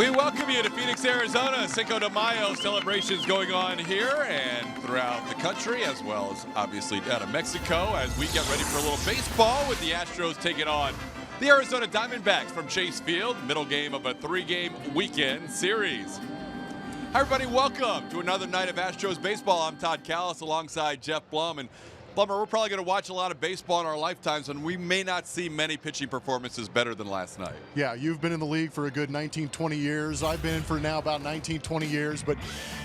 We welcome you to Phoenix, Arizona. Cinco de Mayo celebrations going on here and throughout the country, as well as obviously down in Mexico, as we get ready for a little baseball with the Astros taking on the Arizona Diamondbacks from Chase Field, middle game of a three-game weekend series. Hi, everybody. Welcome to another night of Astros baseball. I'm Todd Callis alongside Jeff Blum. And Blummer, we're probably going to watch a lot of baseball in our lifetimes, and we may not see many pitching performances better than last night. Yeah, you've been in the league for a good 19, 20 years. I've been in for now about 19, 20 years, but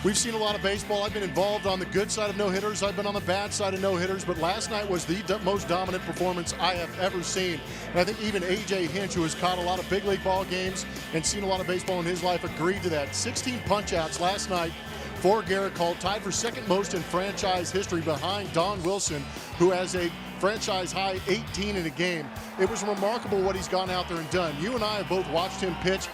we've seen a lot of baseball. I've been involved on the good side of no-hitters. I've been on the bad side of no-hitters, but last night was the most dominant performance I have ever seen. And I think even A.J. Hinch, who has caught a lot of big league ball games and seen a lot of baseball in his life, agreed to that. 16 punch-outs last night for Garrett Cole, tied for second most in franchise history behind Don Wilson, who has a franchise high 18 in a game. It was remarkable what he's gone out there and done. You and I have both watched him pitch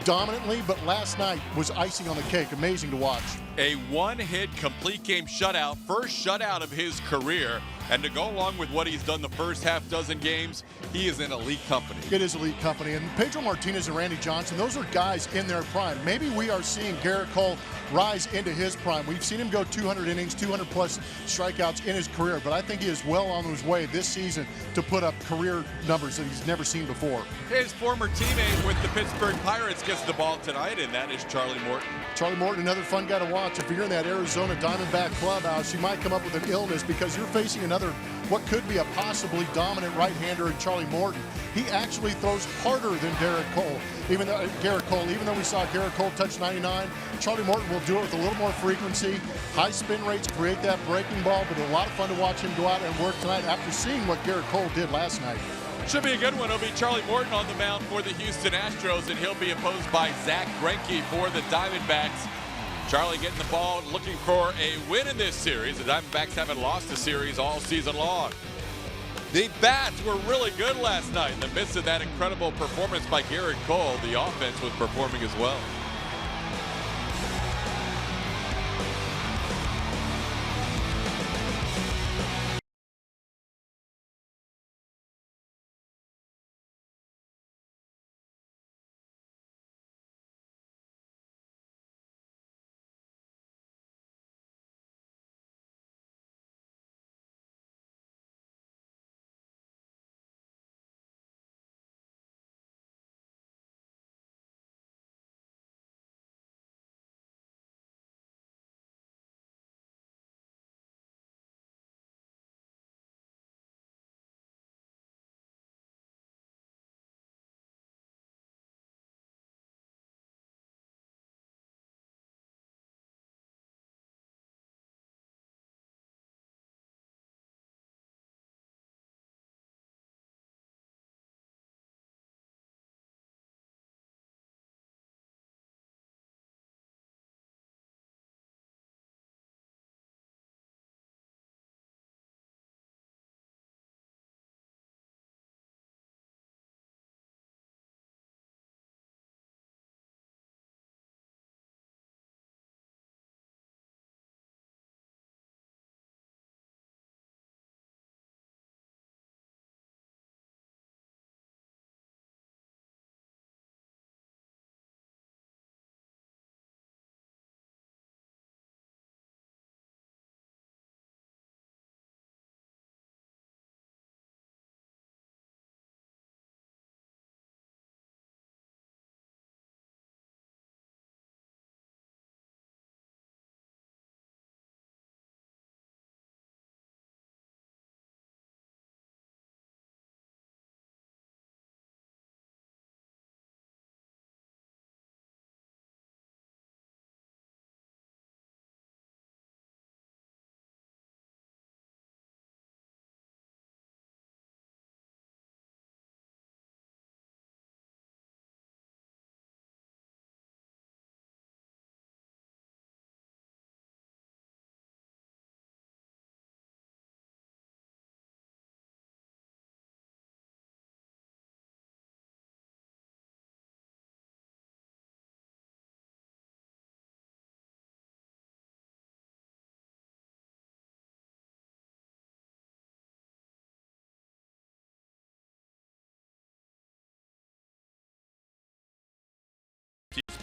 dominantly, but last night was icing on the cake. Amazing to watch. A one-hit complete game shutout, first shutout of his career. And to go along with what he's done the first half dozen games, he is in elite company. It is elite company. And Pedro Martinez and Randy Johnson, those are guys in their prime. Maybe we are seeing Garrett Cole rise into his prime. We've seen him go 200 innings, 200-plus strikeouts in his career, but I think he is well on his way this season to put up career numbers that he's never seen before. His former teammate with the Pittsburgh Pirates gets the ball tonight, and that is Charlie Morton. Charlie Morton, another fun guy to watch. If you're in that Arizona Diamondback clubhouse, you might come up with an illness because you're facing another what could be a possibly dominant right-hander in Charlie Morton. He actually throws harder than Garrett Cole. Even though we saw Garrett Cole touch 99, Charlie Morton will do it with a little more frequency. High spin rates create that breaking ball, but a lot of fun to watch him go out and work tonight after seeing what Garrett Cole did last night. Should be a good one. It'll be Charlie Morton on the mound for the Houston Astros, and he'll be opposed by Zach Greinke for the Diamondbacks. Charlie getting the ball, looking for a win in this series. The Diamondbacks haven't lost a series all season long. The bats were really good last night. In the midst of that incredible performance by Garrett Cole, the offense was performing as well.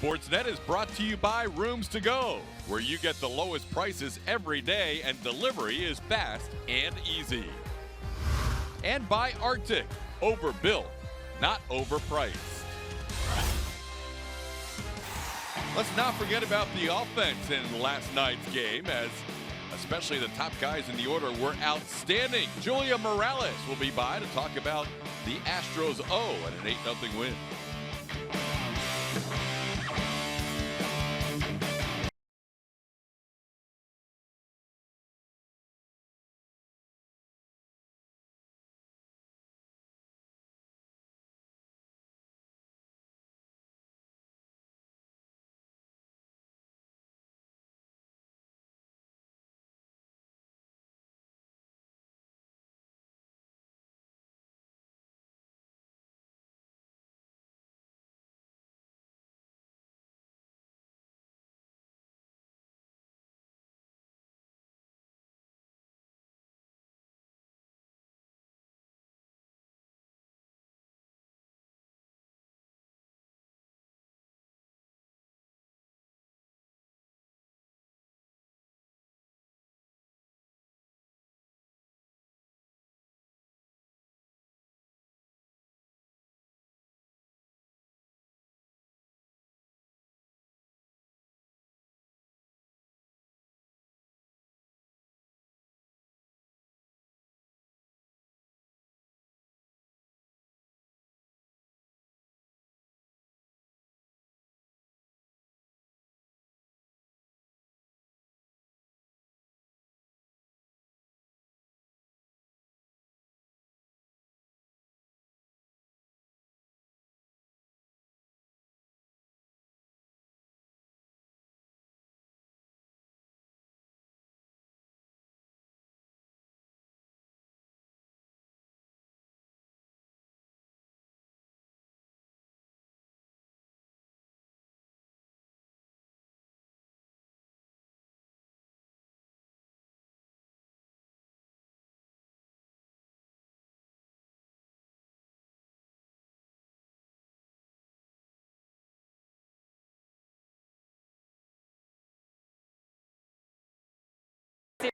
Sportsnet is brought to you by Rooms to Go, where you get the lowest prices every day and delivery is fast and easy. And by Arctic, overbuilt, not overpriced. Let's not forget about the offense in last night's game, as especially the top guys in the order were outstanding. Julia Morales will be by to talk about the Astros O and an 8-0 win.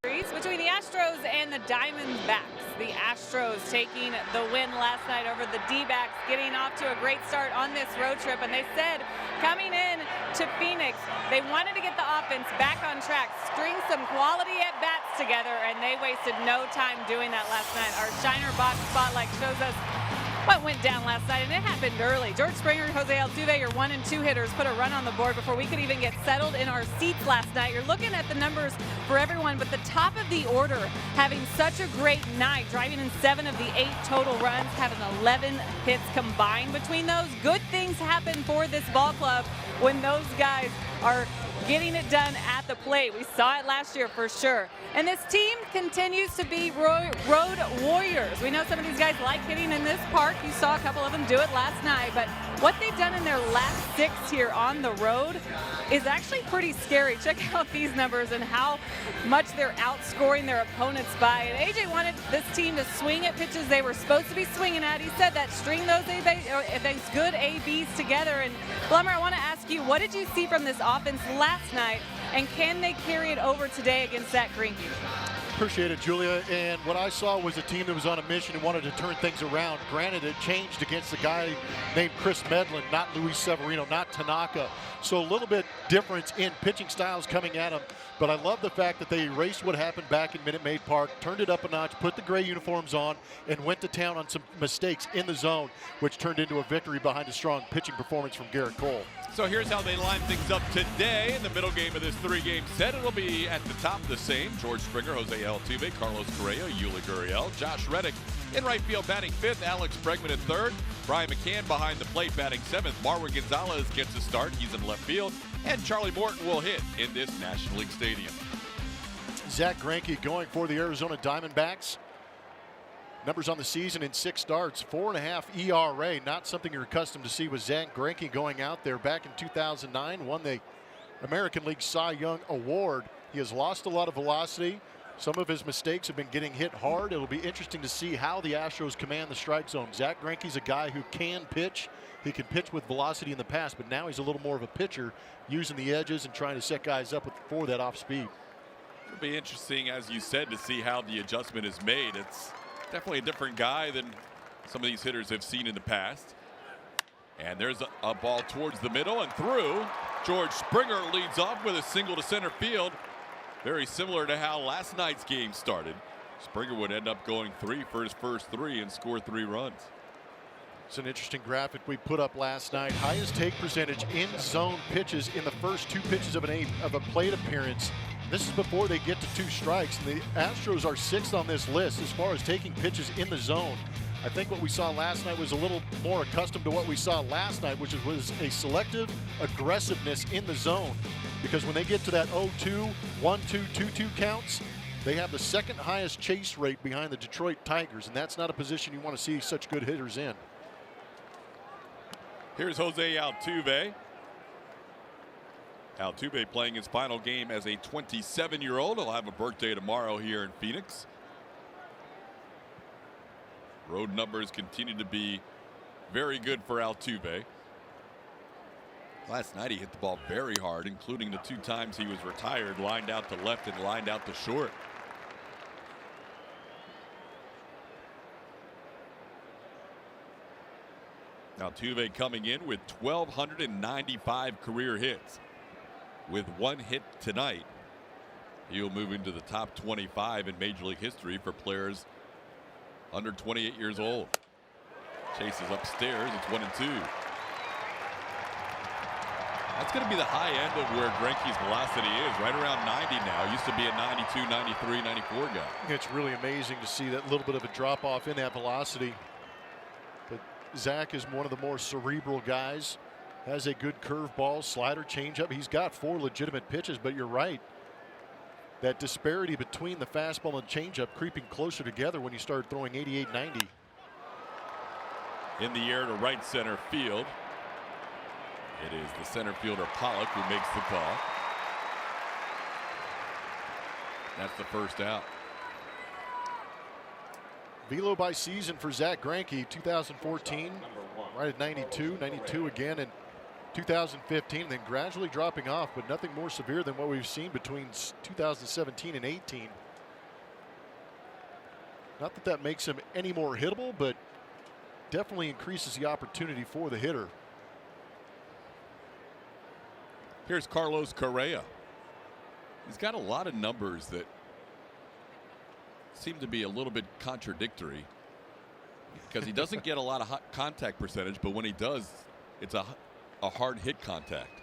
Series between the Astros and the Diamondbacks. The Astros taking the win last night over the D-backs, getting off to a great start on this road trip. And they said coming in to Phoenix, they wanted to get the offense back on track, string some quality at-bats together, and they wasted no time doing that last night. Our Shiner Box Spotlight shows us what went down last night, and it happened early. George Springer, Jose Altuve, your 1 and 2 hitters, put a run on the board before we could even get settled in our seats last night. You're looking at the numbers for everyone, but the top of the order having such a great night, driving in 7 of the 8 total runs, having 11 hits combined between those. Good things happen for this ball club when those guys are getting it done at the plate. We saw it last year for sure. And this team continues to be road warriors. We know some of these guys like hitting in this park. You saw a couple of them do it last night, but what they've done in their last 6 here on the road is actually pretty scary. Check out these numbers and how much they're outscoring their opponents by. And AJ wanted this team to swing at pitches they were supposed to be swinging at. He said that string those good ABs together. And Blummer, I want to ask you, what did you see from this offense last night, and can they carry it over today against Zach Greinke? Appreciate it, Julia. And what I saw was a team that was on a mission and wanted to turn things around. Granted, it changed against a guy named Chris Medlin, not Luis Severino, not Tanaka. So a little bit difference in pitching styles coming at them. But I love the fact that they erased what happened back in Minute Maid Park, turned it up a notch, put the gray uniforms on, and went to town on some mistakes in the zone, which turned into a victory behind a strong pitching performance from Garrett Cole. So here's how they line things up today in the middle game of this 3-game set. It'll be at the top the same. George Springer, Jose Altuve, Carlos Correa, Yuli Gurriel, Josh Reddick in right field batting 5th, Alex Bregman in 3rd, Brian McCann behind the plate batting 7th, Marwin Gonzalez gets a start, he's in left field, and Charlie Morton will hit in this National League Stadium. Zach Greinke going for the Arizona Diamondbacks. Numbers on the season in 6 starts, 4.5 ERA, not something you're accustomed to see with Zach Greinke going out there. Back in 2009, won the American League Cy Young Award. He has lost a lot of velocity, Some of his mistakes have been getting hit hard. It'll be interesting to see how the Astros command the strike zone. Zach Greinke's a guy who can pitch. He can pitch with velocity in the past, but now he's a little more of a pitcher, using the edges and trying to set guys up for that off speed. It'll be interesting, as you said, to see how the adjustment is made. It's definitely a different guy than some of these hitters have seen in the past. And there's a ball towards the middle and through. George Springer leads off with a single to center field. Very similar to how last night's game started. Springer would end up going 3 for his first 3 and score 3 runs. It's an interesting graphic we put up last night. Highest take percentage in zone pitches in the first 2 pitches of a plate appearance. This is before they get to 2 strikes. And the Astros are 6th on this list as far as taking pitches in the zone. I think what we saw last night was a little more accustomed to what we saw last night, which was a selective aggressiveness in the zone. Because when they get to that 0-2, 1-2, 2-2 counts, they have the 2nd highest chase rate behind the Detroit Tigers, and that's not a position you want to see such good hitters in. Here's Jose Altuve. Altuve playing his final game as a 27-year-old. He'll have a birthday tomorrow here in Phoenix. Road numbers continue to be very good for Altuve. Last night he hit the ball very hard, including the 2 times he was retired, lined out to left and lined out to short. Altuve coming in with 1,295 career hits. With 1 hit tonight, he'll move into the top 25 in Major League history for players under 28 years old. Chases upstairs. It's 1-2. That's going to be the high end of where Greinke's velocity is, right around 90 now. Used to be a 92, 93, 94 guy. It's really amazing to see that little bit of a drop off in that velocity. But Zach is one of the more cerebral guys. Has a good curveball, slider, changeup. He's got 4 legitimate pitches, but you're right. That disparity between the fastball and changeup creeping closer together when you start throwing 88, 90. In the air to right center field. It is the center fielder Pollock who makes the call. That's the first out. Velo by season for Zach Greinke, 2014, right at 92, 92 again in 2015, then gradually dropping off, but nothing more severe than what we've seen between 2017 and 18. Not that that makes him any more hittable, but definitely increases the opportunity for the hitter. Here's Carlos Correa. He's got a lot of numbers that seem to be a little bit contradictory because he doesn't get a lot of contact percentage, but when he does, it's a hard hit contact.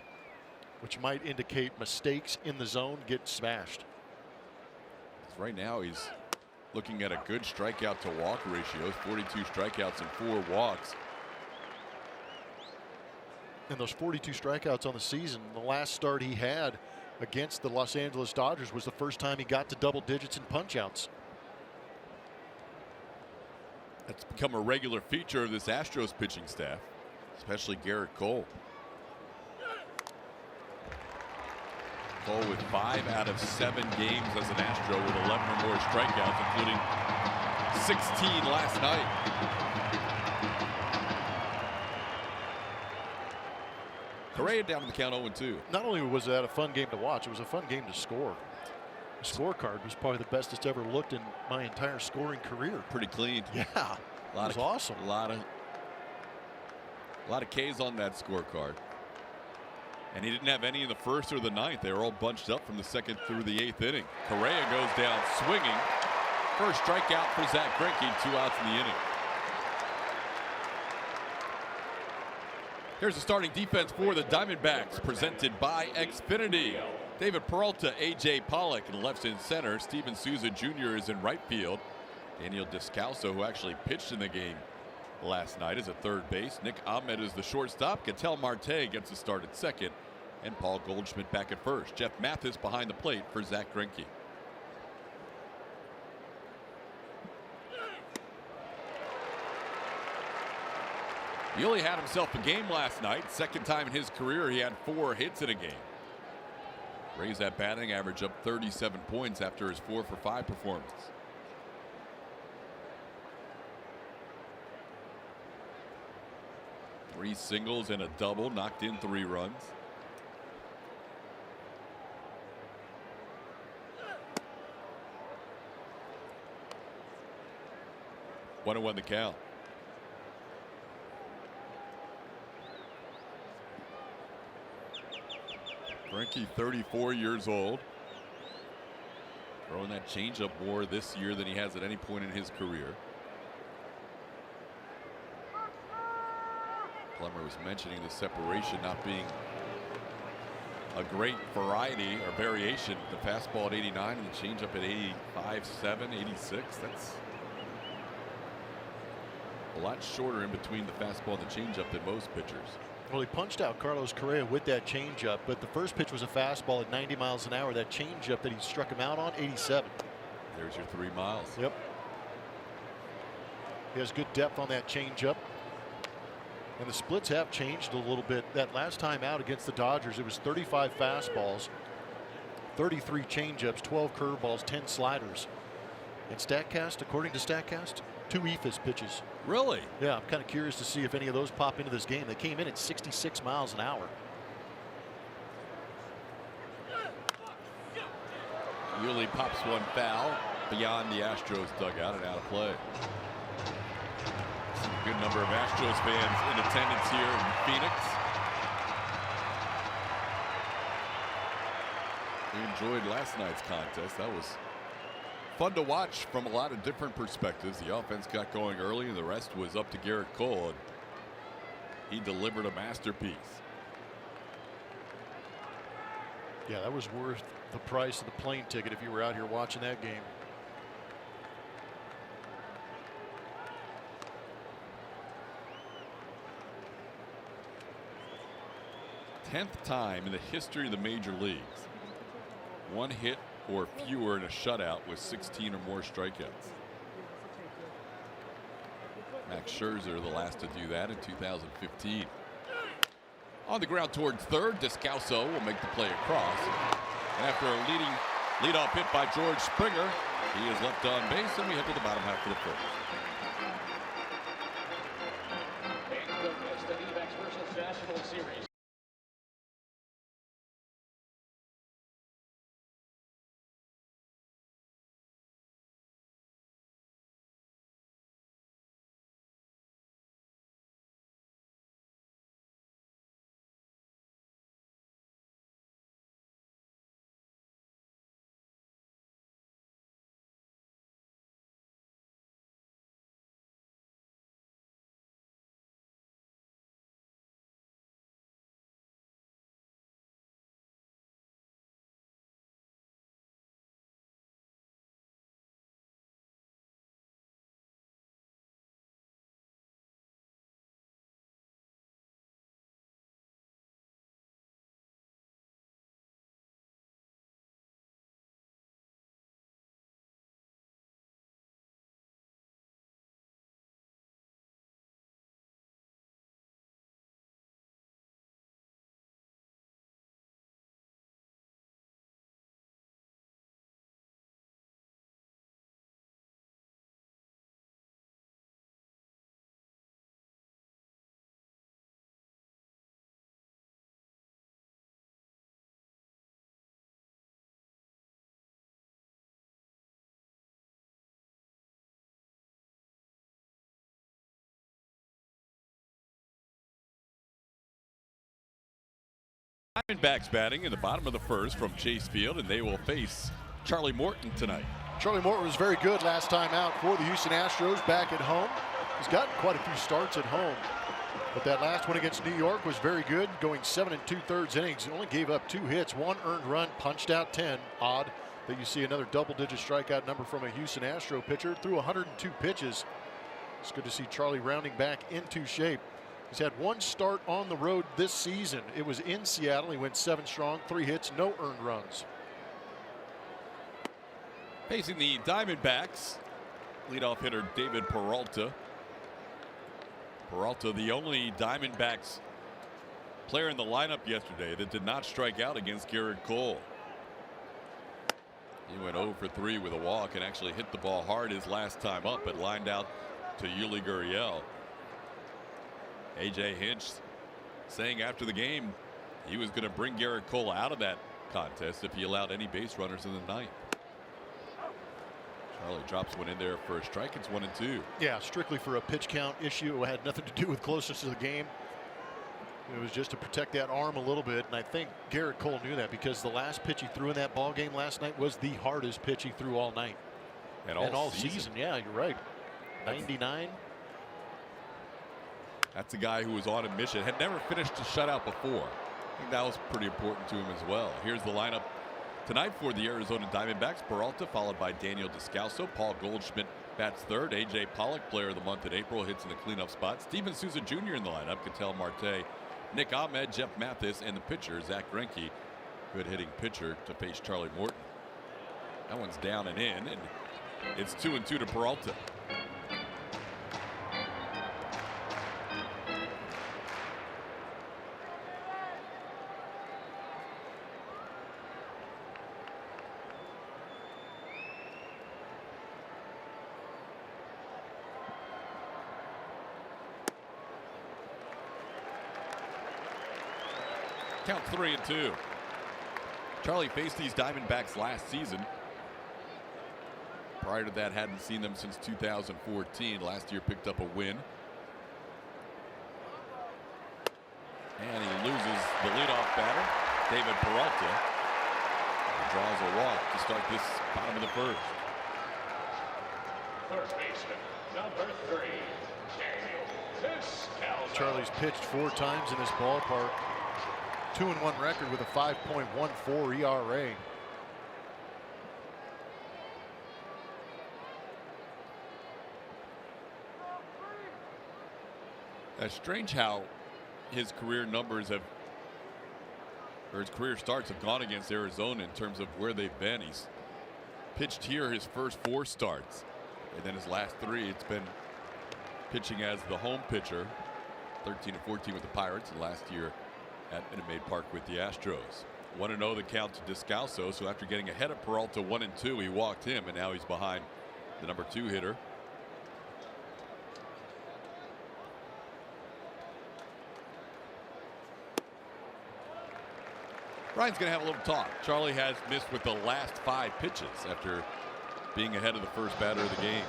Which might indicate mistakes in the zone get smashed. Right now he's looking at a good strikeout to walk ratio, 42 strikeouts and 4 walks. And those 42 strikeouts on the season, the last start he had against the Los Angeles Dodgers was the first time he got to double digits in punchouts. That's become a regular feature of this Astros pitching staff, especially Garrett Cole. Cole with 5 out of 7 games as an Astro with 11 or more strikeouts, including 16 last night. Correa down to the count 0-2. Not only was that a fun game to watch, it was a fun game to score. The scorecard was probably the best it's ever looked in my entire scoring career. Pretty clean. Yeah, it was awesome. A lot of K's on that scorecard. And he didn't have any in the first or the ninth. They were all bunched up from the 2nd through the 8th inning. Correa goes down swinging. First strikeout for Zach Greinke, 2 outs in the inning. Here's the starting defense for the Diamondbacks, presented by Xfinity. David Peralta, A.J. Pollock in left and center. Steven Souza Jr. is in right field. Daniel Descalso, who actually pitched in the game last night, is at third base. Nick Ahmed is the shortstop. Ketel Marte gets a start at second. And Paul Goldschmidt back at first. Jeff Mathis behind the plate for Zach Greinke. He only had himself a game last night. 2nd time in his career he had 4 hits in a game. Raise that batting average up 37 points after his 4 for 5 performance. Three singles and a double, knocked in 3 runs. One and one the count. Greinke, 34 years old. Throwing that changeup more this year than he has at any point in his career. Plummer was mentioning the separation not being a great variety or variation. The fastball at 89 and the changeup at 85, 7, 86. That's a lot shorter in between the fastball and the changeup than most pitchers. Well, he punched out Carlos Correa with that changeup, but the first pitch was a fastball at 90 miles an hour. That changeup that he struck him out on, 87. There's your 3 miles. Yep. He has good depth on that changeup. And the splits have changed a little bit. That last time out against the Dodgers, it was 35 fastballs, 33 changeups, 12 curveballs, 10 sliders. And StatCast, according to StatCast, 2 eephus pitches. Really? Yeah, I'm kind of curious to see if any of those pop into this game. They came in at 66 miles an hour. Yuli pops one foul beyond the Astros dugout and out of play. A good number of Astros fans in attendance here in Phoenix. We enjoyed last night's contest. That was fun to watch from a lot of different perspectives. The offense got going early and the rest was up to Garrett Cole, and he delivered a masterpiece. Yeah, that was worth the price of the plane ticket if you were out here watching that game. Tenth time in the history of the major leagues. 1 hit or fewer in a shutout with 16 or more strikeouts. Max Scherzer, the last to do that in 2015. On the ground towards third, Descalso will make the play across. And after a leadoff hit by George Springer, he is left on base, and we head to the bottom half of the first. The D-backs versus National Series. Diamondbacks batting in the bottom of the first from Chase Field, and they will face Charlie Morton tonight. Charlie Morton was very good last time out for the Houston Astros back at home. He's gotten quite a few starts at home, but that last one against New York was very good, going 7 2/3 innings. He only gave up 2 hits, 1 earned run, punched out 10. Odd that you see another double-digit strikeout number from a Houston Astro pitcher through 102 pitches. It's good to see Charlie rounding back into shape. He's had 1 start on the road this season. It was in Seattle. He went 7 strong, 3 hits, no earned runs. Facing the Diamondbacks, leadoff hitter David Peralta. Peralta, the only Diamondbacks player in the lineup yesterday that did not strike out against Garrett Cole. He went 0 for 3 with a walk and actually hit the ball hard his last time up, but lined out to Yuli Gurriel. A.J. Hinch saying after the game he was going to bring Garrett Cole out of that contest if he allowed any base runners in the ninth. Charlie drops one in there for a strike. It's 1-2. Yeah, strictly for a pitch count issue. It had nothing to do with closeness to the game. It was just to protect that arm a little bit, and I think Garrett Cole knew that because the last pitch he threw in that ball game last night was the hardest pitch he threw all night. And all season. Yeah, you're right. 99. That's a guy who was on a mission, had never finished a shutout before. I think that was pretty important to him as well. Here's the lineup tonight for the Arizona Diamondbacks. Peralta followed by Daniel Descalso. Paul Goldschmidt bats third. A.J. Pollock, player of the month in April, hits in the cleanup spot. Steven Souza Jr. in the lineup. Ketel Marte, Nick Ahmed, Jeff Mathis, and the pitcher, Zach Greinke. Good hitting pitcher to face Charlie Morton. That one's down and in, and it's 2-2 to Peralta. Count 3-2. Charlie faced these Diamondbacks last season. Prior to that, hadn't seen them since 2014. Last year picked up a win. And he loses the leadoff batter, David Peralta. He draws a walk to start this bottom of the first. First baseman, number 3, Daniel Descalso. Charlie's pitched 4 times in this ballpark. 2-1 record with a 5.14 ERA. It's strange how his career numbers have, or his career starts have gone against Arizona in terms of where they've been. He's pitched here his first 4 starts, and then his last 3 it's been pitching as the home pitcher. 13-14 with the Pirates, and last year at Minute Maid Park with the Astros. 1-0 the count to Descalso. So after getting ahead of Peralta 1-2, he walked him, and now he's behind the number 2 hitter. Ryan's going to have a little talk. Charlie has missed with the last 5 pitches after being ahead of the first batter of the game.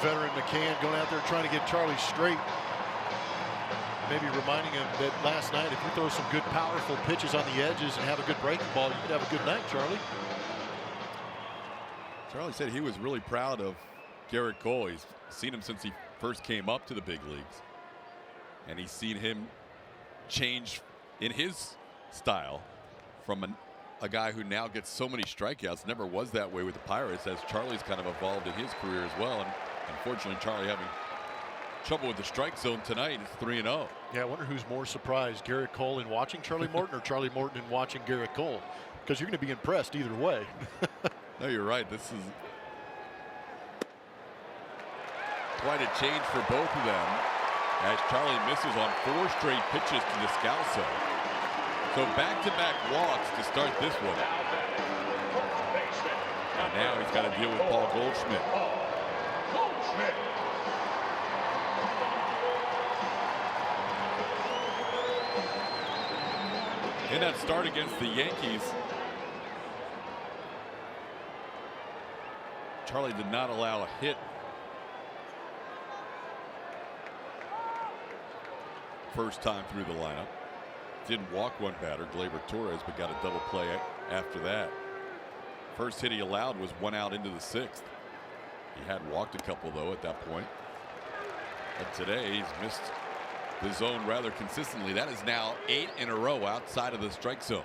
Veteran McCann going out there trying to get Charlie straight. Maybe reminding him that last night, if you throw some good, powerful pitches on the edges and have a good breaking ball, you could have a good night, Charlie. Charlie said he was really proud of Garrett Cole. He's seen him since he first came up to the big leagues, and he's seen him change in his style from a guy who now gets so many strikeouts. Never was that way with the Pirates, as Charlie's kind of evolved in his career as well. And unfortunately, Charlie having trouble with the strike zone tonight. It's 3-0. Yeah, I wonder who's more surprised, Garrett Cole in watching Charlie Morton or Charlie Morton in watching Garrett Cole, because you're going to be impressed either way. No, you're right. This is quite a change for both of them, as Charlie misses on 4 straight pitches to Descalso. So back-to-back walks to start this one. And now he's got to deal with Paul Goldschmidt. In that start against the Yankees, Charlie did not allow a hit. First time through the lineup. Didn't walk one batter, Gleyber Torres, but got a double play after that. First hit he allowed was 1 out into the 6th. He had walked a couple, though, at that point. But today he's missed the zone rather consistently. That is now 8 in a row outside of the strike zone.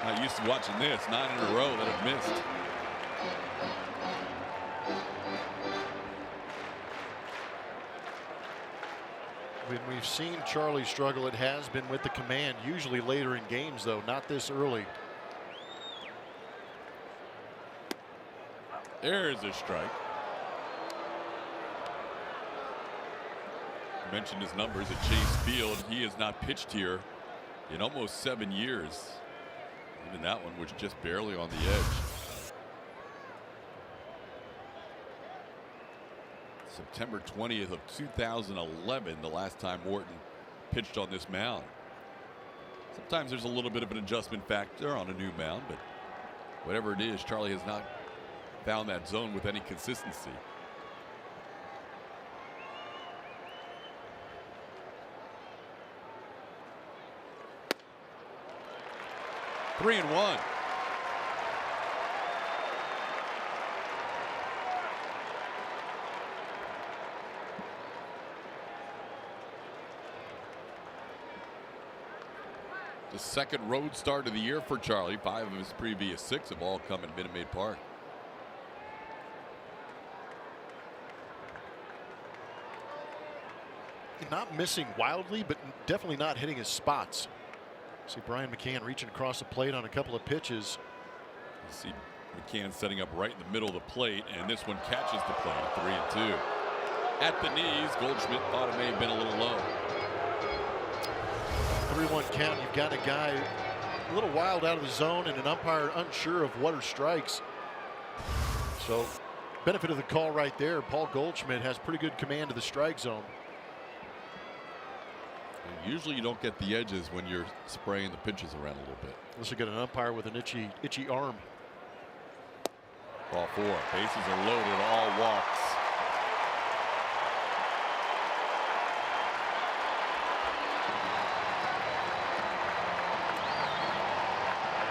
Not used to watching this. 9 in a row that have missed. When we've seen Charlie struggle, it has been with the command, usually later in games, though, not this early. There's a strike. I mentioned his numbers at Chase Field. He has not pitched here in almost 7 years. Even that one was just barely on the edge. September 20th of 2011, the last time Morton pitched on this mound. Sometimes there's a little bit of an adjustment factor on a new mound, but whatever it is, Charlie has not found that zone with any consistency. Three and one. The second road start of the year for Charlie. 5 of his previous 6 have all come at Minute Maid Park. Not missing wildly, but definitely not hitting his spots. See Brian McCann reaching across the plate on a couple of pitches. You see McCann setting up right in the middle of the plate, and this one catches the plate. 3-2. At the knees, Goldschmidt thought it may have been a little low. 3-1 count. You've got a guy a little wild out of the zone and an umpire unsure of what are strikes. So benefit of the call right there. Paul Goldschmidt has pretty good command of the strike zone. And usually you don't get the edges when you're spraying the pitches around a little bit. Let's look at an umpire with an itchy arm. Ball 4. Bases are loaded. All walks.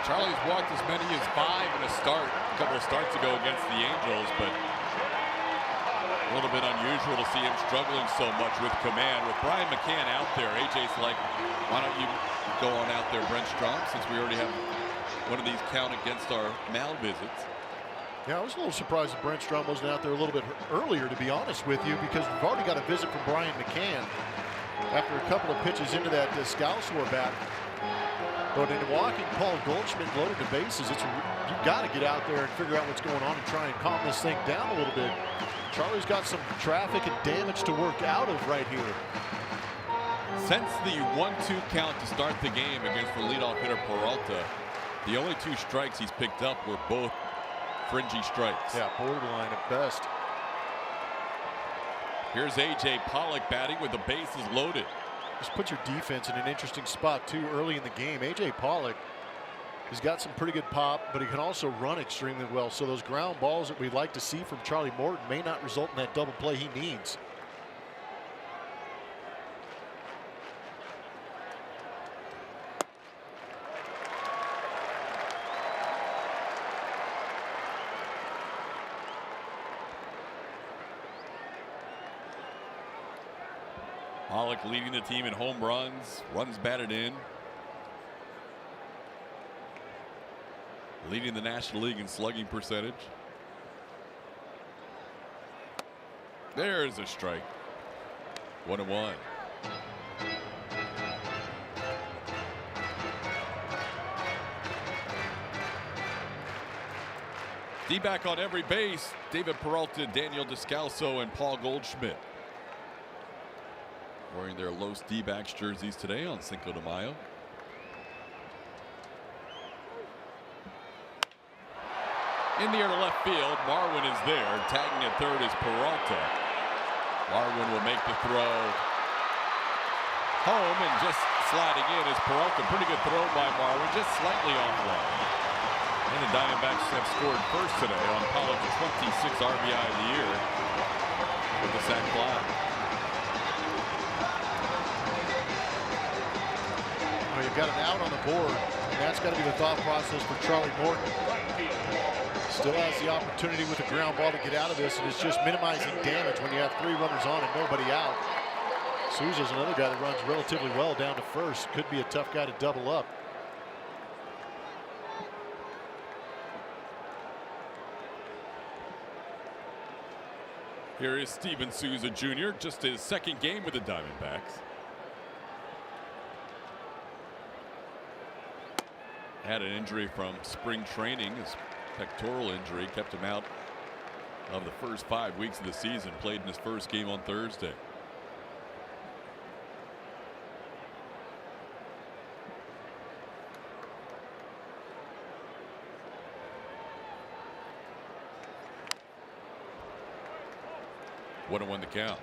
Charlie's walked as many as 5 in a start a couple of starts ago against the Angels, but a little bit unusual to see him struggling so much with command. With Brian McCann out there, AJ's like, why don't you go on out there, Brent Strom, since we already have one of these count against our mound visits. Yeah, I was a little surprised that Brent Strom wasn't out there a little bit earlier, to be honest with you, because we've already got a visit from Brian McCann after a couple of pitches into that Scalsor bat. But in walking Paul Goldschmidt loaded the bases, you've got to get out there and figure out what's going on and try and calm this thing down a little bit. Charlie's got some traffic and damage to work out of right here. Since the 1-2 count to start the game against the leadoff hitter Peralta, the only 2 strikes he's picked up were both fringy strikes. Yeah, borderline at best. Here's AJ Pollock batting with the bases loaded. Just put your defense in an interesting spot too early in the game. AJ Pollock has got some pretty good pop, but he can also run extremely well. So those ground balls that we'd like to see from Charlie Morton may not result in that double play he needs. Pollock leading the team in home runs, runs batted in. Leading the National League in slugging percentage. There's a strike. 1-1. D-back on every base. David Peralta, Daniel Descalso, and Paul Goldschmidt. Wearing their Los D-backs jerseys today on Cinco de Mayo. In the air to left field, Marwin is there. Tagging at third is Peralta. Marwin will make the throw home, and just sliding in is Peralta. Pretty good throw by Marwin, just slightly offline. And the Diamondbacks have scored first today on Pollock's 26 RBI of the year with the sac fly. Well, you've got an out on the board, and that's got to be the thought process for Charlie Morton. Still has the opportunity with a ground ball to get out of this, and it's just minimizing damage when you have 3 runners on and nobody out. Souza's another guy that runs relatively well down to first. Could be a tough guy to double up. Here is Steven Souza Jr., just his second game with the Diamondbacks. Had an injury from spring training. His pectoral injury kept him out of the first 5 weeks of the season. Played in his first game on Thursday. One and one the count.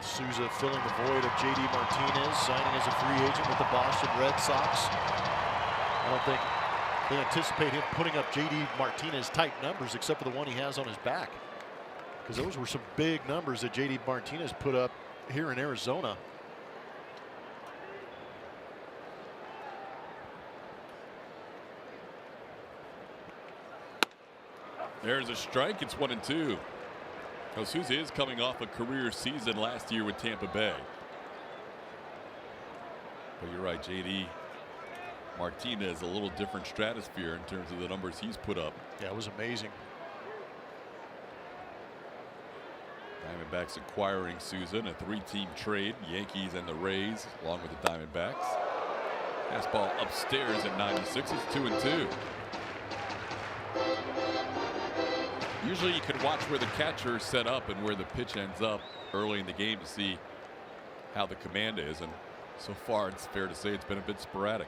Souza filling the void of J.D. Martinez, signing as a free agent with the Boston Red Sox. I don't think they anticipate him putting up J.D. Martinez type numbers except for the one he has on his back, because those were some big numbers that J.D. Martinez put up here in Arizona. There's a strike. It's 1-2. Souza is coming off a career season last year with Tampa Bay. But you're right, J.D. Martinez, a little different stratosphere in terms of the numbers he's put up. Yeah, it was amazing. Diamondbacks acquiring Souza in a 3-team trade. Yankees and the Rays, along with the Diamondbacks. Fastball upstairs at 96. It's 2-2. Usually you can watch where the catcher is set up and where the pitch ends up early in the game to see how the command is, and so far it's fair to say it's been a bit sporadic.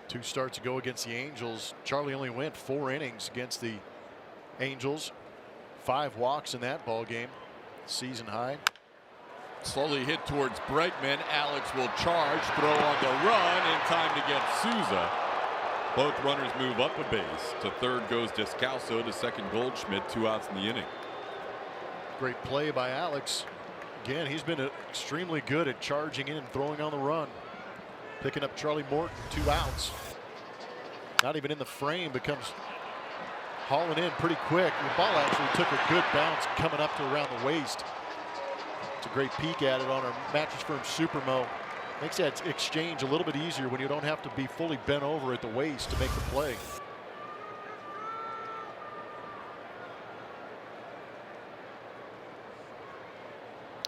Two starts ago against the Angels, Charlie only went 4 innings against the Angels. 5 walks in that ball game, season high. Slowly hit towards Bregman. Alex will charge, throw on the run, in time to get Souza. Both runners move up a base. To third goes Descalso, to second Goldschmidt. 2 outs in the inning. Great play by Alex. Again, he's been extremely good at charging in and throwing on the run. Picking up Charlie Morton, 2 outs. Not even in the frame, but comes hauling in pretty quick. The ball actually took a good bounce coming up to around the waist. It's a great peek at it on our Mattress Firm Supermo. Makes that exchange a little bit easier when you don't have to be fully bent over at the waist to make the play.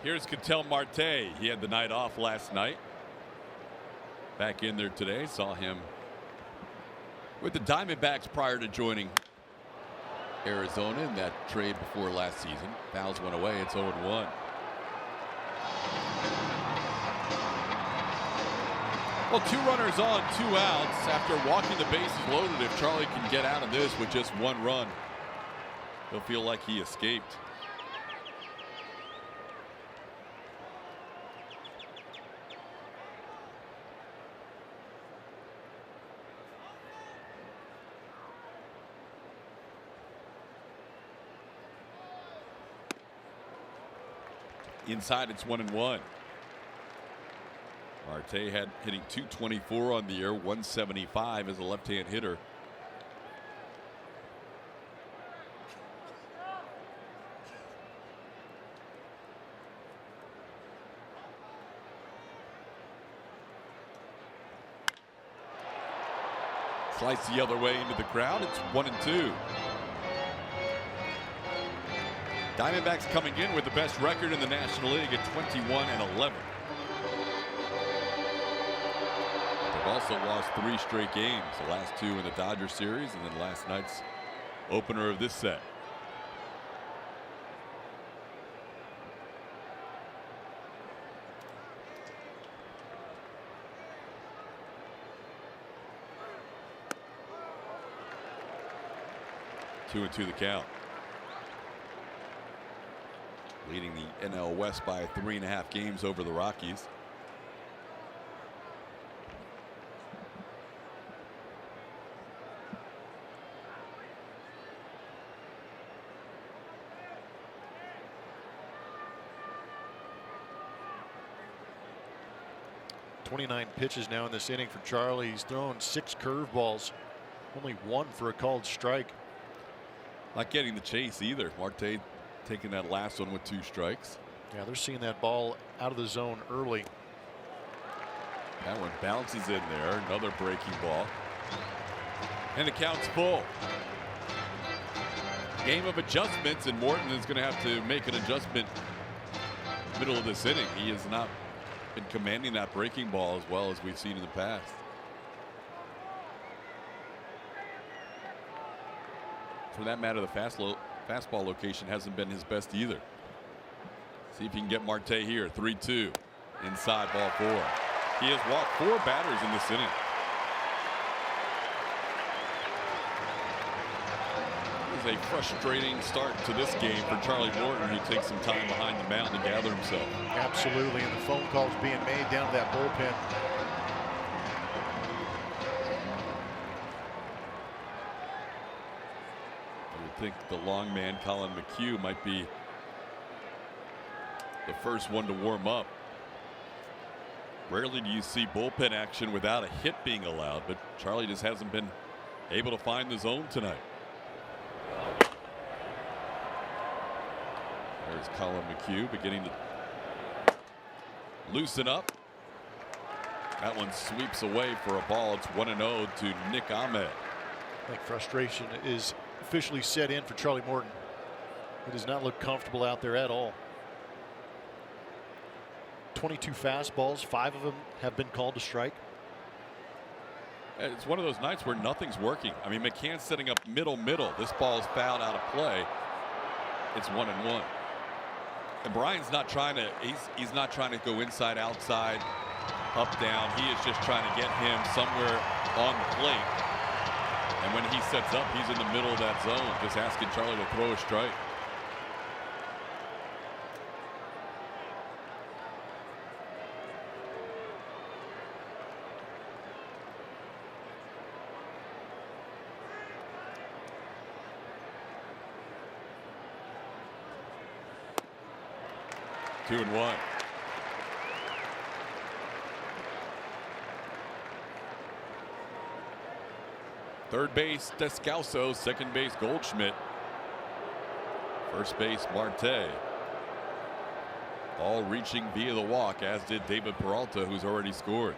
Here's Ketel Marte. He had the night off last night. Back in there today. Saw him with the Diamondbacks prior to joining Arizona in that trade before last season. Fouls one away. It's 0-1. Well, 2 runners on, 2 outs after walking the bases loaded. If Charlie can get out of this with just 1 run, he'll feel like he escaped. Inside, it's 1-1. Marte had hitting .224 on the year, 175 as a left-hand hitter. Slice the other way into the crowd. It's 1-2. Diamondbacks coming in with the best record in the National League at 21-11. They've also lost 3 straight games, the last 2 in the Dodger series and then last night's opener of this set. Two and 2 the count. Leading the NL West by 3.5 games over the Rockies. .29 pitches now in this inning for Charlie. He's thrown 6 curveballs. Only one for a called strike. Not getting the chase either. Marte taking that last one with 2 strikes. Yeah, they're seeing that ball out of the zone early. That one bounces in there. Another breaking ball. And the count's full. Game of adjustments, and Morton is going to have to make an adjustment middle of this inning. He has not been commanding that breaking ball as well as we've seen in the past. For that matter, the fastball location hasn't been his best either. See if he can get Marte here. 3-2. Inside, ball 4. He has walked 4 batters in this inning. It is a frustrating start to this game for Charlie Morton. He takes some time behind the mound to gather himself. Absolutely, and the phone calls being made down to that bullpen. I would think the long man, Colin McHugh, might be the first one to warm up. Rarely do you see bullpen action without a hit being allowed, but Charlie just hasn't been able to find the zone tonight. There's Colin McHugh beginning to loosen up. That one sweeps away for a ball. It's 1-0 to Nick Ahmed. I think frustration is officially set in for Charlie Morton. He does not look comfortable out there at all. 22 fastballs, 5 of them have been called to strike. It's one of those nights where nothing's working. I mean, McCann's setting up middle. This ball is fouled out of play. It's 1-1. And Brian's not trying to, he's not trying to go inside, outside, up, down. He is just trying to get him somewhere on the plate. And when he sets up, he's in the middle of that zone, just asking Charlie to throw a strike. Two and 1. Third base, Descalso. Second base, Goldschmidt. First base, Marte. All reaching via the walk, as did David Peralta, who's already scored.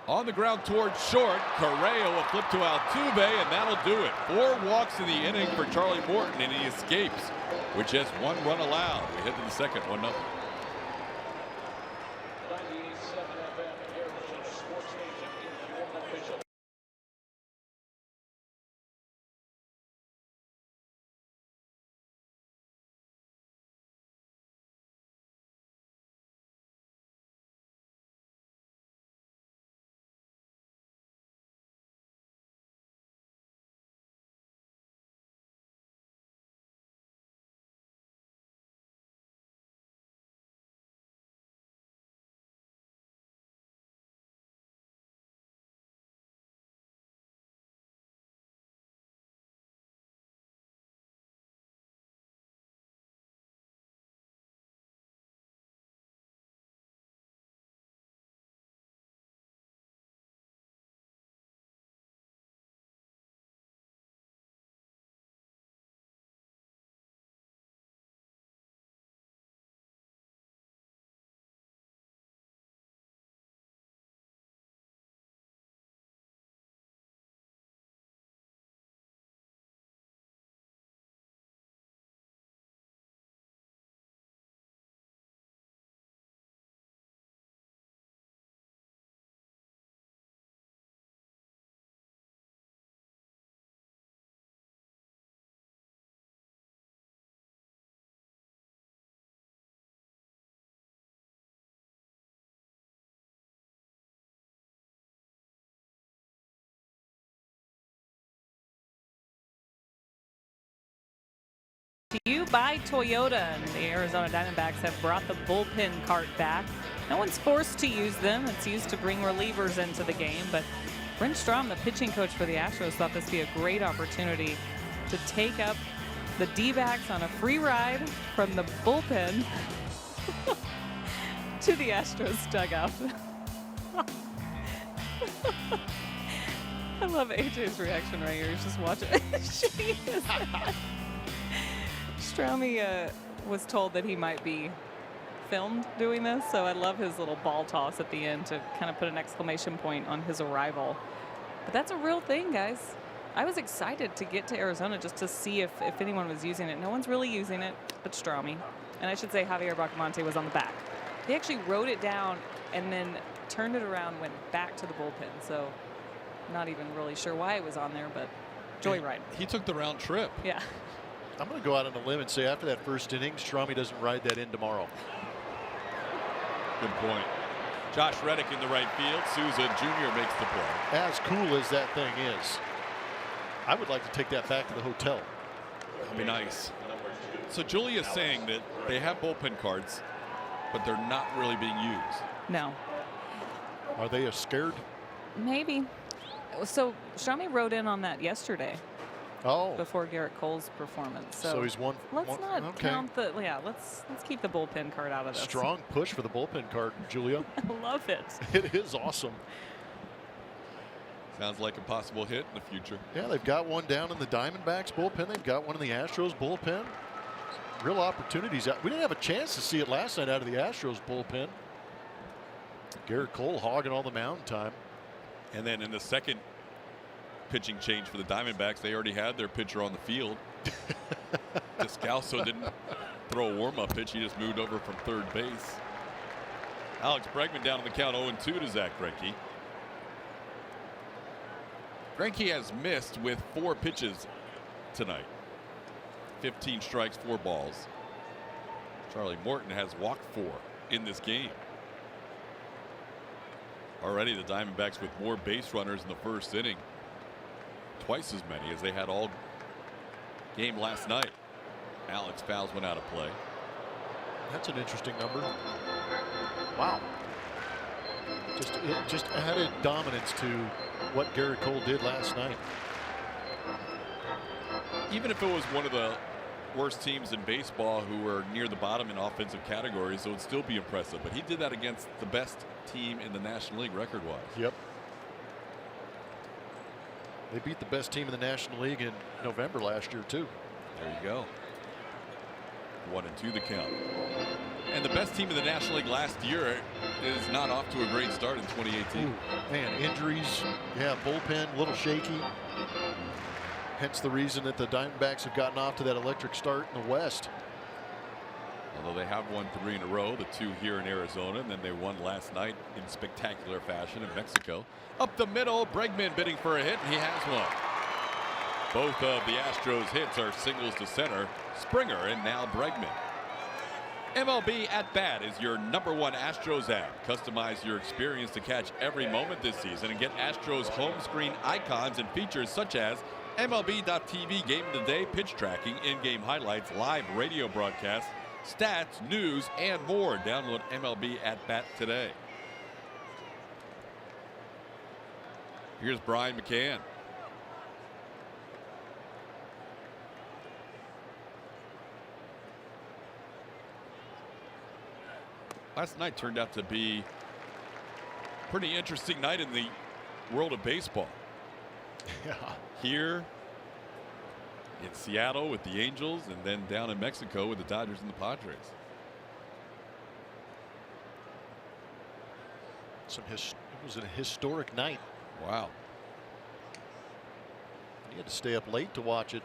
On the ground towards short, Correa will flip to Altuve, and that'll do it. 4 walks in the inning for Charlie Morton, and he escapes with just 1 run allowed. We head to the second, 1-0. 97 FM Heritage Sports Station is your official. To you by Toyota, and the Arizona Diamondbacks have brought the bullpen cart back. No one's forced to use them. It's used to bring relievers into the game, but Brent Strom, the pitching coach for the Astros, thought this would be a great opportunity to take up the D-backs on a free ride from the bullpen to the Astros dugout. I love AJ's reaction right here. He's just watching. Shaking his head. Straume was told that he might be filmed doing this, so I love his little ball toss at the end to kind of put an exclamation point on his arrival. But that's a real thing, guys. I was excited to get to Arizona just to see if anyone was using it. No one's really using it but Straume. And I should say Javier Bracamonte was on the back. He actually wrote it down and then turned it around, went back to the bullpen. So not even really sure why it was on there, but joyride. He took the round trip. Yeah. I'm going to go out on a limb and say after that first inning, Straume doesn't ride that in tomorrow. Good point. Josh Reddick in the right field. Souza Jr. makes the play. As cool as that thing is, I would like to take that back to the hotel. That'd be nice. So Julia's saying that they have bullpen cards, but they're not really being used. No. Are they scared? Maybe. So Straume wrote in on that yesterday. Oh. Before Garrett Cole's performance. So he's one. Let's not okay. count the. Yeah, let's keep the bullpen card out of this. Strong push for the bullpen card, Julia. I love it. It is awesome. Sounds like a possible hit in the future. Yeah, they've got one down in the Diamondbacks bullpen. They've got one in the Astros bullpen. Real opportunities. We didn't have a chance to see it last night out of the Astros bullpen. Garrett Cole hogging all the mound time. And then in the second pitching change for the Diamondbacks, they already had their pitcher on the field. Descalso didn't throw a warm-up pitch. He just moved over from third base. Alex Bregman down on the count 0-2 to Zach Greinke. Greinke has missed with 4 pitches tonight. 15 strikes, 4 balls. Charlie Morton has walked 4 in this game. Already the Diamondbacks with more base runners in the first inning. Twice as many as they had all game last night. Alex fouls one out of play. That's an interesting number. Wow. Just added dominance to what Garrett Cole did last night. Even if it was one of the worst teams in baseball who were near the bottom in offensive categories, it would still be impressive. But he did that against the best team in the National League record-wise. Yep. They beat the best team in the National League in November last year, too. There you go. 1-2 the count. And the best team in the National League last year is not off to a great start in 2018. Ooh, man, injuries. Yeah, bullpen, a little shaky. Hence the reason that the Diamondbacks have gotten off to that electric start in the West. Although they have won 3 in a row, the 2 here in Arizona, and then they won last night in spectacular fashion in Mexico. Up the middle, Bregman bidding for a hit, and he has one. Both of the Astros hits are singles to center. Springer and now Bregman. MLB At Bat is your #1 Astros app. Customize your experience to catch every moment this season and get Astros home screen icons and features such as MLB.TV Game of the Day, pitch tracking, in-game highlights, live radio broadcasts, stats, news, and more. Download MLB At Bat today. Here's Brian McCann. Last night turned out to be a pretty interesting night in the world of baseball. Yeah. Here in Seattle with the Angels, and then down in Mexico with the Dodgers and the Padres. It was a historic night. Wow. You had to stay up late to watch it.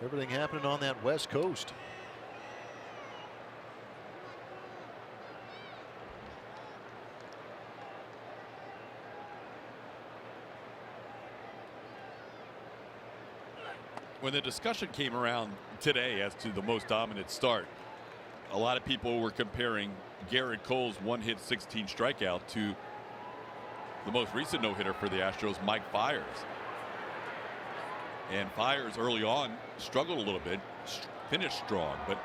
Everything happening on that West Coast. When the discussion came around today as to the most dominant start, a lot of people were comparing Garrett Cole's 1-hit 16 strikeout to the most recent no-hitter for the Astros, Mike Fiers. And Fiers early on struggled a little bit, finished strong, but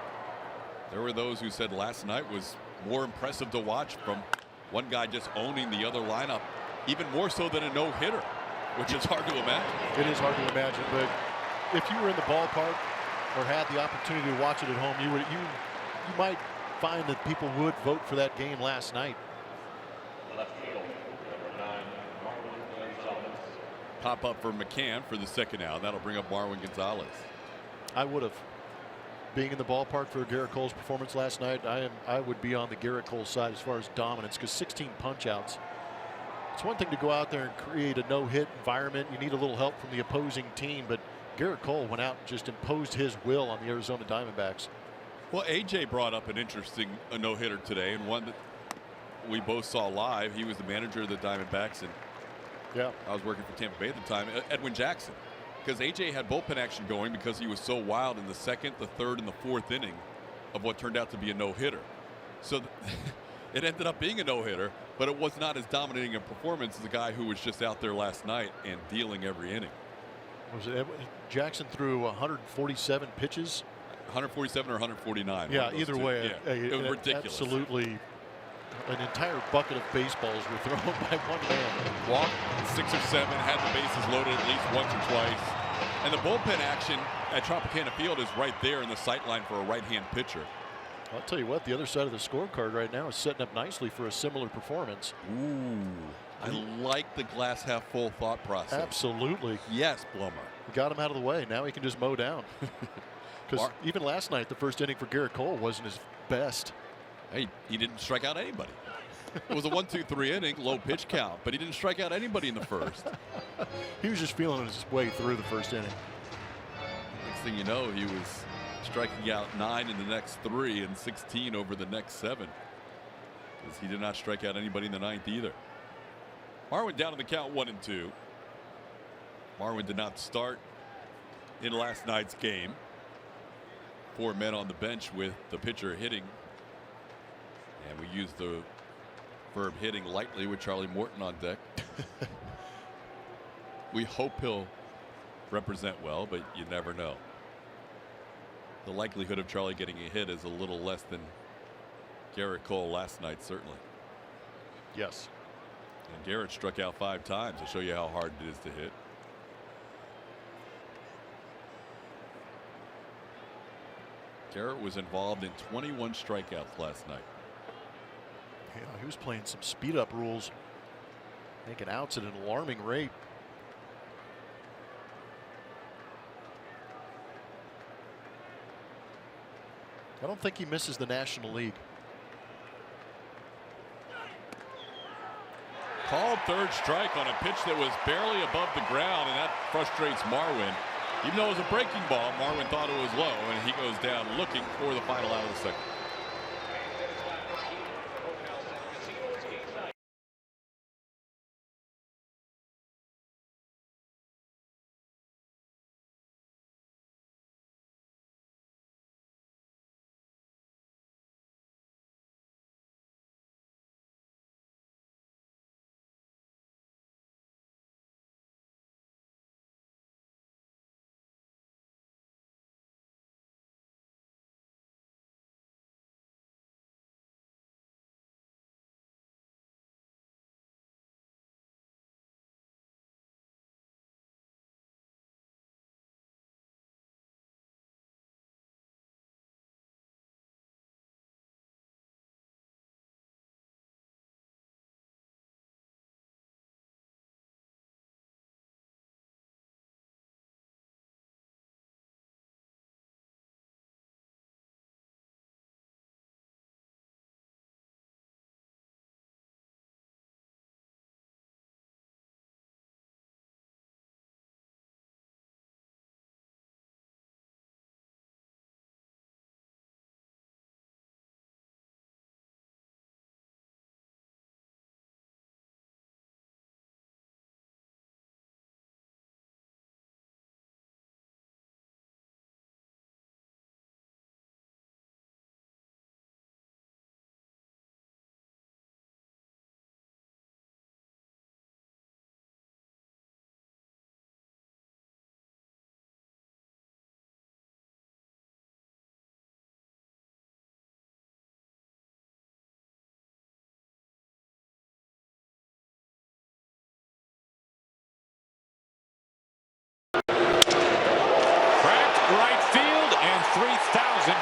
there were those who said last night was more impressive to watch, from one guy just owning the other lineup, even more so than a no-hitter, which is hard to imagine. It is hard to imagine, but if you were in the ballpark or had the opportunity to watch it at home, you might find that people would vote for that game last night. Left field, number 9, Marvin Gonzalez. pop up for McCann for the second out. That'll bring up Marwin Gonzalez. I would have. Being in the ballpark for Garrett Cole's performance last night, I would be on the Garrett Cole side as far as dominance, because 16 punch-outs. It's one thing to go out there and create a no-hit environment. You need a little help from the opposing team, but Garrett Cole went out and just imposed his will on the Arizona Diamondbacks. Well, AJ brought up an interesting no-hitter today, and one that we both saw live. He was the manager of the Diamondbacks, and yeah, I was working for Tampa Bay at the time. Edwin Jackson, because AJ had bullpen action going because he was so wild in the second, the third, and the fourth inning of what turned out to be a no-hitter. So it ended up being a no-hitter, but it was not as dominating a performance as the guy who was just out there last night and dealing every inning. Was it Jackson threw 147 pitches? 147 or 149. Yeah, either way, yeah. It was ridiculous. Absolutely. An entire bucket of baseballs were thrown by one man. Walked 6 or 7, had the bases loaded at least once or twice. And the bullpen action at Tropicana Field is right there in the sight line for a right-hand pitcher. I'll tell you what, the other side of the scorecard right now is setting up nicely for a similar performance. Ooh, I like the glass half full thought process. Absolutely. Yes, Blummer. We got him out of the way. Now he can just mow down. Because even last night, the first inning for Garrett Cole wasn't his best. Hey, he didn't strike out anybody. It was a 1-2-3 inning, low pitch count, but he didn't strike out anybody in the first. He was just feeling his way through the first inning. Next thing you know, he was striking out 9 in the next 3 and 16 over the next 7. Because he did not strike out anybody in the 9th either. Marwin down in the count 1-2. Marwin did not start in last night's game. 4 men on the bench with the pitcher hitting. And we use the verb hitting lightly with Charlie Morton on deck. We hope he'll represent well, but you never know. The likelihood of Charlie getting a hit is a little less than Garrett Cole last night, certainly. Yes. And Garrett struck out 5 times to show you how hard it is to hit. Garrett was involved in 21 strikeouts last night. Yeah, he was playing some speed up rules, making outs at an alarming rate. I don't think he misses the National League. Called third strike on a pitch that was barely above the ground, and that frustrates Marwin. Even though it was a breaking ball, Marwin thought it was low, and he goes down looking for the final out of the second.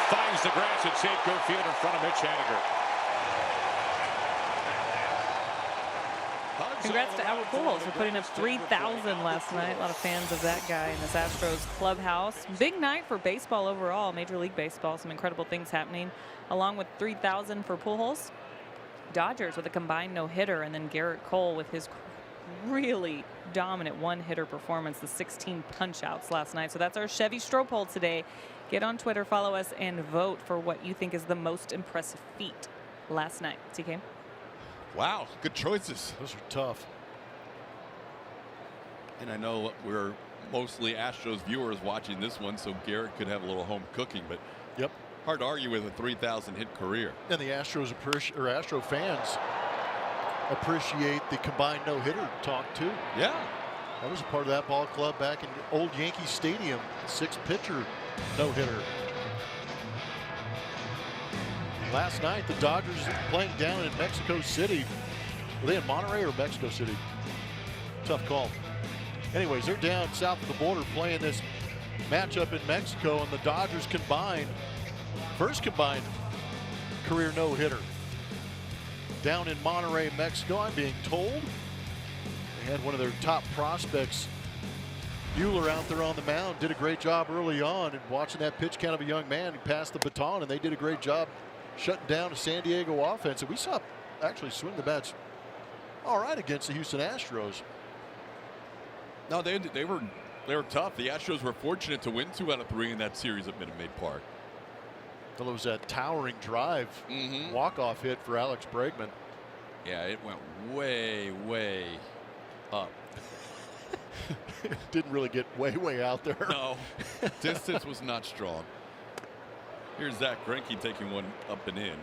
Finds the grass at Safeco Field in front of Mitch Haniger. HOU Congrats to Albert Pujols for putting up 3,000 last night. A lot of fans of that guy in this Astros clubhouse. Big night for baseball overall, Major League Baseball. Some incredible things happening. Along with 3,000 for Pujols, Dodgers with a combined no-hitter, and then Garrett Cole with his really dominant one-hitter performance, the 16 punch-outs last night. So that's our Chevy Stroh poll today. Get on Twitter, follow us, and vote for what you think is the most impressive feat last night. TK? Wow, good choices. Those are tough. And I know we're mostly Astros viewers watching this one, so Garrett could have a little home cooking, but yep, hard to argue with a 3,000 hit career. And the Astros Astro fans appreciate the combined no-hitter talk too. Yeah, that was a part of that ball club back in old Yankee Stadium. 6-pitcher no-hitter. Last night, the Dodgers playing down in Mexico City. Were they in Monterrey or Mexico City? Tough call. Anyways, they're down south of the border playing this matchup in Mexico, and the Dodgers combined, first combined career no-hitter. Down in Monterrey, Mexico, I'm being told. They had one of their top prospects, Buehler, out there on the mound. Did a great job early on, and watching that pitch count of a young man, he passed the baton, and they did a great job shutting down a San Diego offense. And we saw actually swing the bats all right against the Houston Astros. No, they were tough. The Astros were fortunate to win 2 out of 3 in that series at Minute Maid Park. Well, it was that towering drive walk-off hit for Alex Bregman. Yeah, it went way, way up. It didn't really get way out there. No, distance was not strong. Here's Zach Greinke taking one up and in.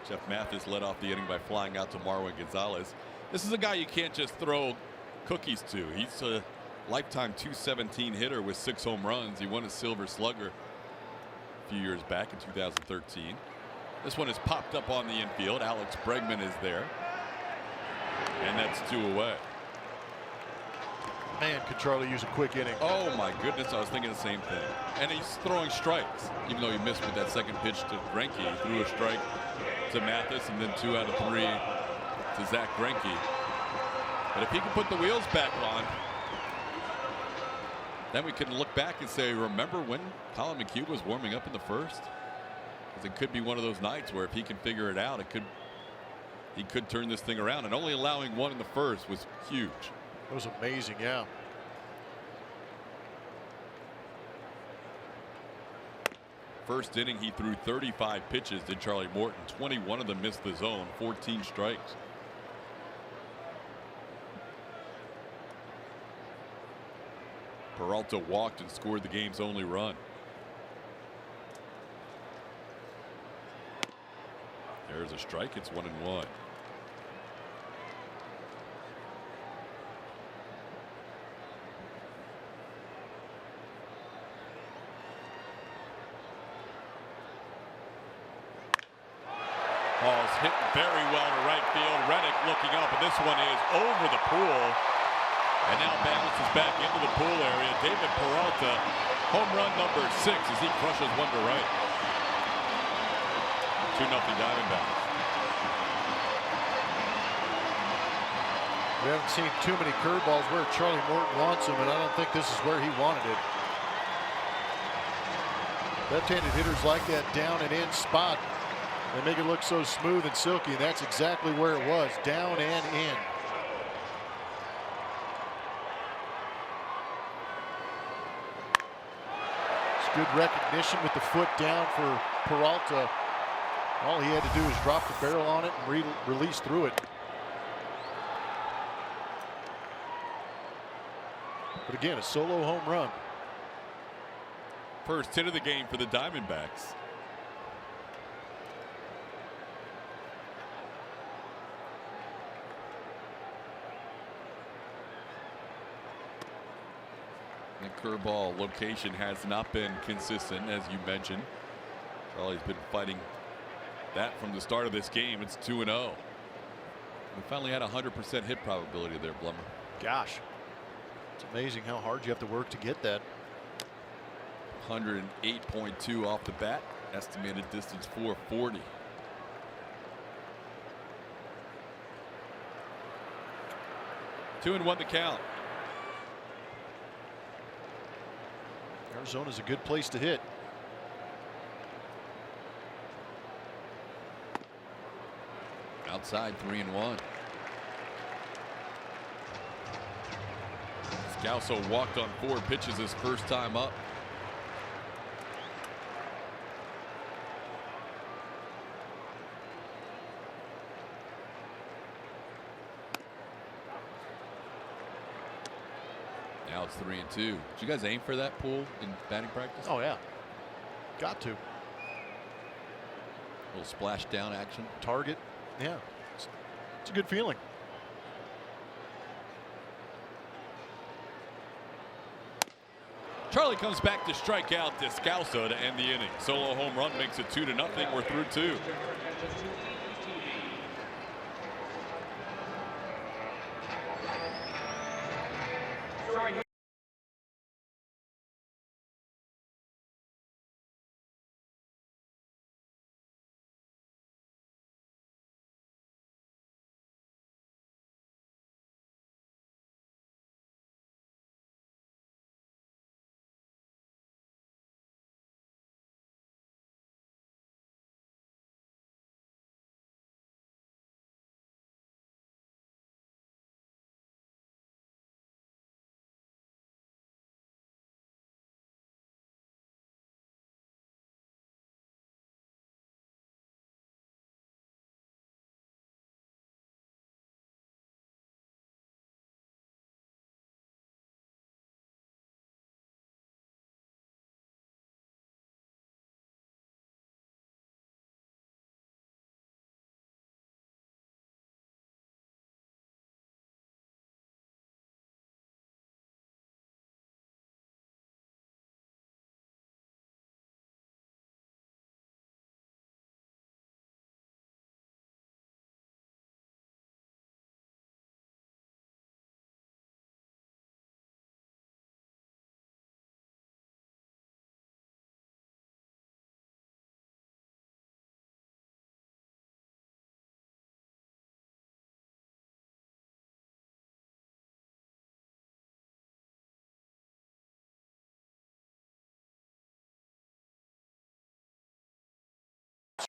Jeff Mathis led off the inning by flying out to Marwin Gonzalez. This is a guy you can't just throw cookies to. He's a lifetime .217 hitter with 6 home runs. He won a Silver Slugger a few years back in 2013. This one is popped up on the infield. Alex Bregman is there. And that's 2 away. Man, could Charlie use a quick inning? Oh my goodness, I was thinking the same thing. And he's throwing strikes, even though he missed with that second pitch to Greinke. He threw a strike to Mathis, and then 2 out of 3 to Zach Greinke. But if he can put the wheels back on, then we can look back and say, remember when Colin McHugh was warming up in the first? Because it could be one of those nights where if he can figure it out, he could turn this thing around. And only allowing 1 in the first was huge. It was amazing, yeah. First inning, he threw 35 pitches, did Charlie Morton. 21 of them missed the zone, 14 strikes. Peralta walked and scored the game's only run. There's a strike. It's 1-1. Ball's hit very well to right field. Reddick looking up, and this one is over the pool. And now bounces back into the pool area. David Peralta, home run number 6 as he crushes one to right. 2-0 Diamondbacks. We haven't seen too many curveballs where Charlie Morton wants them, and I don't think this is where he wanted it. Left-handed hitters like that down and in spot. They make it look so smooth and silky, and that's exactly where it was, down and in. It's good recognition with the foot down for Peralta. All he had to do was drop the barrel on it and release through it. But again, a solo home run. First hit of the game for the Diamondbacks. The curveball location has not been consistent, as you mentioned. Charlie's been fighting that from the start of this game. It's 2-0. We finally had a 100% hit probability there, Blummer. Gosh, it's amazing how hard you have to work to get that. 108.2 off the bat. Estimated distance 440. 2-1 the count. Arizona's a good place to hit. Outside 3-1. Scalzo walked on 4 pitches his first time up. Now it's 3-2. Did you guys aim for that pool in batting practice? Oh, yeah. Got to. A little splash down action. Target. Yeah. It's a good feeling. Charlie comes back to strike out Descalso to end the inning. Solo home run makes it 2-0. We're through 2.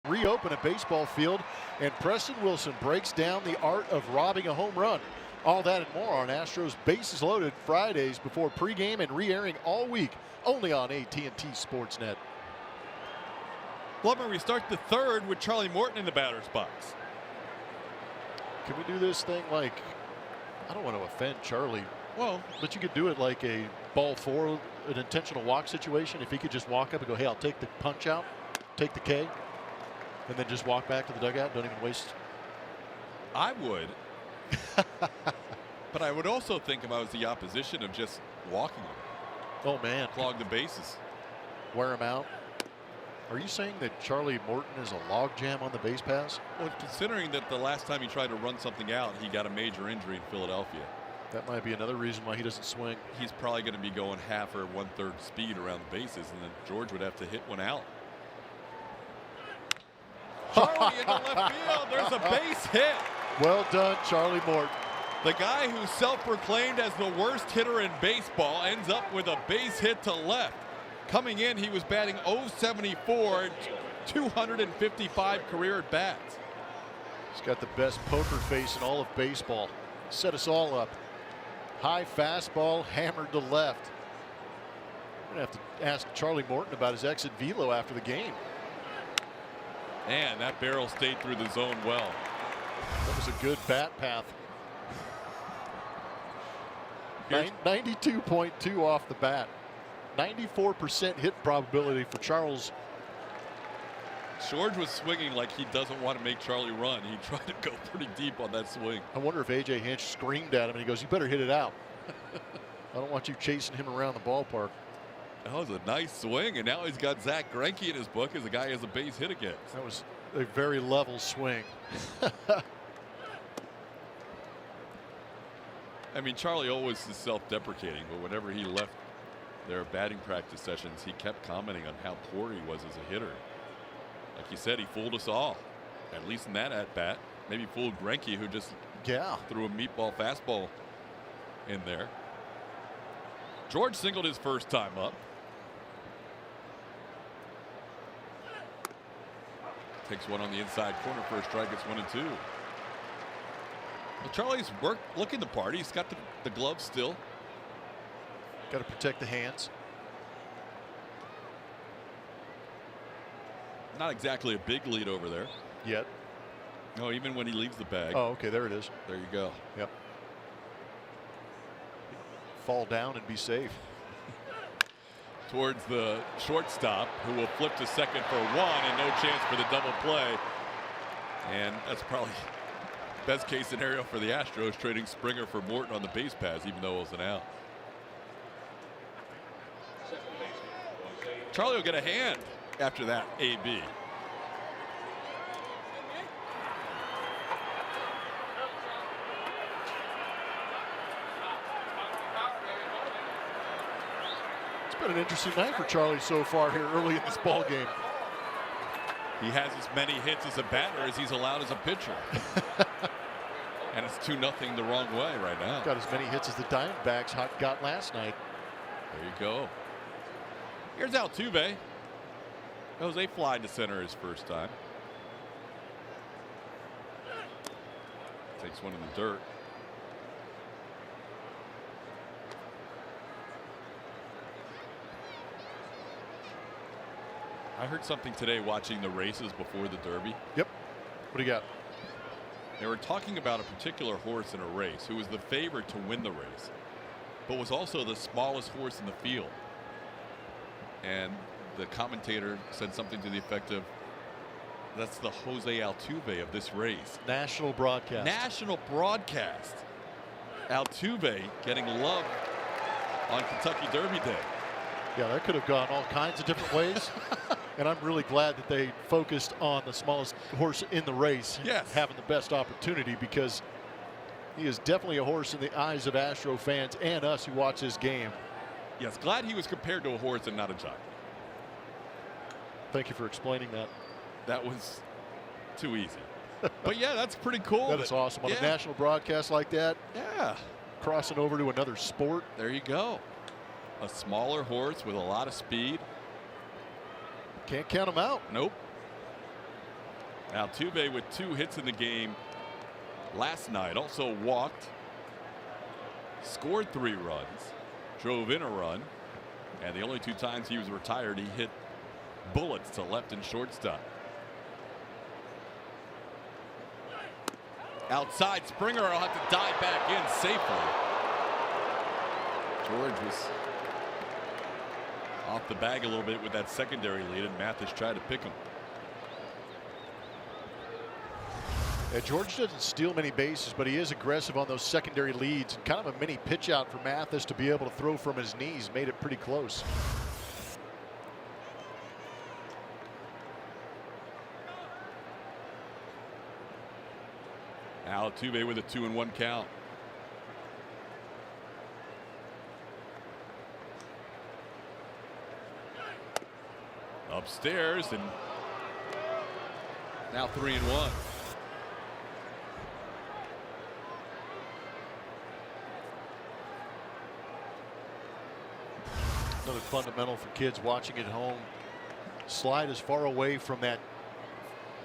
Reopen a baseball field, and Preston Wilson breaks down the art of robbing a home run. All that and more on Astros Bases Loaded Fridays before pregame and re-airing all week, only on AT&T Sportsnet. Blummer, we start the 3rd with Charlie Morton in the batter's box. Can we do this thing like, I don't want to offend Charlie, Well, but you could do it like a ball 4, an intentional walk situation. If he could just walk up and go, hey, I'll take the punch out, take the K, and then just walk back to the dugout, don't even waste. I would. But I would also think if I was the opposition of just walking him. Oh, man. Clog the bases. Wear him out. Are you saying that Charlie Morton is a logjam on the base pass? Well, considering that the last time he tried to run something out, he got a major injury in Philadelphia. That might be another reason why he doesn't swing. He's probably going to be going half or 1/3 speed around the bases, and then George would have to hit one out. Charlie in the left field. There's a base hit. Well done, Charlie Morton. The guy who's self-proclaimed as the worst hitter in baseball ends up with a base hit to left. Coming in, he was batting .074, 255 career at bats. He's got the best poker face in all of baseball. Set us all up. High fastball hammered to left. We're going to have to ask Charlie Morton about his exit velo after the game. And that barrel stayed through the zone well. That was a good bat path. 92.2 off the bat. 94% hit probability for Charles. George was swinging like he doesn't want to make Charlie run. He tried to go pretty deep on that swing. I wonder if A.J. Hinch screamed at him and he goes, you better hit it out. I don't want you chasing him around the ballpark. That was a nice swing, and now he's got Zach Greinke in his book as a guy who has a base hit against. That was a very level swing. I mean, Charlie always is self-deprecating, but whenever he left their batting practice sessions, he kept commenting on how poor he was as a hitter. Like you said, he fooled us all, at least in that at-bat. Maybe fooled Greinke, who just threw a meatball fastball in there. George singled his first time up. Takes one on the inside corner for a strike. It's 1-2. Well, Charlie's looking the part. He's got the glove still. Got to protect the hands. Not exactly a big lead over there. Yet. No, even when he leaves the bag. Oh, okay, there it is. There you go. Yep. Fall down and be safe. Towards the shortstop, who will flip to second for one, and no chance for the double play. And that's probably best case scenario for the Astros, trading Springer for Morton on the base pass, even though it was an out. Charlie will get a hand after that AB. It's been an interesting night for Charlie so far here early in this ball game. He has as many hits as a batter as he's allowed as a pitcher. And it's 2-0 the wrong way right now. Got as many hits as the Diamondbacks got last night. There you go. Here's Altuve. Jose flying to center his first time. Takes one in the dirt. I heard something today watching the races before the Derby. Yep. What do you got? They were talking about a particular horse in a race who was the favorite to win the race, but was also the smallest horse in the field. And the commentator said something to the effect of, that's the Jose Altuve of this race. National broadcast. National broadcast. Altuve getting love on Kentucky Derby Day. Yeah, that could have gone all kinds of different ways. And I'm really glad that they focused on the smallest horse in the race, yes, having the best opportunity, because he is definitely a horse in the eyes of Astro fans and us who watch this game. Yes, glad he was compared to a horse and not a jockey. Thank you for explaining that. That was too easy. But yeah, that's pretty cool. That is awesome. On a national broadcast like that. Yeah. Crossing over to another sport. There you go. A smaller horse with a lot of speed. Can't count him out. Nope. Altuve with 2 hits in the game last night. Also walked, scored 3 runs, drove in a run, and the only 2 times he was retired, he hit bullets to left and shortstop. Outside, Springer will have to dive back in safely. George was off the bag a little bit with that secondary lead, and Mathis tried to pick him. Yeah, George doesn't steal many bases, but he is aggressive on those secondary leads. And kind of a mini pitch out for Mathis to be able to throw from his knees made it pretty close. Altuve with a 2-1 count. Upstairs, and now 3-1. Another fundamental for kids watching at home. Slide as far away from that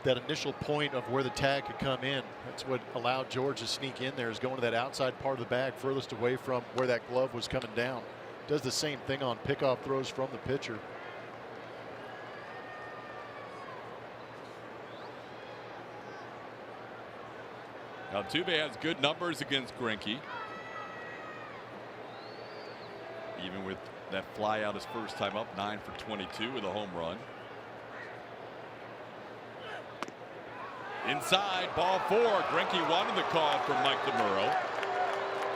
initial point of where the tag could come in. That's what allowed George to sneak in there, is going to that outside part of the bag furthest away from where that glove was coming down. Does the same thing on pickoff throws from the pitcher. Altuve has good numbers against Greinke. Even with that fly out his first time up, 9 for 22 with a home run. Inside, ball 4. Greinke wanted the call from Mike DeMuro.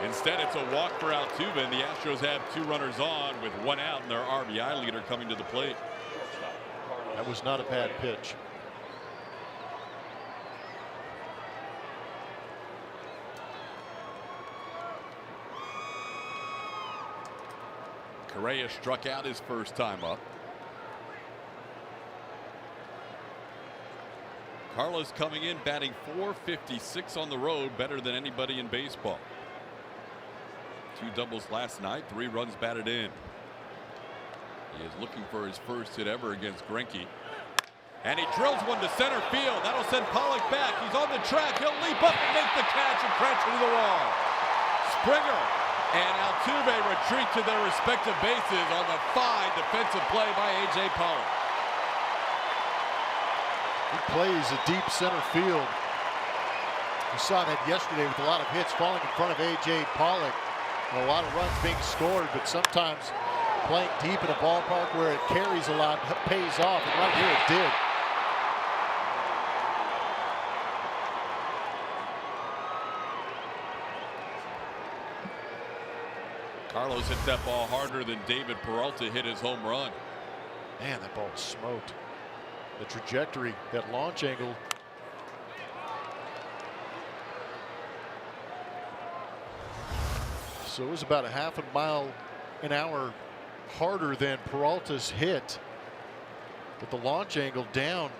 Instead, it's a walk for Altuve, and the Astros have 2 runners on with 1 out, and their RBI leader coming to the plate. That was not a bad pitch. Correa struck out his first time up. Carlos coming in batting .456 on the road, better than anybody in baseball. 2 doubles last night, 3 runs batted in. He is looking for his first hit ever against Greinke. And he drills one to center field. That'll send Pollock back. He's on the track. He'll leap up and make the catch and crash into the wall. Springer and Altuve retreat to their respective bases on the fine defensive play by A.J. Pollock. He plays a deep center field. We saw that yesterday with a lot of hits falling in front of A.J. Pollock. And a lot of runs being scored, but sometimes playing deep in a ballpark where it carries a lot pays off, and right here it did. Carlos hit that ball harder than David Peralta hit his home run. Man, that ball was smoked. The trajectory, that launch angle. So it was about a half a mile an hour harder than Peralta's hit. But the launch angle down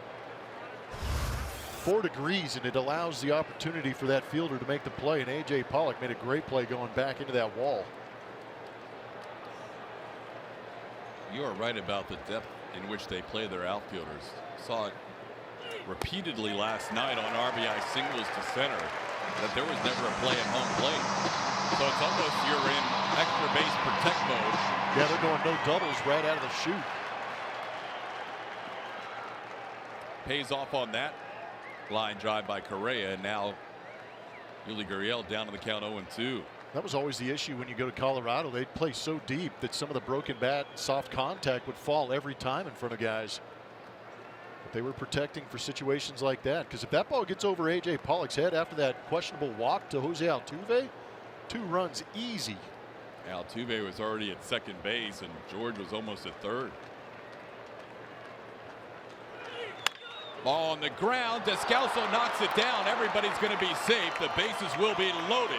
4 degrees, and it allows the opportunity for that fielder to make the play. And A.J. Pollock made a great play going back into that wall. You are right about the depth in which they play their outfielders. Saw it repeatedly last night on RBI singles to center that there was never a play at home plate. So it's almost you're in extra base protect mode. Yeah, they're going no doubles right out of the chute. Pays off on that line drive by Correa, and now Yuli Gurriel down to the count 0-2. That was always the issue when you go to Colorado. They'd play so deep that some of the broken bat, soft contact would fall every time in front of guys. But they were protecting for situations like that, because if that ball gets over A.J. Pollock's head after that questionable walk to Jose Altuve, 2 runs easy. Altuve was already at second base, and George was almost at third. Ball on the ground. Descalso knocks it down. Everybody's going to be safe. The bases will be loaded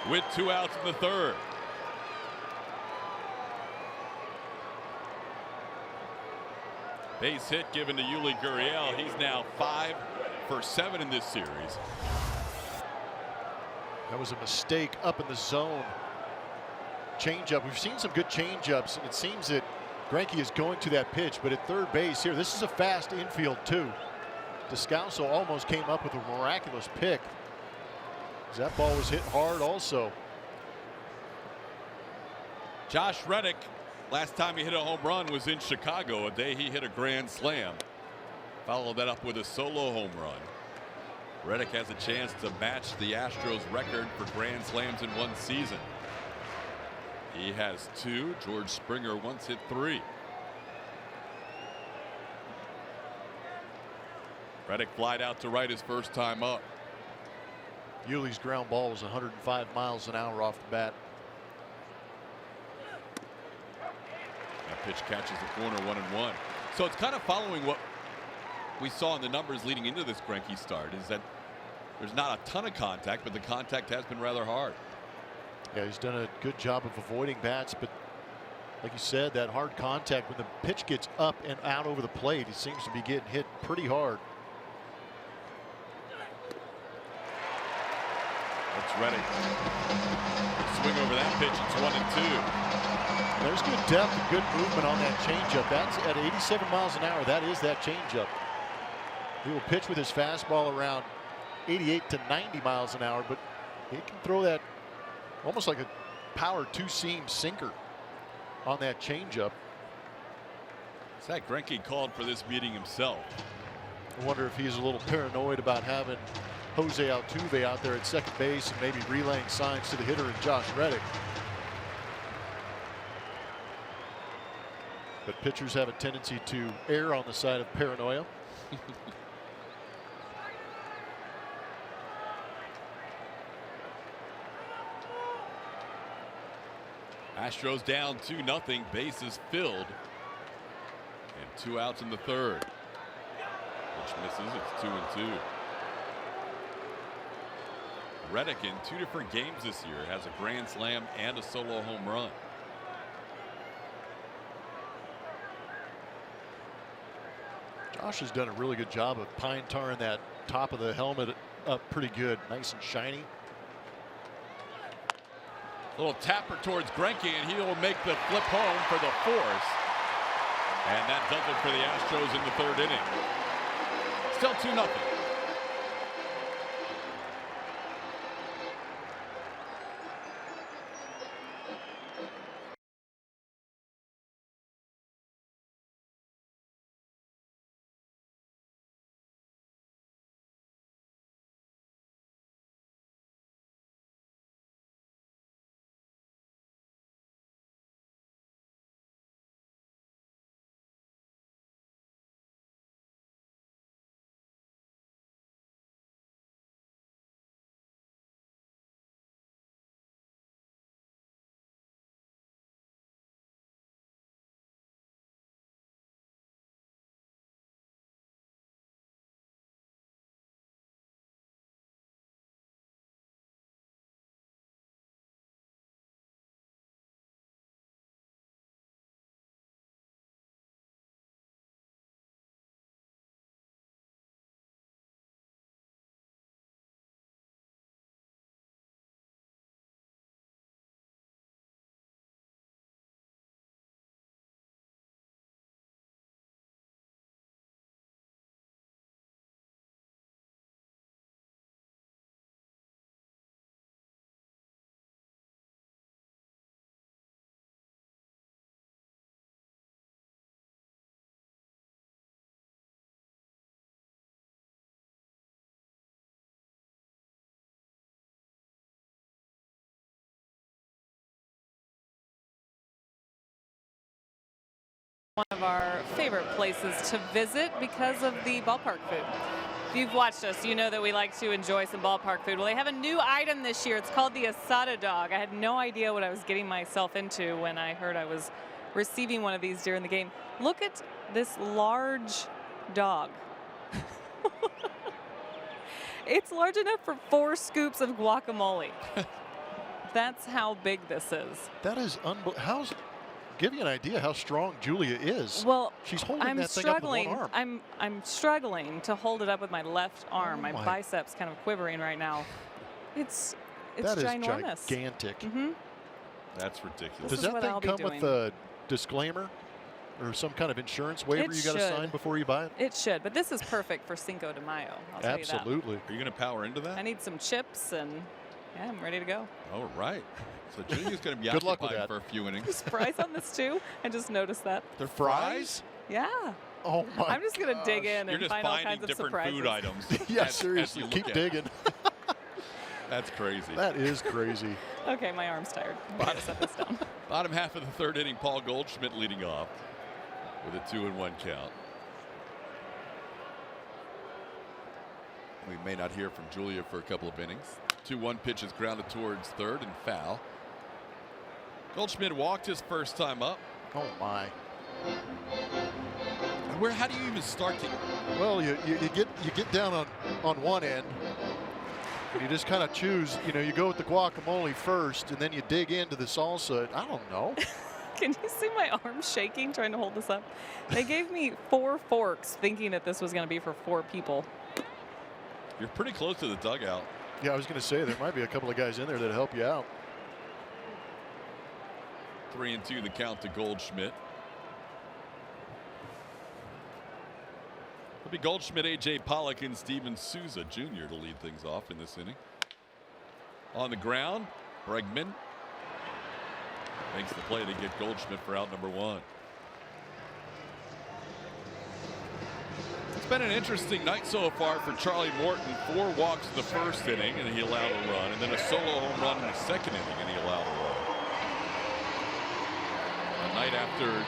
with 2 outs in the third. Base hit given to Yuli Gurriel. He's now 5 for 7 in this series. That was a mistake up in the zone. Changeup. We've seen some good changeups, and it seems that Greinke is going to that pitch, but at third base here, this is a fast infield too. Descalso almost came up with a miraculous pick. That ball was hit hard also. Josh Reddick, last time he hit a home run was in Chicago, a day he hit a grand slam. Followed that up with a solo home run. Reddick has a chance to match the Astros record for grand slams in one season. He has 2. George Springer once hit 3. Reddick flied out to right his first time up. Yuli's ground ball was 105 miles an hour off the bat. That pitch catches the corner 1-1. So it's kind of following what we saw in the numbers leading into this Greinke start, is that there's not a ton of contact, but the contact has been rather hard. Yeah, he's done a good job of avoiding bats, but like you said, that hard contact, when the pitch gets up and out over the plate, he seems to be getting hit pretty hard. That's Reddick. Swing over that pitch. It's 1-2. There's good depth and good movement on that changeup. That's at 87 miles an hour. That is that changeup. He will pitch with his fastball around 88 to 90 miles an hour, but he can throw that almost like a power 2-seam sinker on that changeup. Zach Greinke called for this meeting himself. I wonder if he's a little paranoid about having Jose Altuve out there at second base and maybe relaying signs to the hitter and Josh Reddick. But pitchers have a tendency to err on the side of paranoia. Astros down 2-0. Bases filled. And 2 outs in the third. Which misses. It's 2-2. Reddick in 2 different games this year has a grand slam and a solo home run. Josh has done a really good job of pine tarring that top of the helmet up pretty good, nice and shiny. Little tapper towards Greinke, and he will make the flip home for the force. And that does it for the Astros in the third inning. Still 2-0. One of our favorite places to visit because of the ballpark food. If you've watched us, you know that we like to enjoy some ballpark food. Well, they have a new item this year. It's called the asada dog. I had no idea what I was getting myself into when I heard I was receiving one of these during the game. Look at this large dog. It's large enough for 4 scoops of guacamole. That's how big this is. That is unbelievable. Give you an idea how strong Julia is. Well, she's holding I'm that thing struggling. up with one arm. I'm struggling to hold it up with my left arm. Oh my biceps kind of quivering right now. It's that ginormous. Is gigantic. Mm-hmm. That's ridiculous. Does that thing come with a disclaimer or some kind of insurance waiver you got to sign before you buy it? It should, but this is perfect for Cinco de Mayo. I'll tell you that. Absolutely. Are you going to power into that? I need some chips, and yeah, I'm ready to go. All right. So Julia's going to be Good luck with occupied that. for a few innings. There's fries on this too. I just noticed that. They're fries? Yeah. Oh my! I'm just going to dig in You're and just find all finding kinds of different surprises. food items. Yeah, seriously. Keep digging. That's crazy. That is crazy. Okay, my arm's tired. I gotta set this down. Bottom half of the third inning, Paul Goldschmidt leading off with a 2-1 count. We may not hear from Julia for a couple of innings. 2-1 pitch is grounded towards third and foul. Goldschmidt walked his first time up. Oh my! How do you even start to? Well, you get down on one end, and you just kind of choose. You know, you go with the guacamole first, and then you dig into the salsa. I don't know. Can you see my arm shaking trying to hold this up? They gave me 4 forks thinking that this was going to be for 4 people. You're pretty close to the dugout. Yeah, I was going to say there might be a couple of guys in there that help you out. 3-2 the count to Goldschmidt. It'll be Goldschmidt, A.J. Pollock, and Steven Souza Jr. to lead things off in this inning. On the ground, Bregman makes the play to get Goldschmidt for out number 1. It's been an interesting night so far for Charlie Morton. 4 walks in the first inning, and he allowed a run, and then a solo home run in the second inning, and he allowed a run. A night after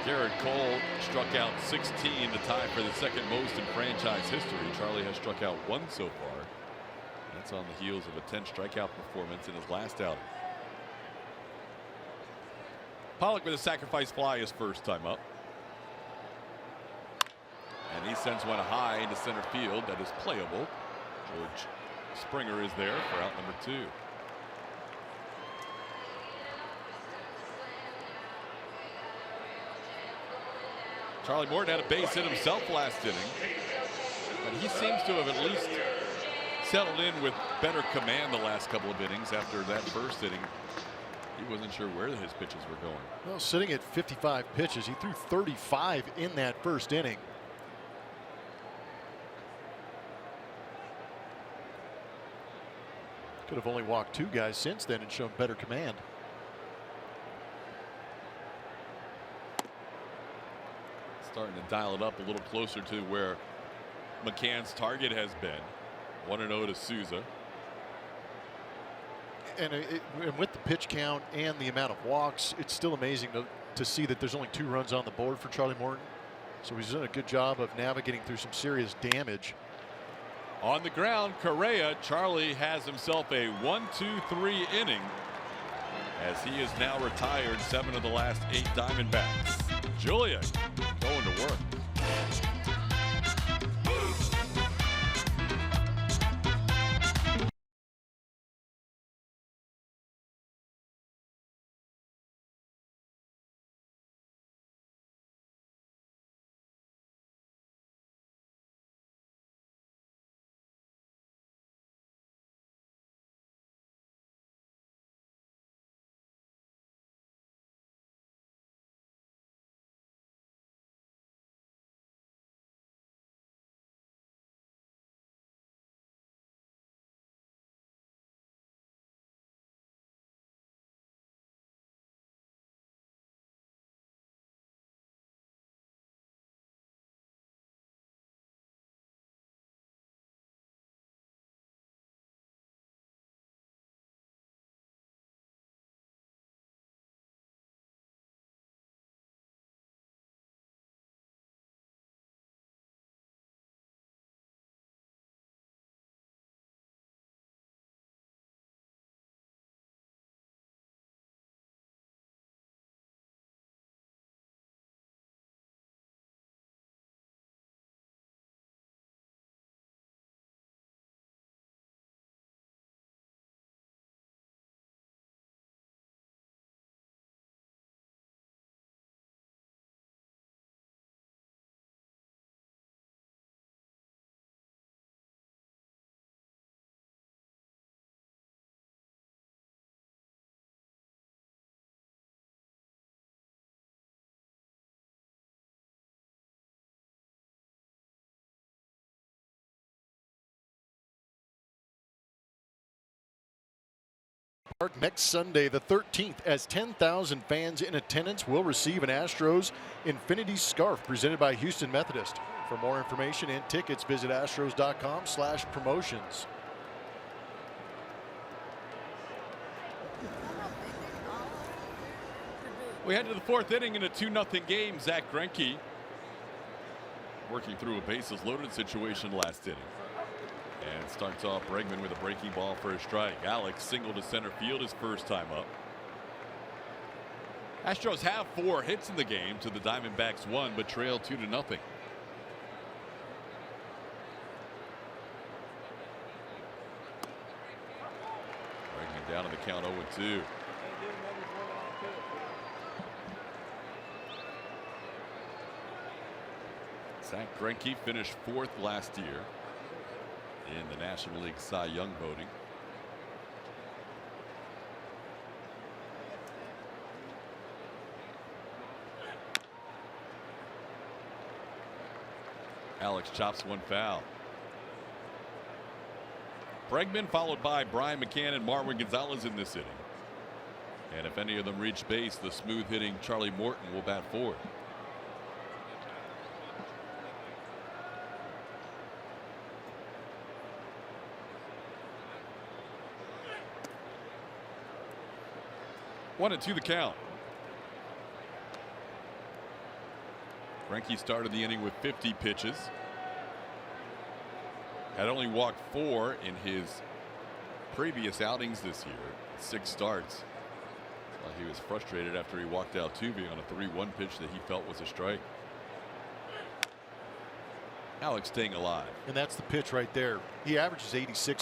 Garrett Cole struck out 16 to tie for the second most in franchise history. Charlie has struck out 1 so far. That's on the heels of a 10 strikeout performance in his last outing. Pollock with a sacrifice fly his first time up. And he sends one high into center field that is playable. George Springer is there for out number 2. Charlie Morton had a base hit himself last inning, but he seems to have at least settled in with better command the last couple of innings after that first inning. He wasn't sure where his pitches were going. Well, sitting at 55 pitches, he threw 35 in that first inning. Could have only walked 2 guys since then and shown better command. Starting to dial it up a little closer to where McCann's target has been. 1-0 to Souza. And with the pitch count and the amount of walks, it's still amazing to see that there's only 2 runs on the board for Charlie Morton. So he's done a good job of navigating through some serious damage. On the ground, Correa. Charlie has himself a 1-2-3 inning as he is now retired 7 of the last 8 Diamondbacks. Julia going to work. Next Sunday, the 13th, as 10,000 fans in attendance will receive an Astros Infinity Scarf presented by Houston Methodist. For more information and tickets, visit astros.com/promotions. We head to the 4th inning in a 2-0 game. Zach Greinke working through a bases loaded situation last inning. And starts off Bregman with a breaking ball for a strike. Alex single to center field his first time up. Astros have 4 hits in the game to the Diamondbacks 1, but trail 2-0. Bregman down to the count 0-2. Zach Greinke finished 4th last year in the National League Cy Young voting. Alex chops one foul. Bregman followed by Brian McCann and Marwin Gonzalez in this inning. And if any of them reach base, the smooth hitting Charlie Morton will bat forward. One and 2 the count. Greinke started the inning with 50 pitches. Had only walked 4 in his previous outings this year. 6 starts. Well, he was frustrated after he walked Altuve on a 3-1 pitch that he felt was a strike. Alex staying alive. And that's the pitch right there. He averages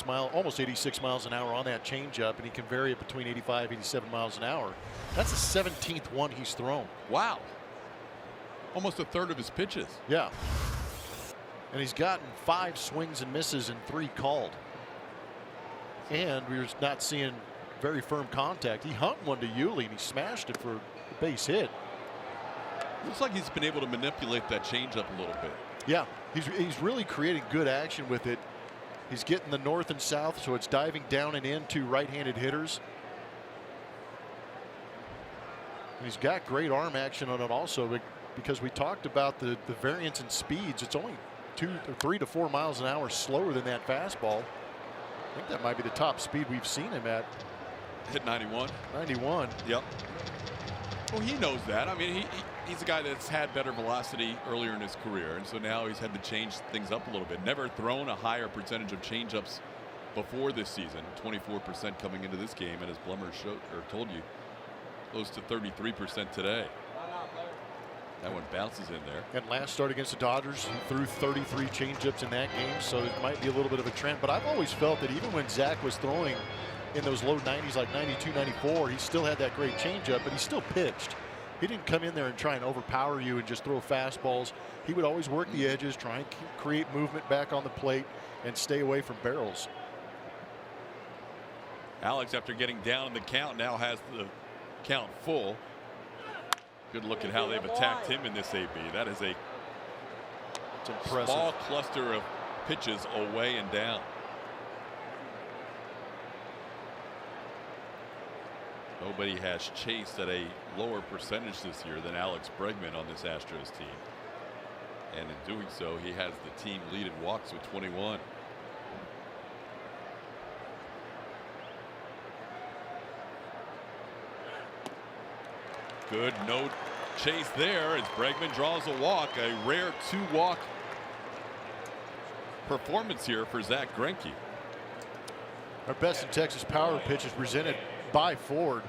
almost 86 miles an hour on that changeup, and he can vary it between 85, 87 miles an hour. That's the 17th one he's thrown. Wow. Almost a third of his pitches. Yeah. And he's gotten 5 swings and misses and 3 called. And we were not seeing very firm contact. He hung one to Yuli and he smashed it for a base hit. Looks like he's been able to manipulate that changeup a little bit. Yeah, he's really creating good action with it. He's getting the north and south, so it's diving down and into right-handed hitters. And he's got great arm action on it also, because we talked about the variance in speeds. It's only 3 to 4 miles an hour slower than that fastball. I think that might be the top speed we've seen him at. Hit 91. 91. Yep. Well, he knows that. I mean, he's a guy that's had better velocity earlier in his career, and so now he's had to change things up a little bit. Never thrown a higher percentage of changeups before this season. 24% coming into this game, and as Blummer told you, close to 33% today. That one bounces in there. And last start against the Dodgers, he threw 33 changeups in that game, so it might be a little bit of a trend. But I've always felt that even when Zach was throwing in those low 90s, like 92, 94, he still had that great changeup, but he still pitched. He didn't come in there and try and overpower you and just throw fastballs. He would always work the edges, try and create movement back on the plate, and stay away from barrels. Alex, after getting down in the count, now has the count full. Good look at how they've attacked him in this AB. That is a small cluster of pitches away and down. Nobody has chased at a lower percentage this year than Alex Bregman on this Astros team. And in doing so, he has the team lead in walks with 21. Good no chase there as Bregman draws a walk. A rare 2-walk performance here for Zach Greinke. Our best in Texas power pitch is presented by Ford.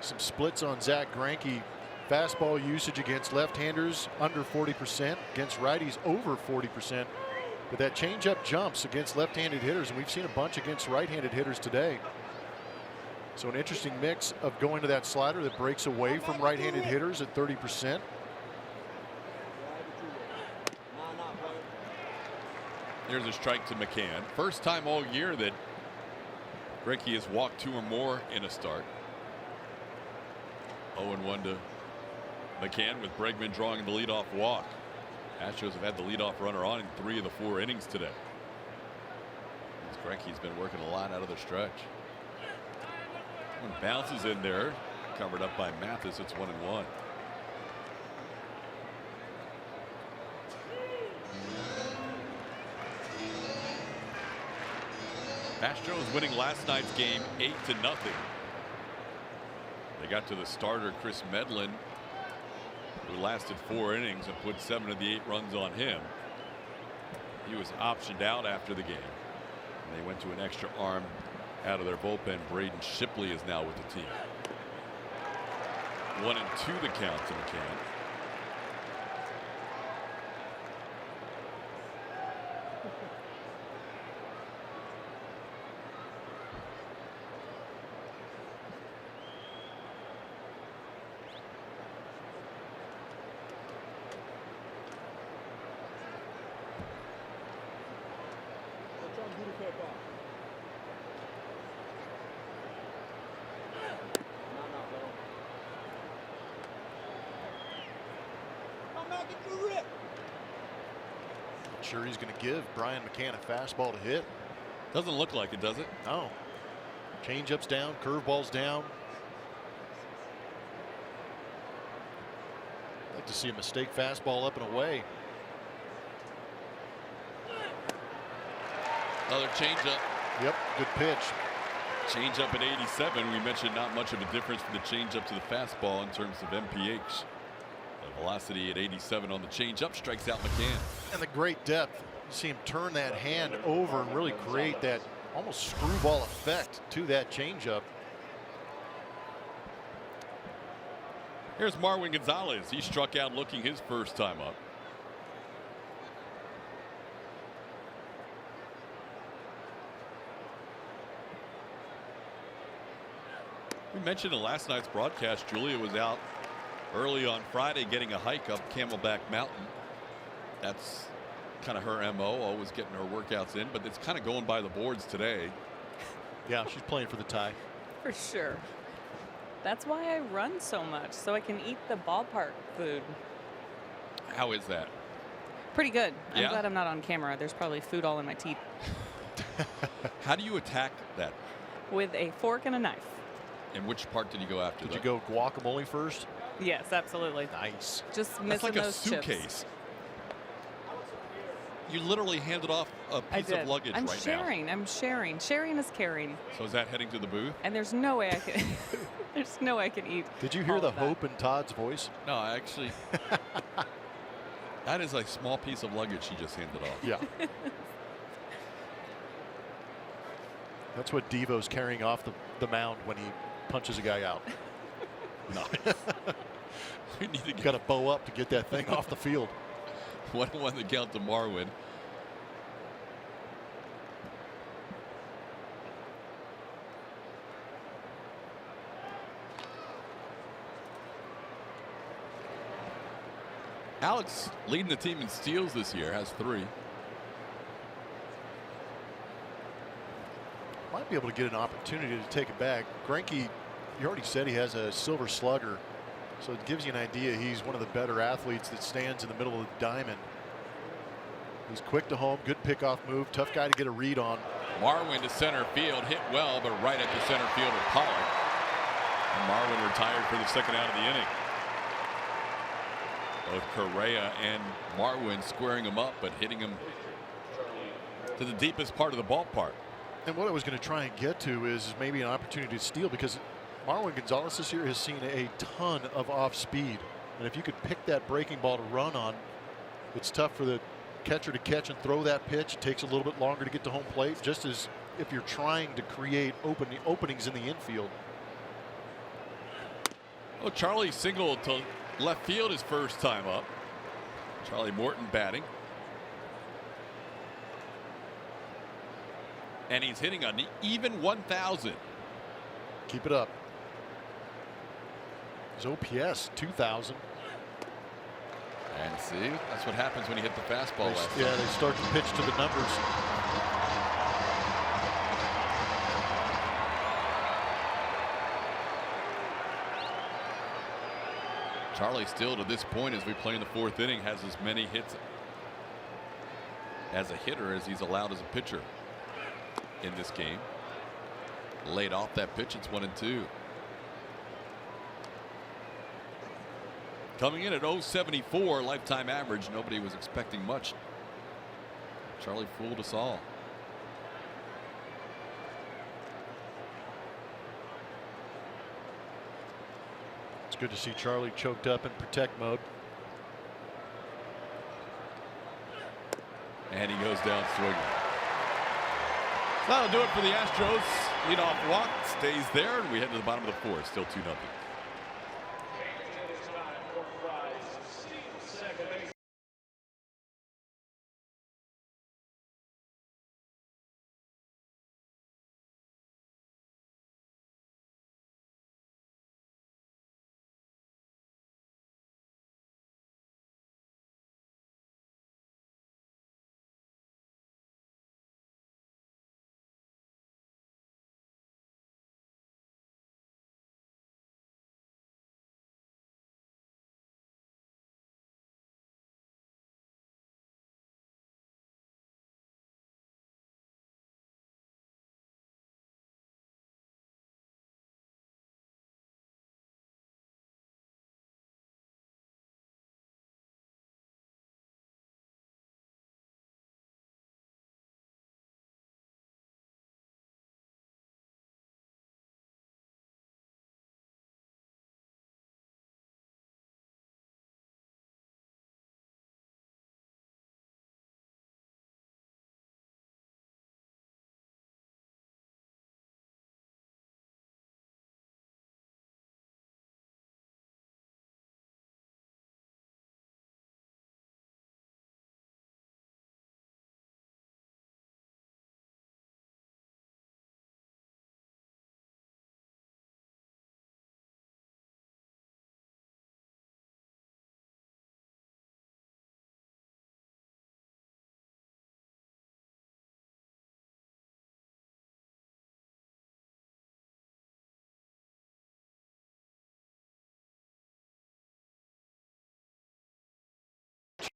Some splits on Zach Greinke. Fastball usage against left-handers under 40%, against righties over 40%. But that changeup jumps against left-handed hitters, and we've seen a bunch against right-handed hitters today. So an interesting mix of going to that slider that breaks away from right-handed hitters at 30%. Here's a strike to McCann. First time all year that Greinke has walked 2 or more in a start. 0-1 to McCann with Bregman drawing the leadoff walk. Astros have had the leadoff runner on in 3 of the 4 innings today. Greinke's been working a lot out of the stretch. One bounces in there, covered up by Mathis. It's 1-1. Astros winning last night's game 8-0. They got to the starter Chris Medlin, who lasted 4 innings and put 7 of the 8 runs on him. He was optioned out after the game, and they went to an extra arm out of their bullpen. Braden Shipley is now with the team. 1-2 the count to McCann. Sure he's going to give Brian McCann a fastball to hit. Doesn't look like it, does it? No. Changeup's down, curveball's down. I'd like to see a mistake fastball up and away. Another changeup. Yep, good pitch. Changeup at 87. We mentioned not much of a difference from the changeup to the fastball in terms of MPH. The velocity at 87 on the changeup strikes out McCann. And the great depth. You see him turn that hand over and really create that almost screwball effect to that changeup. Here's Marwin Gonzalez. He struck out looking his first time up. We mentioned in last night's broadcast, Julia was out early on Friday getting a hike up Camelback Mountain. That's kind of her MO, always getting her workouts in, but it's kind of going by the boards today. Yeah, she's playing for the tie. For sure. That's why I run so much, so I can eat the ballpark food. How is that? Pretty good. I'm Yeah? glad I'm not on camera. There's probably food all in my teeth. How do you attack that? With a fork and a knife. And which part did you go after? Did you go guacamole first? Yes, absolutely. Nice. Just That's missing like a those chips. suitcase. You literally handed off a I piece did. of luggage I'm right sharing. I'm sharing. Sharing is caring. So is that heading to the booth? And there's no way I can. There's no way I can eat. Did you hear all the of that. hope in Todd's voice? No, I actually. That is a small piece of luggage she just handed off. Yeah. That's what Devo's carrying off the mound when he punches a guy out. Nice. We need to Got to bow up to get that thing off the field. 1-1 the count to Marwin. Alex leading the team in steals this year, has 3. Might be able to get an opportunity to take it back. Greinke, you already said he has a silver slugger, so it gives you an idea he's one of the better athletes that stands in the middle of the diamond. He's quick to home, good pickoff move, tough guy to get a read on. Marwin to center field, hit well, but right at the center fielder Pollock. And Marwin retired for the second out of the inning. Both Correa and Marwin squaring him up, but hitting him to the deepest part of the ballpark. And what I was going to try and get to is maybe an opportunity to steal, because Marwin Gonzalez this year has seen a ton of off speed. And if you could pick that breaking ball to run on, it's tough for the catcher to catch and throw that pitch. It takes a little bit longer to get to home plate, just as if you're trying to create openings in the infield. Oh, Charlie singled to left field his first time up. Charlie Morton batting. And he's hitting on the even 1,000. Keep it up. His OPS 2,000. And see, that's what happens when you hit the fastball last Yeah, time. they start to pitch to the numbers. Charlie still to this point as we play in the 4th inning has as many hits as a hitter as he's allowed as a pitcher in this game. Laid off that pitch, it's 1-2. Coming in at 0.74 lifetime average, nobody was expecting much. Charlie fooled us all. It's good to see Charlie choked up in protect mode. And he goes down swinging. That'll do it for the Astros. Leadoff walk stays there, and we head to the bottom of the 4th. Still 2-0.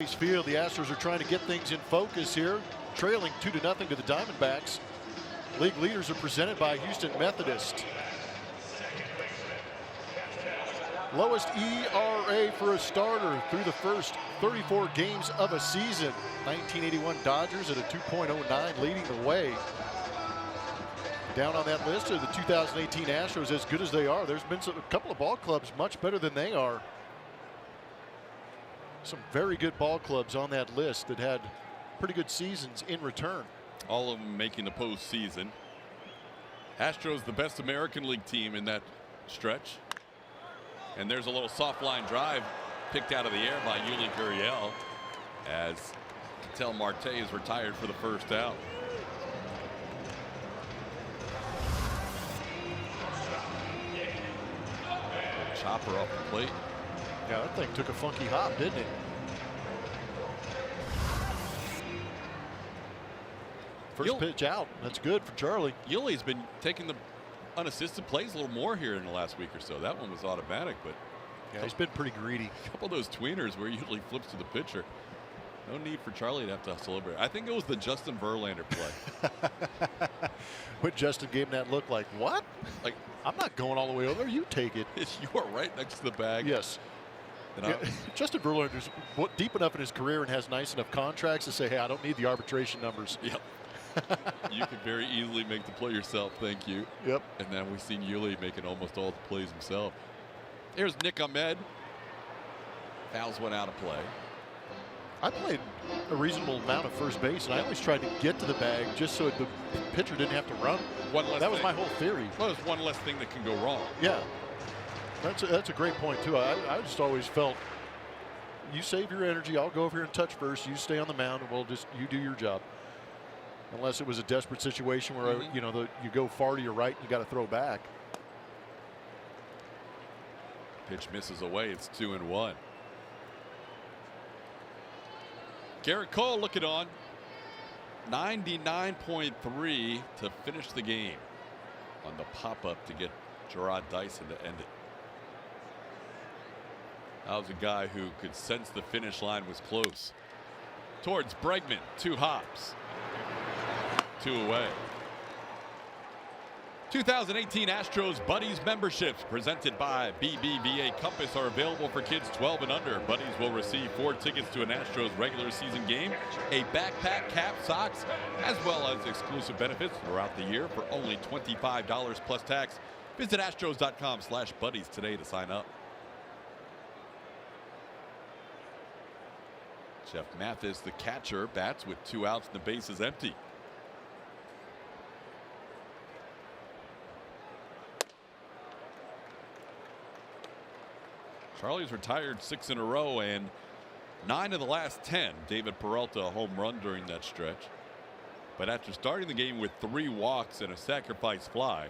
Field, the Astros are trying to get things in focus here, trailing 2-0 to the Diamondbacks. League leaders are presented by Houston Methodist. Lowest ERA for a starter through the first 34 games of a season. 1981 Dodgers at a 2.09 leading the way. Down on that list are the 2018 Astros. As good as they are, there's been a couple of ball clubs much better than they are. Some very good ball clubs on that list that had pretty good seasons in return. All of them making the postseason. Astros the best American League team in that stretch. And there's a little soft line drive picked out of the air by Yuli Gurriel as Ketel Marte is retired for the first out. Chopper off the plate. Yeah, that thing took a funky hop, didn't it? First pitch out. That's good for Charlie. Yuli's been taking the unassisted plays a little more here in the last week or so. That one was automatic, but yeah, he's been pretty greedy. A couple of those tweeners where he usually flips to the pitcher. No need for Charlie to have to celebrate. I think it was the Justin Verlander play. What Justin gave him that look like, what? Like, I'm not going all the way over there. You take it. You are right next to the bag. Yes. Yeah, Justin Verlander's deep enough in his career and has nice enough contracts to say, hey, I don't need the arbitration numbers. Yep. You could very easily make the play yourself. Thank you. Yep. And then we've seen Yuli making almost all the plays himself. Here's Nick Ahmed. Fouls one out of play. I played a reasonable amount of first base, and I always tried to get to the bag just so the pitcher didn't have to run. That was my whole theory. Well, there's one less thing that can go wrong. Yeah. That's a great point, too. I just always felt, you save your energy, I'll go over here and touch first, you stay on the mound, and you do your job. Unless it was a desperate situation where, you go far to your right, you got to throw back. Pitch misses away. It's 2-1. Garrett Cole looking on. 99.3 to finish the game on the pop-up to get Gerard Dyson to end it. That was a guy who could sense the finish line was close. Towards Bregman, 2 hops. 2 away. 2018 Astros Buddies memberships presented by BBVA Compass are available for kids 12 and under. Buddies will receive 4 tickets to an Astros regular season game, a backpack, cap, socks, as well as exclusive benefits throughout the year for only $25 plus tax. Visit astros.com/buddies today to sign up. Jeff Mathis, the catcher, bats with 2 outs and the base is empty. Charlie's retired 6 in a row, and 9 of the last 10. David Peralta a home run during that stretch. But after starting the game with 3 walks and a sacrifice fly,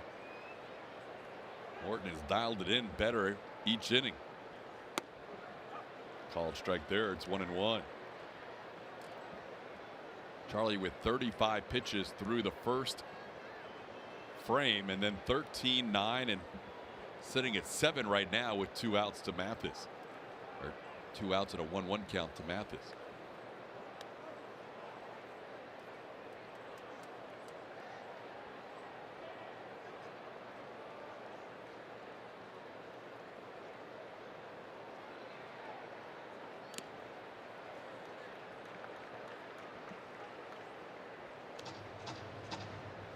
Morton has dialed it in better each inning. Called strike there. It's 1-1. Charlie with 35 pitches through the first frame, and then 13, 9, and sitting at 7 right now with 2 outs to Mathis, or 2 outs and a 1-1 count to Mathis.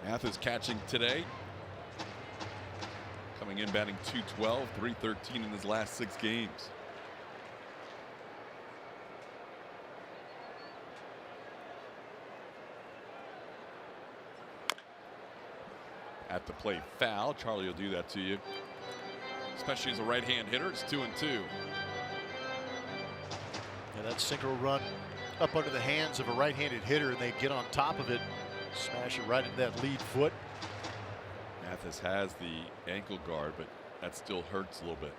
Mathis catching today. Coming in batting .212, .313 in his last 6 games. At the plate, foul. Charlie will do that to you, especially as a right-hand hitter. It's 2-2. Yeah, that sinker will run up under the hands of a right-handed hitter, and they get on top of it, smash it right into that lead foot. Mathis has the ankle guard, but that still hurts a little bit.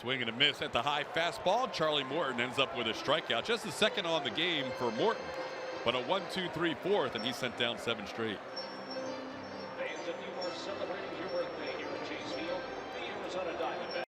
Swing and a miss at the high fastball. Charlie Morton ends up with a strikeout. Just the second on the game for Morton. But a 1-2-3-4th, and he's sent down 7 straight. Fans, if you are celebrating your birthday here at Chase Field, the Arizona Diamondbacks.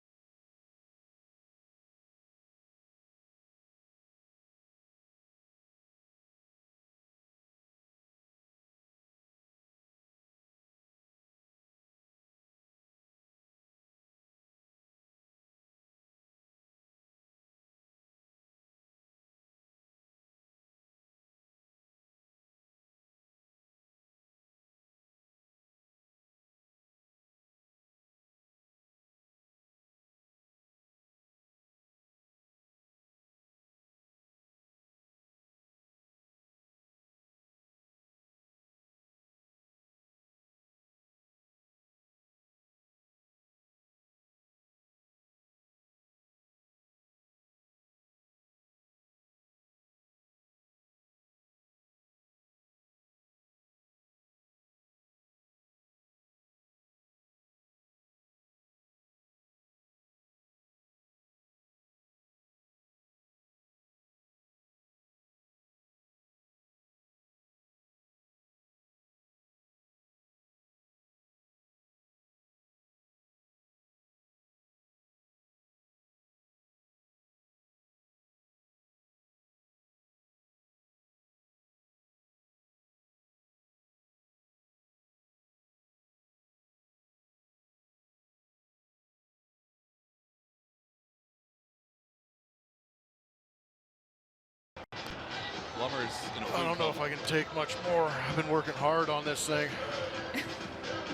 Lummers in a I don't know if I can take much more. I've been working hard on this thing.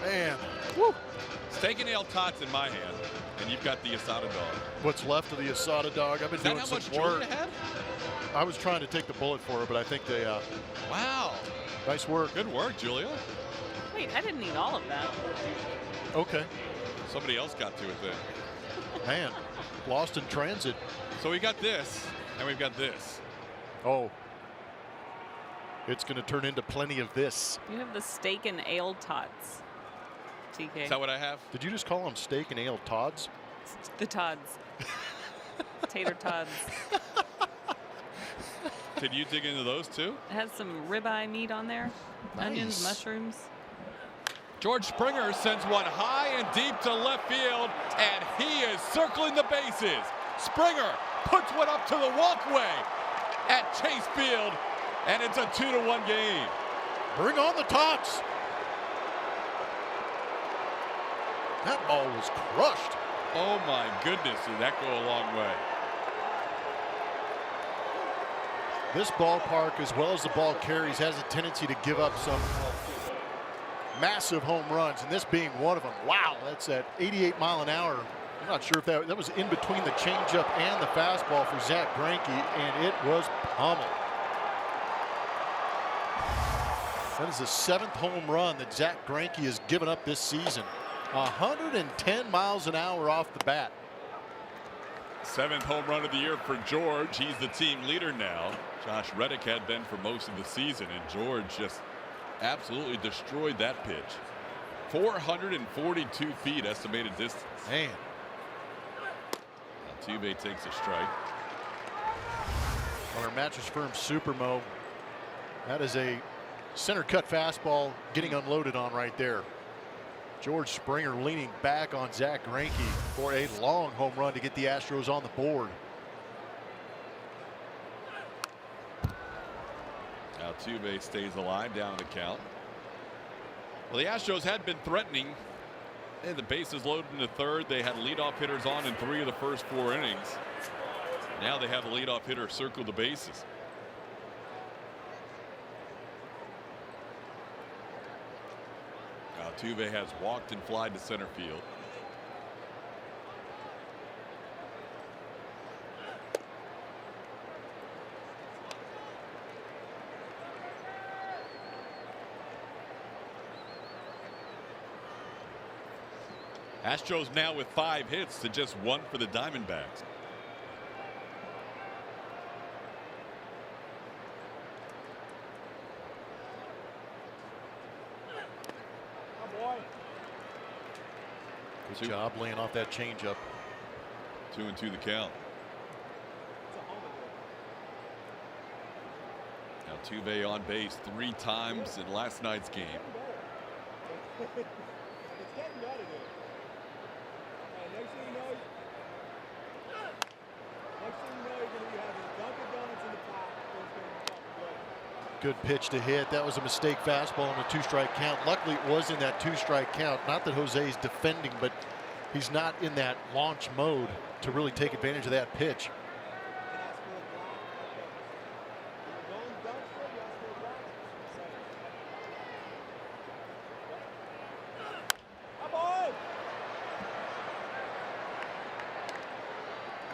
Man. Woo. Steak and ale tots in my hand, and you've got the asada dog. What's left of the asada dog? I've been Is that doing how some much work. Julia had? I was trying to take the bullet for her, but I think they, Wow. nice work. Good work, Julia. Wait, I didn't eat all of that. Okay. Somebody else got to it then. Man, lost in transit. So we got this, and we've got this. Oh. It's going to turn into plenty of this. You have the steak and ale tots, TK. Is that what I have? Did you just call them steak and ale Todds? The Tods. Tater Tods. Did you dig into those too? It has some ribeye meat on there. Nice. Onions, mushrooms. George Springer sends one high and deep to left field, and he is circling the bases. Springer puts one up to the walkway at Chase Field, and it's a 2-1 game. Bring on the Tots. That ball was crushed. Oh my goodness, did that go a long way? This ballpark, as well as the ball carries, has a tendency to give up some massive home runs, and this being one of them. Wow, that's at 88 mile an hour. I'm not sure if that was in between the changeup and the fastball for Zach Greinke, and it was pummeled. That is the 7th home run that Zach Greinke has given up this season. 110 miles an hour off the bat. 7th home run of the year for George. He's the team leader now. Josh Reddick had been for most of the season, and George just absolutely destroyed that pitch. 442 feet estimated distance. Man. Altuve takes a strike. On our Mattress Firm Supermo, that is a center cut fastball getting unloaded on right there. George Springer leaning back on Zach Greinke for a long home run to get the Astros on the board. Altuve stays alive, down the count. Well, the Astros had been threatening. They had the bases loaded in the 3rd. They had leadoff hitters on in 3 of the first 4 innings. Now they have a leadoff hitter circle the bases. Altuve has walked and flied to center field. Astros now with 5 hits to just 1 for the Diamondbacks. Good job laying off that changeup. 2-2 the count. Altuve on base 3 times in last night's game. It's getting better, dude. Next thing you know, you're going to be having Dunkin' Donuts in the pot. It's going to be fucking good. Good pitch to hit. That was a mistake fastball on a 2-strike count. Luckily, it was in that 2-strike count. Not that Jose's defending, but he's not in that launch mode to really take advantage of that pitch.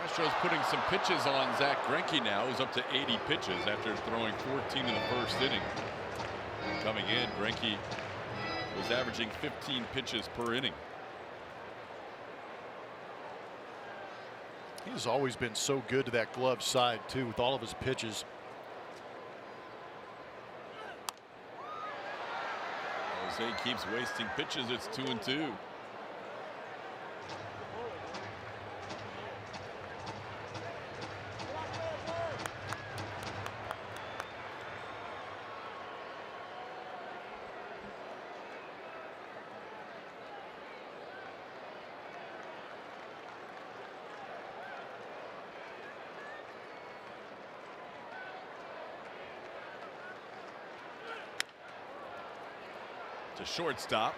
Astros putting some pitches on Zach Greinke now, who's up to 80 pitches after throwing 14 in the first inning. Coming in, Greinke was averaging 15 pitches per inning. He's always been so good to that glove side, too, with all of his pitches. Jose keeps wasting pitches. It's 2-2. To shortstop.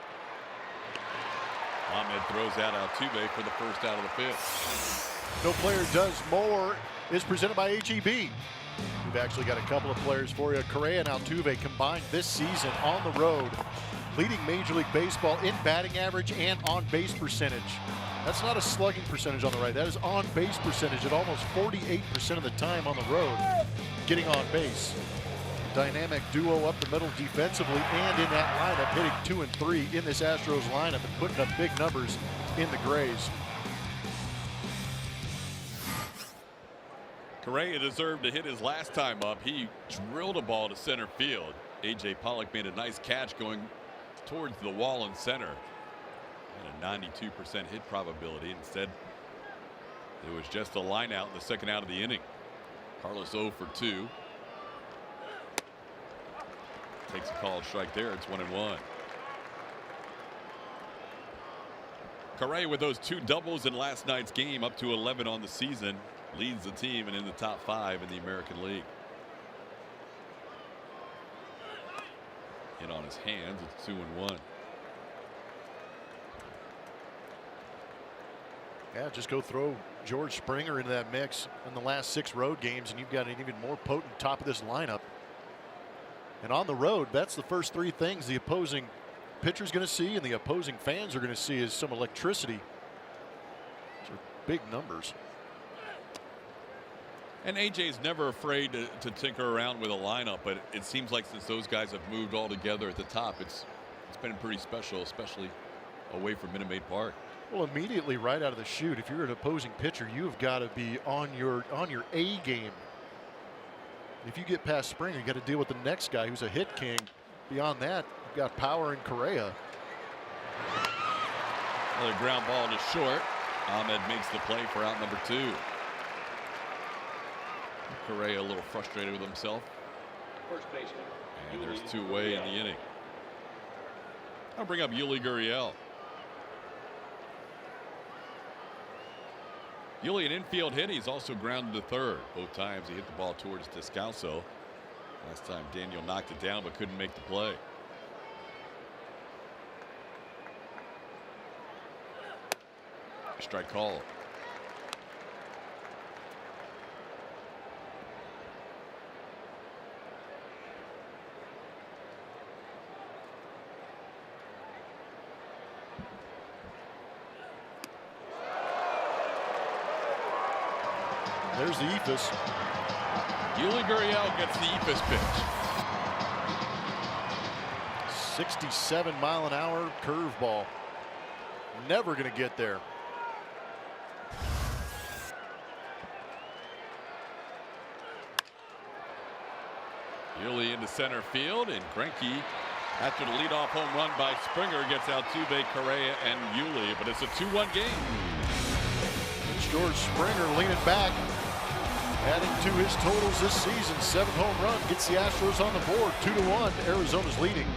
Ahmed throws out Altuve for the first out of the 5th. No Player Does More is presented by HEB. We've actually got a couple of players for you. Correa and Altuve combined this season on the road, leading Major League Baseball in batting average and on base percentage. That's not a slugging percentage on the right. That is on base percentage at almost 48% of the time on the road, getting on base. Dynamic duo up the middle defensively and in that lineup, hitting 2 and 3 in this Astros lineup and putting up big numbers in the Grays. Correa deserved to hit his last time up. He drilled a ball to center field. A.J. Pollock made a nice catch going towards the wall in center. And a 92% hit probability. Instead, it was just a line out in the second out of the inning. Carlos 0 for 2. Takes a called strike there. It's 1-1. Correa with those 2 doubles in last night's game, up to 11 on the season, leads the team and in the top 5 in the American League. Hit on his hands. It's 2-1. Yeah, just go throw George Springer into that mix in the last 6 road games, and you've got an even more potent top of this lineup. And on the road, that's the first 3 things the opposing pitcher's going to see and the opposing fans are going to see is some electricity. Those are big numbers. And AJ's never afraid to tinker around with a lineup, but it seems like since those guys have moved all together at the top, it's been pretty special, especially away from Minute Maid Park. Well, immediately right out of the chute, if you're an opposing pitcher, you've got to be on your A game. If you get past Springer, you got to deal with the next guy who's a hit king. Beyond that, you've got power in Correa. Another ground ball to short. Ahmed makes the play for out number 2. Correa a little frustrated with himself. First baseman. And there's 2 away in the inning. I'll bring up Yuli Gurriel. Yuli, an infield hit. He's also grounded to third. Both times he hit the ball towards Descalso. Last time Daniel knocked it down but couldn't make the play. Strike call. There's the eephus. Yuli Gurriel gets the eephus pitch. 67-mile-an-hour curveball. Never going to get there. Yuli into center field, and Greinke, after the leadoff home run by Springer, gets Altuve, Correa, and Yuli. But it's a 2-1 game. runs. George Springer leaning back, adding to his totals this season. 7th home run gets the Astros on the board. 2-1. Arizona's leading.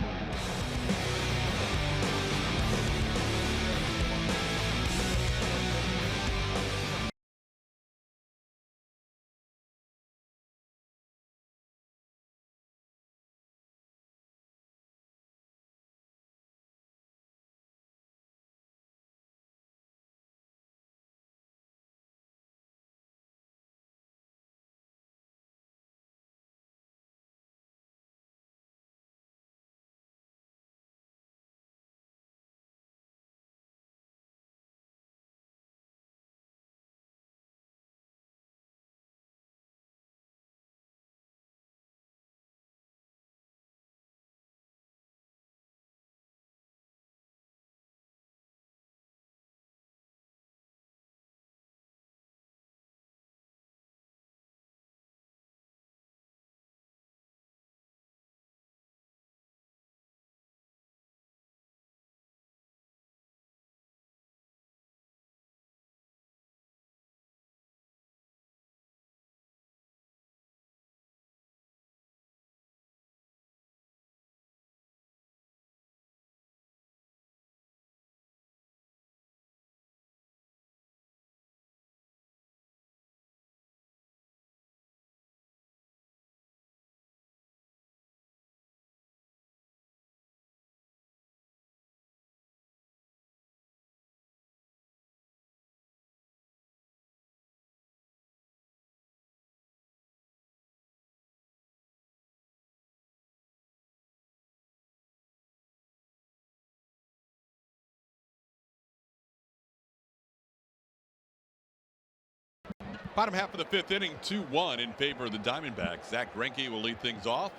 Bottom half of the 5th inning, 2-1 in favor of the Diamondbacks. Zach Greinke will lead things off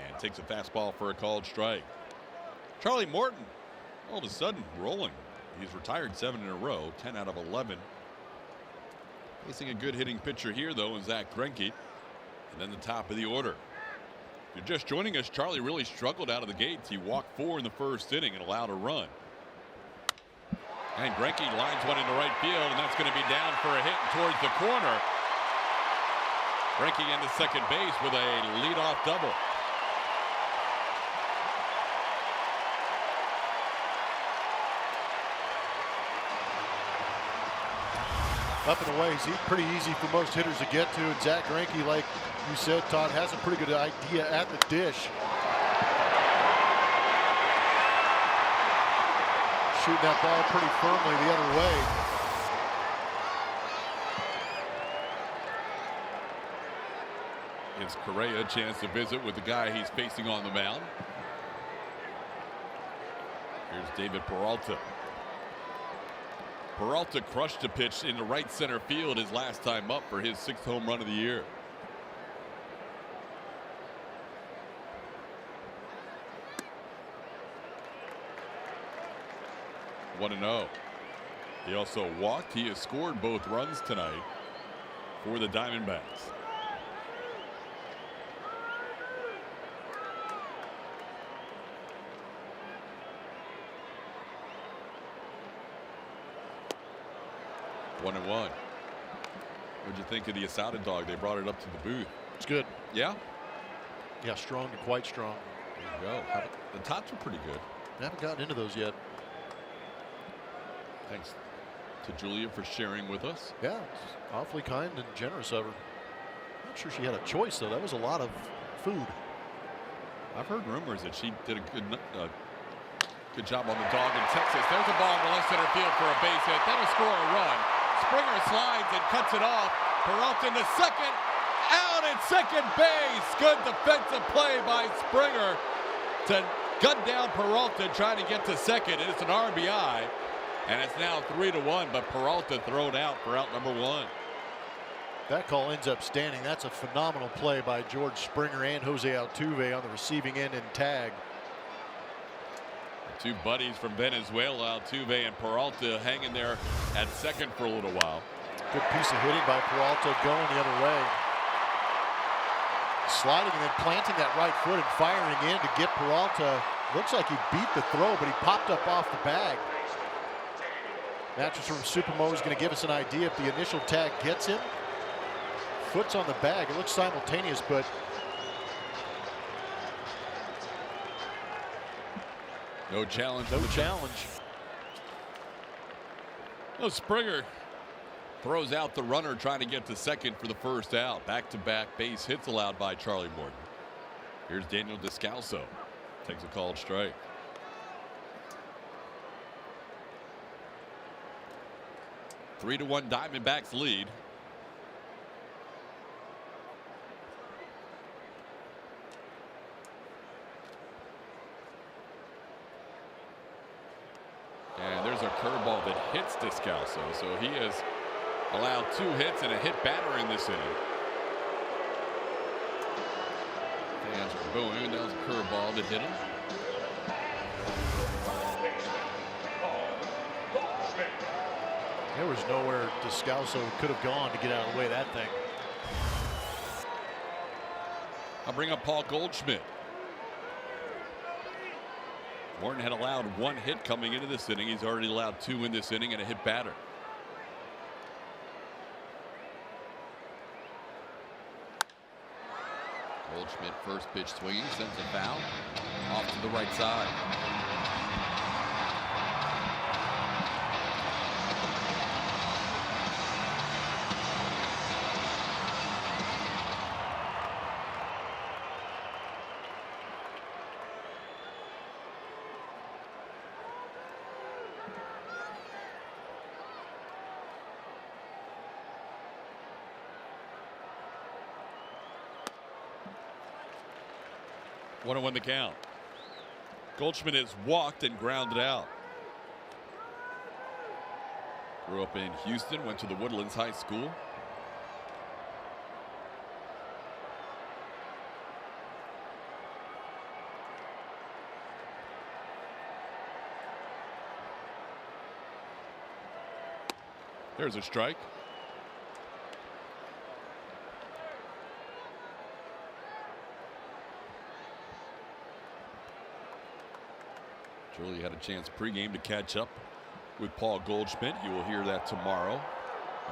and takes a fastball for a called strike. Charlie Morton, all of a sudden, rolling. He's retired 7 in a row, 10 out of 11. Facing a good hitting pitcher here, though, in Zach Greinke. And then the top of the order. If you're just joining us, Charlie really struggled out of the gates. He walked 4 in the 1st inning and allowed a run. And Greinke lines one into right field, and that's going to be down for a hit towards the corner. Greinke into second base with a leadoff double. Up and away is pretty easy for most hitters to get to. And Zach Greinke, like you said, Todd, has a pretty good idea at the dish. Shooting that ball pretty firmly the other way. Gives Correa a chance to visit with the guy he's facing on the mound. Here's David Peralta. Peralta crushed a pitch into right center field his last time up for his 6th home run of the year. One and 0. He also walked. He has scored both runs tonight for the Diamondbacks. One and 1. What'd you think of the Asada dog? They brought it up to the booth. It's good. Yeah? Yeah, strong and quite strong. There you go. The tots are pretty good. I haven't gotten into those yet. Thanks to Julia for sharing with us. Yeah, it's awfully kind and generous of her. Not sure she had a choice, though. That was a lot of food. I've heard rumors that she did a good job on the dog in Texas. There's a ball in the left center field for a base hit. That'll score a run. Springer slides and cuts it off. Peralta into second. Out at second base. Good defensive play by Springer to gun down Peralta trying to get to second. And it's an RBI. And it's now 3-1, but Peralta thrown out for out number 1. That call ends up standing. That's a phenomenal play by George Springer and Jose Altuve on the receiving end and tag. The two buddies from Venezuela, Altuve and Peralta, hanging there at second for a little while. Good piece of hitting by Peralta, going the other way. Sliding and then planting that right foot and firing in to get Peralta. Looks like he beat the throw, but he popped up off the bag. Mattress from Supermo is going to give us an idea if the initial tag gets him. Foot's on the bag. It looks simultaneous, but no challenge. no challenge. No, Springer throws out the runner trying to get to second for the first out. Back-to-back base hits allowed by Charlie Morton. Here's Daniel Descalso. Takes a called strike. Three to 1 Diamondbacks lead. And there's a curveball that hits Descalso. So he has allowed 2 hits and a hit batter in this inning. Fans are booing. That was a curveball that hit him. There was nowhere Descalso could have gone to get out of the way of that thing. I'll bring up Paul Goldschmidt. Morton had allowed 1 hit coming into this inning. He's already allowed 2 in this inning and a hit batter. Goldschmidt first pitch swinging, sends a foul off to the right side. One to 1 the count. Goldschmidt has walked and grounded out. Grew up in Houston, went to the Woodlands High School. There's a strike. Julie had a chance pregame to catch up with Paul Goldschmidt. You will hear that tomorrow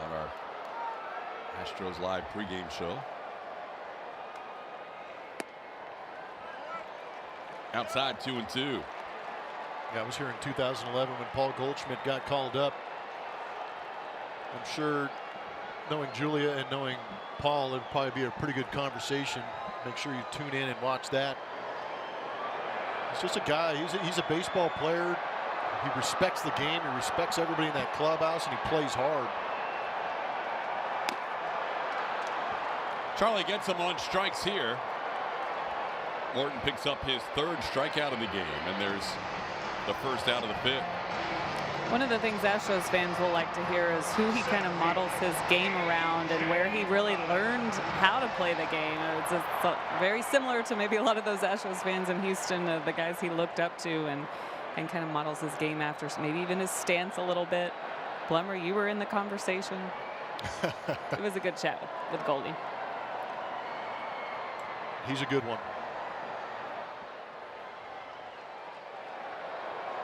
on our Astros Live pregame show. Outside 2-2. Yeah, I was here in 2011 when Paul Goldschmidt got called up. I'm sure knowing Julia and knowing Paul, it would probably be a pretty good conversation. Make sure you tune in and watch that. He's just a guy. He's a baseball player. He respects the game. He respects everybody in that clubhouse, and he plays hard. Charlie gets him on strikes here. Morton picks up his 3rd strikeout of the game, and there's the first out of the 5th. One of the things Astros fans will like to hear is who he kind of models his game around and where he really learned how to play the game. It's very similar to maybe a lot of those Astros fans in Houston, the guys he looked up to and kind of models his game after, maybe even his stance a little bit. Blummer, you were in the conversation. It was a good chat with Goldie. He's a good one.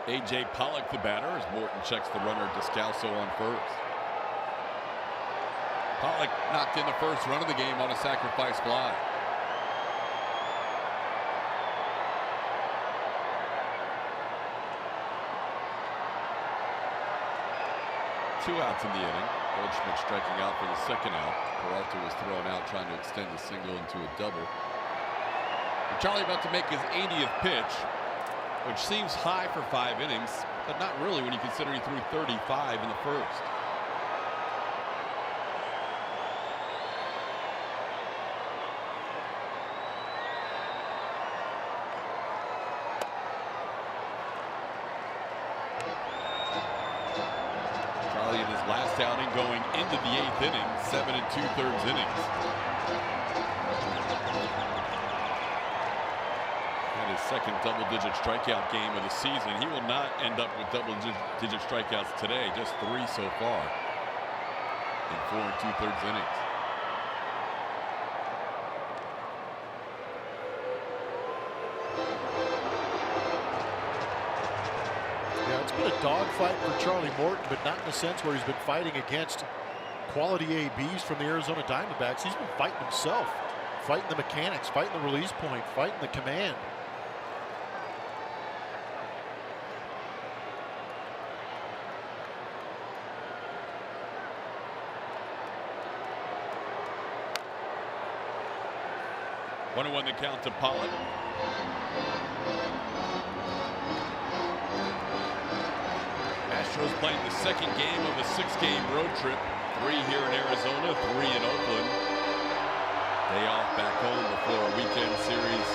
A.J. Pollock, the batter, as Morton checks the runner Descalso on first. Pollock knocked in the first run of the game on a sacrifice fly. Two outs in the inning. Goldschmidt striking out for the 2nd out. Peralta was thrown out trying to extend the single into a double. And Charlie about to make his 80th pitch, which seems high for 5 innings, but not really when you consider he threw 35 in the first. Charlie in his last outing going into the 8th inning, 7 2/3 innings. Second double-digit strikeout game of the season. He will not end up with double-digit strikeouts today. Just 3 so far in 4 2/3 innings. Yeah, it's been a dogfight for Charlie Morton, but not in the sense where he's been fighting against quality ABs from the Arizona Diamondbacks. He's been fighting himself, fighting the mechanics, fighting the release point, fighting the command. One and one the count to Pollock. Astros playing the second game of a 6-game road trip. 3 here in Arizona, 3 in Oakland. Day off back home before a weekend series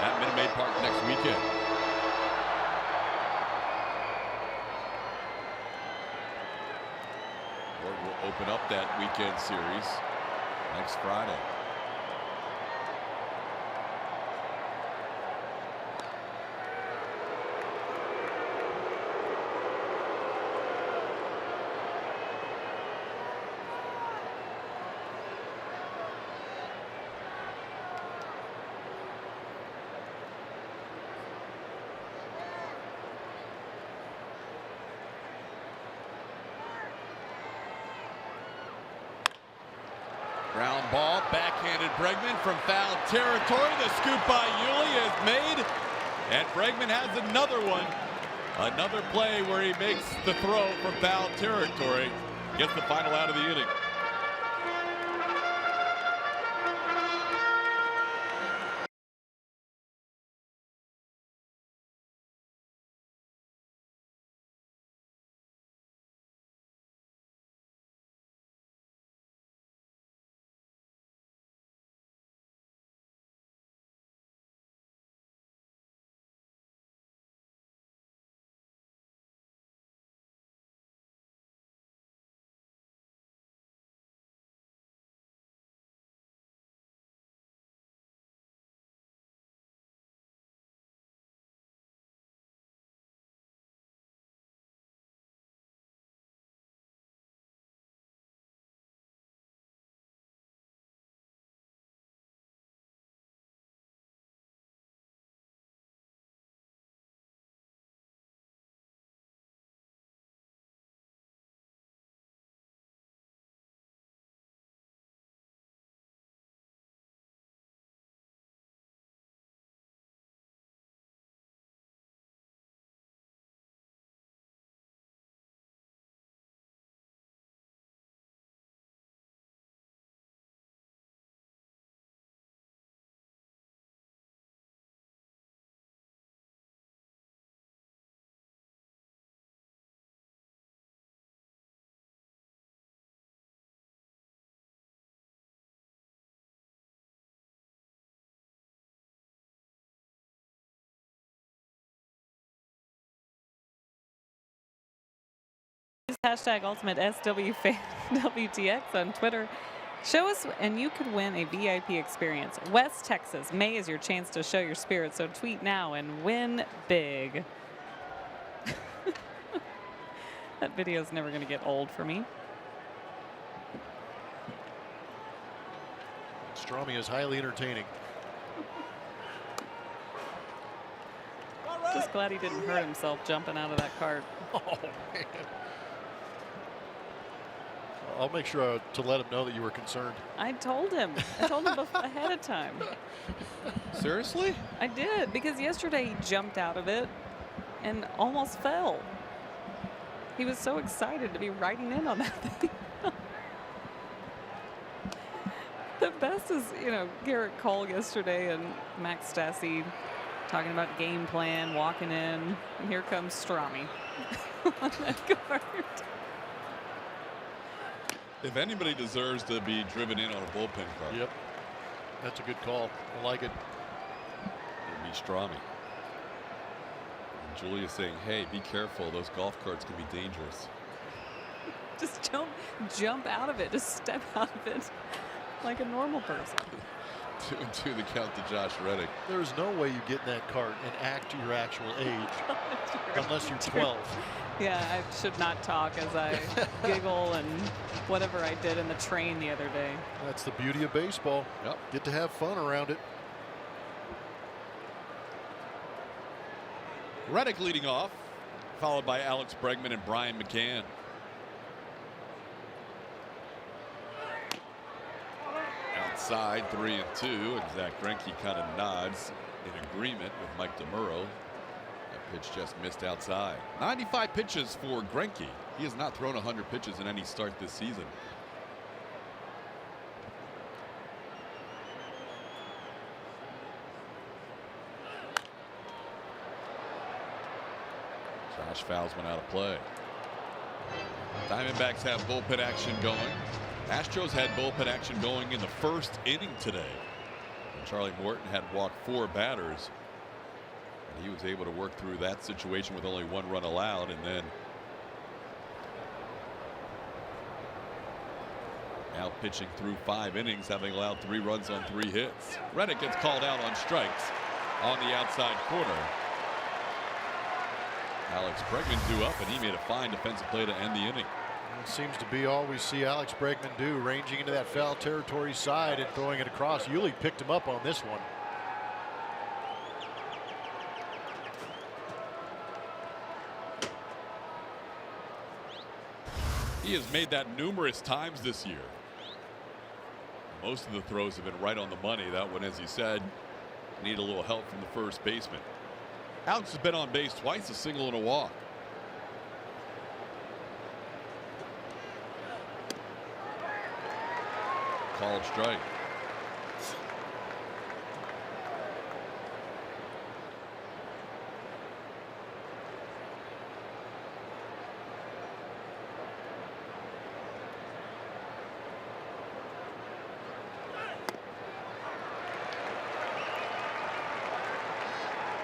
at Minute Maid Park next weekend. Ford will open up that weekend series next Friday. Ground ball, backhanded Bregman from foul territory. The scoop by Yuli is made, and Bregman has another one. Another play where he makes the throw from foul territory. Gets the final out of the inning. Hashtag Ultimate SWFanWTX on Twitter. Show us and you could win a VIP experience. West Texas, May is your chance to show your spirit, so tweet now and win big. That video is never going to get old for me. Strami is highly entertaining. Just glad he didn't hurt himself jumping out of that cart. Oh, man. I'll make sure to let him know that you were concerned. I told him ahead of time. Seriously? I did, because yesterday he jumped out of it and almost fell. He was so excited to be riding in on that thing. The best is, Garrett Cole yesterday and Max Stassi talking about game plan, walking in, and here comes Strami on that card. If anybody deserves to be driven in on a bullpen car, Yep. That's a good call. I like it. it'd be Strami. And Julia's saying, hey, be careful. Those golf carts can be dangerous. Just don't jump out of it. Just step out of it like a normal person. 2-2 the count to Josh Reddick. There's no way you get in that cart and act your actual age unless you're 12. Yeah, I should not talk as I giggle and whatever I did in the train the other day. That's the beauty of baseball. Yep. Get to have fun around it. Reddick leading off. followed by Alex Bregman and Brian McCann. Outside 3-2, and Zach Greinke kind of nods in agreement with Mike DeMuro. That pitch just missed outside. 95 pitches for Greinke. He has not thrown 100 pitches in any start this season. Josh fouls one out of play. Diamondbacks have bullpen action going. Astros had bullpen action going in the first inning today. And Charlie Morton had walked 4 batters. And he was able to work through that situation with only 1 run allowed. And then now pitching through 5 innings, having allowed 3 runs on 3 hits. Reddick gets called out on strikes on the outside corner. Alex Bregman due up, and he made a fine defensive play to end the inning. It seems to be all we see Alex Bregman do, ranging into that foul territory side and throwing it across. Yuli picked him up on this one. He has made that numerous times this year. Most of the throws have been right on the money. That one, as he said, need a little help from the first baseman. Alex has been on base twice, a single and a walk. Called strike.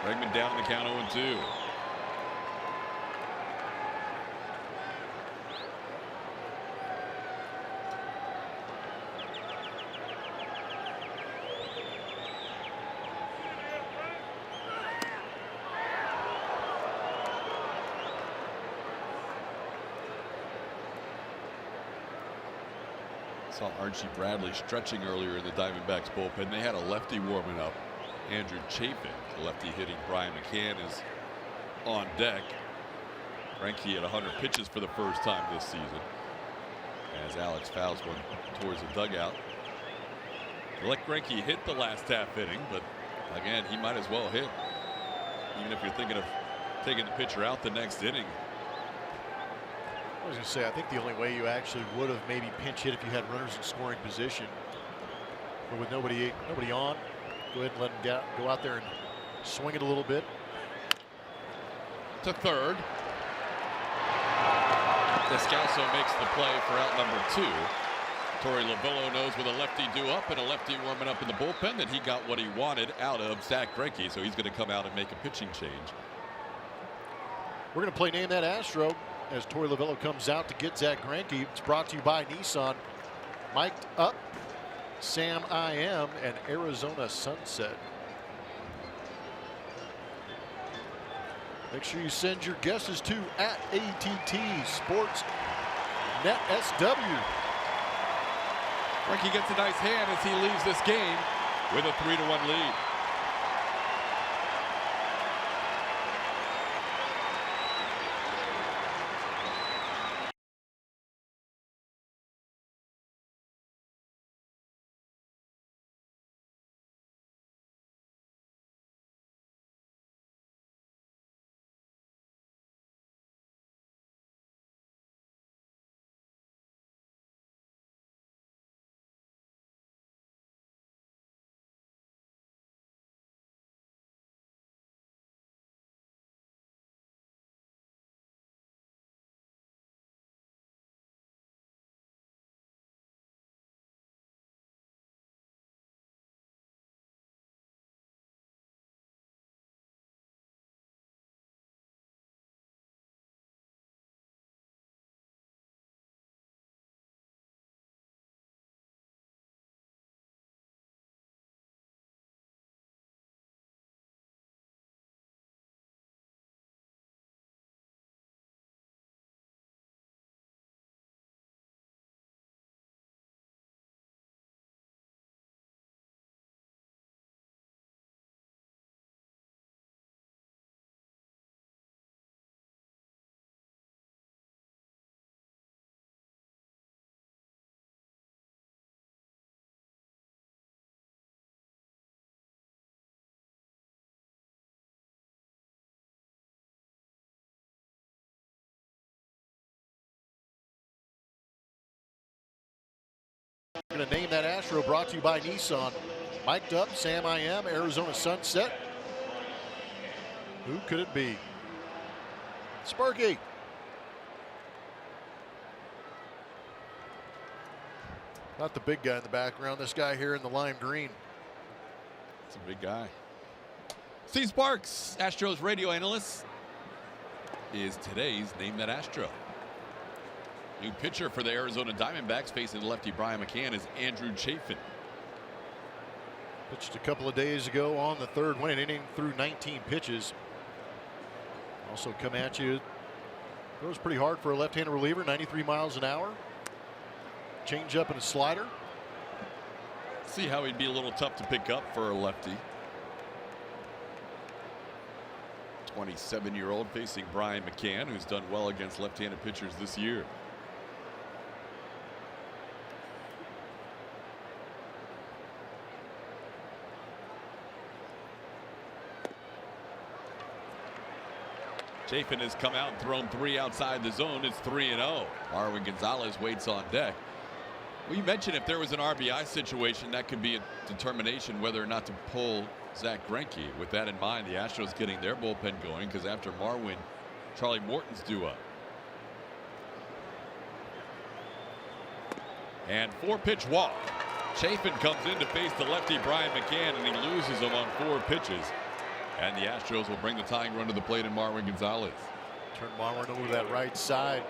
Bregman down in the count 0-2. Saw Archie Bradley stretching earlier in the Diamondbacks bullpen. They had a lefty warming up. Andrew Chapin, the lefty hitting Brian McCann, is on deck. Greinke at 100 pitches for the first time this season, as Alex fouls one towards the dugout. They let Greinke hit the last half inning, but again, he might as well hit, even if you're thinking of taking the pitcher out the next inning. I was going to say, I think the only way you actually would have maybe pinch hit if you had runners in scoring position, but with nobody on, go ahead and let him go out there and swing it a little bit. To third. Descalso makes the play for out number 2. Torey Lovullo knows with a lefty due up and a lefty warming up in the bullpen that he got what he wanted out of Zach Greinke, so he's going to come out and make a pitching change. We're going to play Name That Astro as Torey Lovullo comes out to get Zach Greinke. It's brought to you by Nissan. Mic'd up, Sam I Am, and Arizona Sunset. Make sure you send your guesses to @ATT Sports Net SW. Greinke gets a nice hand as he leaves this game with a 3-1 lead. going to name that Astro, brought to you by Nissan. Mic'd up, Sam I Am, Arizona Sunset. Who could it be? Sparky. Not the big guy in the background, this guy here in the lime green. It's a big guy. Steve Sparks, Astros radio analyst, is today's Name That Astro. New pitcher for the Arizona Diamondbacks facing lefty Brian McCann is Andrew Chafin. Pitched a couple of days ago on the third, went an inning through 19 pitches. Also come at you. Throws pretty hard for a left-handed reliever, 93 miles an hour. Change up and a slider. See how he'd be a little tough to pick up for a lefty. 27-year-old facing Brian McCann, who's done well against left-handed pitchers this year. Chafin has come out and thrown 3 outside the zone. It's 3-0. Marwin Gonzalez waits on deck. Well, you mentioned if there was an RBI situation, that could be a determination whether or not to pull Zach Greinke. With that in mind, the Astros getting their bullpen going because after Marwin, Charlie Morton's due up. And 4-pitch walk. Chafin comes in to face the lefty Brian McCann, and he loses him on 4 pitches. And the Astros will bring the tying run to the plate in Marwin Gonzalez. Turn Marwin over to that right side.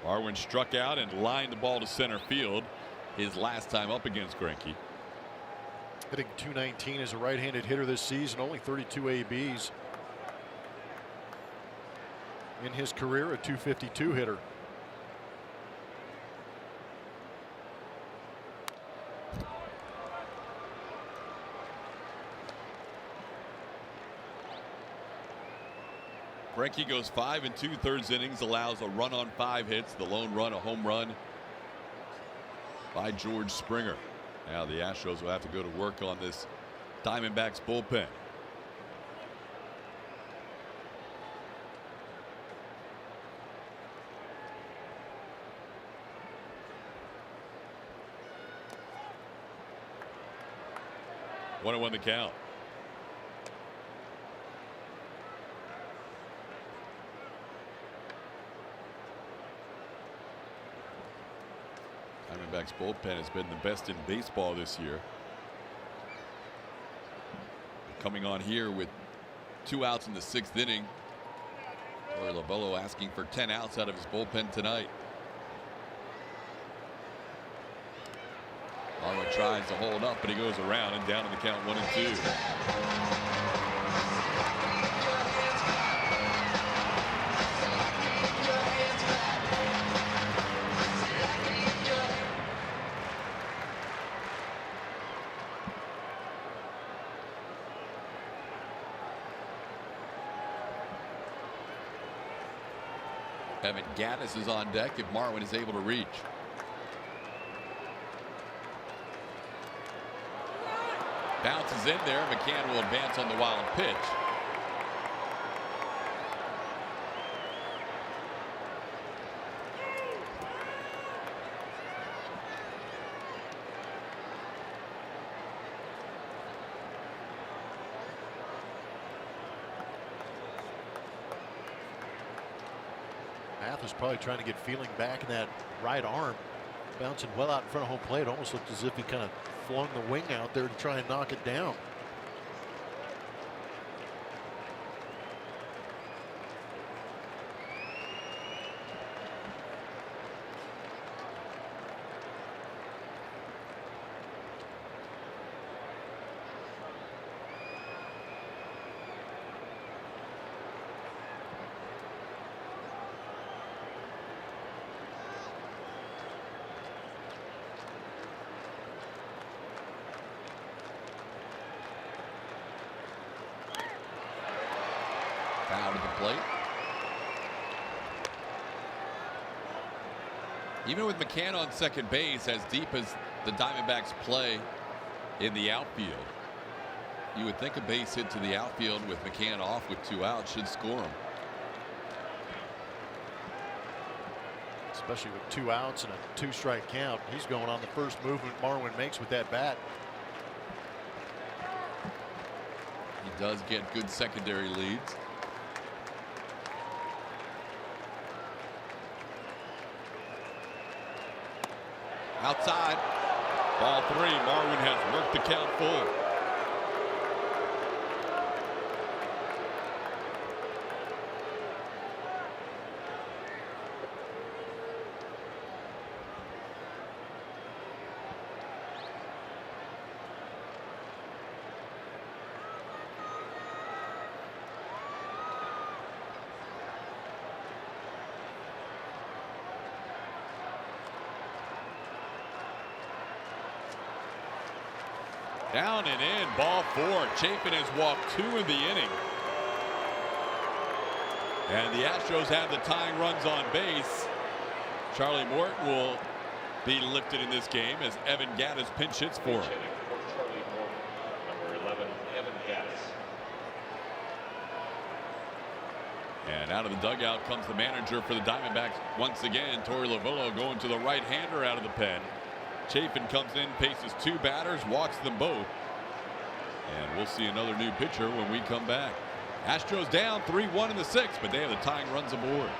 Marwin struck out and lined the ball to center field his last time up against Greinke. Hitting .219 as a right-handed hitter this season, only 32 ABs. In his career, a .252 hitter. Greinke goes 5 2/3 innings, allows a run on 5 hits, the lone run, a home run by George Springer. Now the Astros will have to go to work on this Diamondbacks bullpen. One and 1 the count. Diamondbacks bullpen has been the best in baseball this year. Coming on here with 2 outs in the 6th inning. Torey Lovullo asking for 10 outs out of his bullpen tonight. Marwin tries to hold up, but he goes around and down in the count 1 and 2. Evan Gattis is on deck if Marwin is able to reach. Bounces in there. McCann will advance on the wild pitch. Math was probably trying to get feeling back in that right arm. Bouncing well out in front of home plate. Almost looked as if he kind of flung the wing out there to try and knock it down. Foul to the plate. Even with McCann on second base, as deep as the Diamondbacks play in the outfield, You would think a base hit to the outfield with McCann off with 2 outs should score him. Especially with 2 outs and a 2-strike count. He's going on the first movement Marwin makes with that bat. He does get good secondary leads. Outside. Ball 3. Marwin has worked the count full. Down and in, ball 4. Chapin has walked 2 in the inning. And the Astros have the tying runs on base. Charlie Morton will be lifted in this game as Evan Gattis pinch hits for him. Charlie Morton, number 11, Evan Gattis. And out of the dugout comes the manager for the Diamondbacks once again. Torey Lovullo going to the right-hander out of the pen. Chapin comes in, paces 2 batters, walks them both. And we'll see another new pitcher when we come back. Astros down 3-1 in the 6th, but they have the tying runs aboard.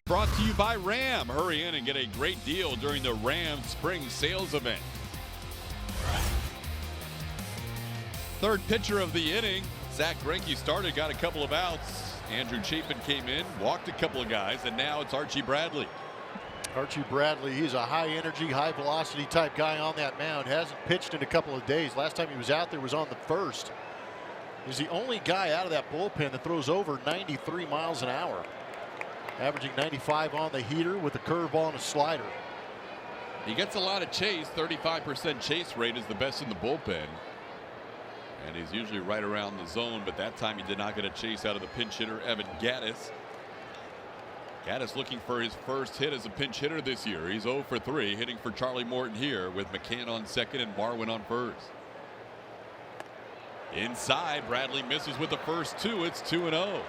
Brought to you by Ram. Hurry in and get a great deal during the Ram Spring Sales Event. Third pitcher of the inning. Zach Greinke started, got a couple of outs. Andrew Chapin came in, walked a couple of guys, and now it's Archie Bradley. Archie Bradley, he's a high energy, high velocity type guy on that mound. Hasn't pitched in a couple of days. Last time he was out there was on the 1st. He's the only guy out of that bullpen that throws over 93 miles an hour. Averaging 95 on the heater with a curveball and a slider. He gets a lot of chase. 35% chase rate is the best in the bullpen. And he's usually right around the zone, but that time he did not get a chase out of the pinch hitter, Evan Gattis. Gattis looking for his first hit as a pinch hitter this year. He's 0 for 3, hitting for Charlie Morton here with McCann on second and Marwin on first. Inside, Bradley misses with the first 2. It's 2-0.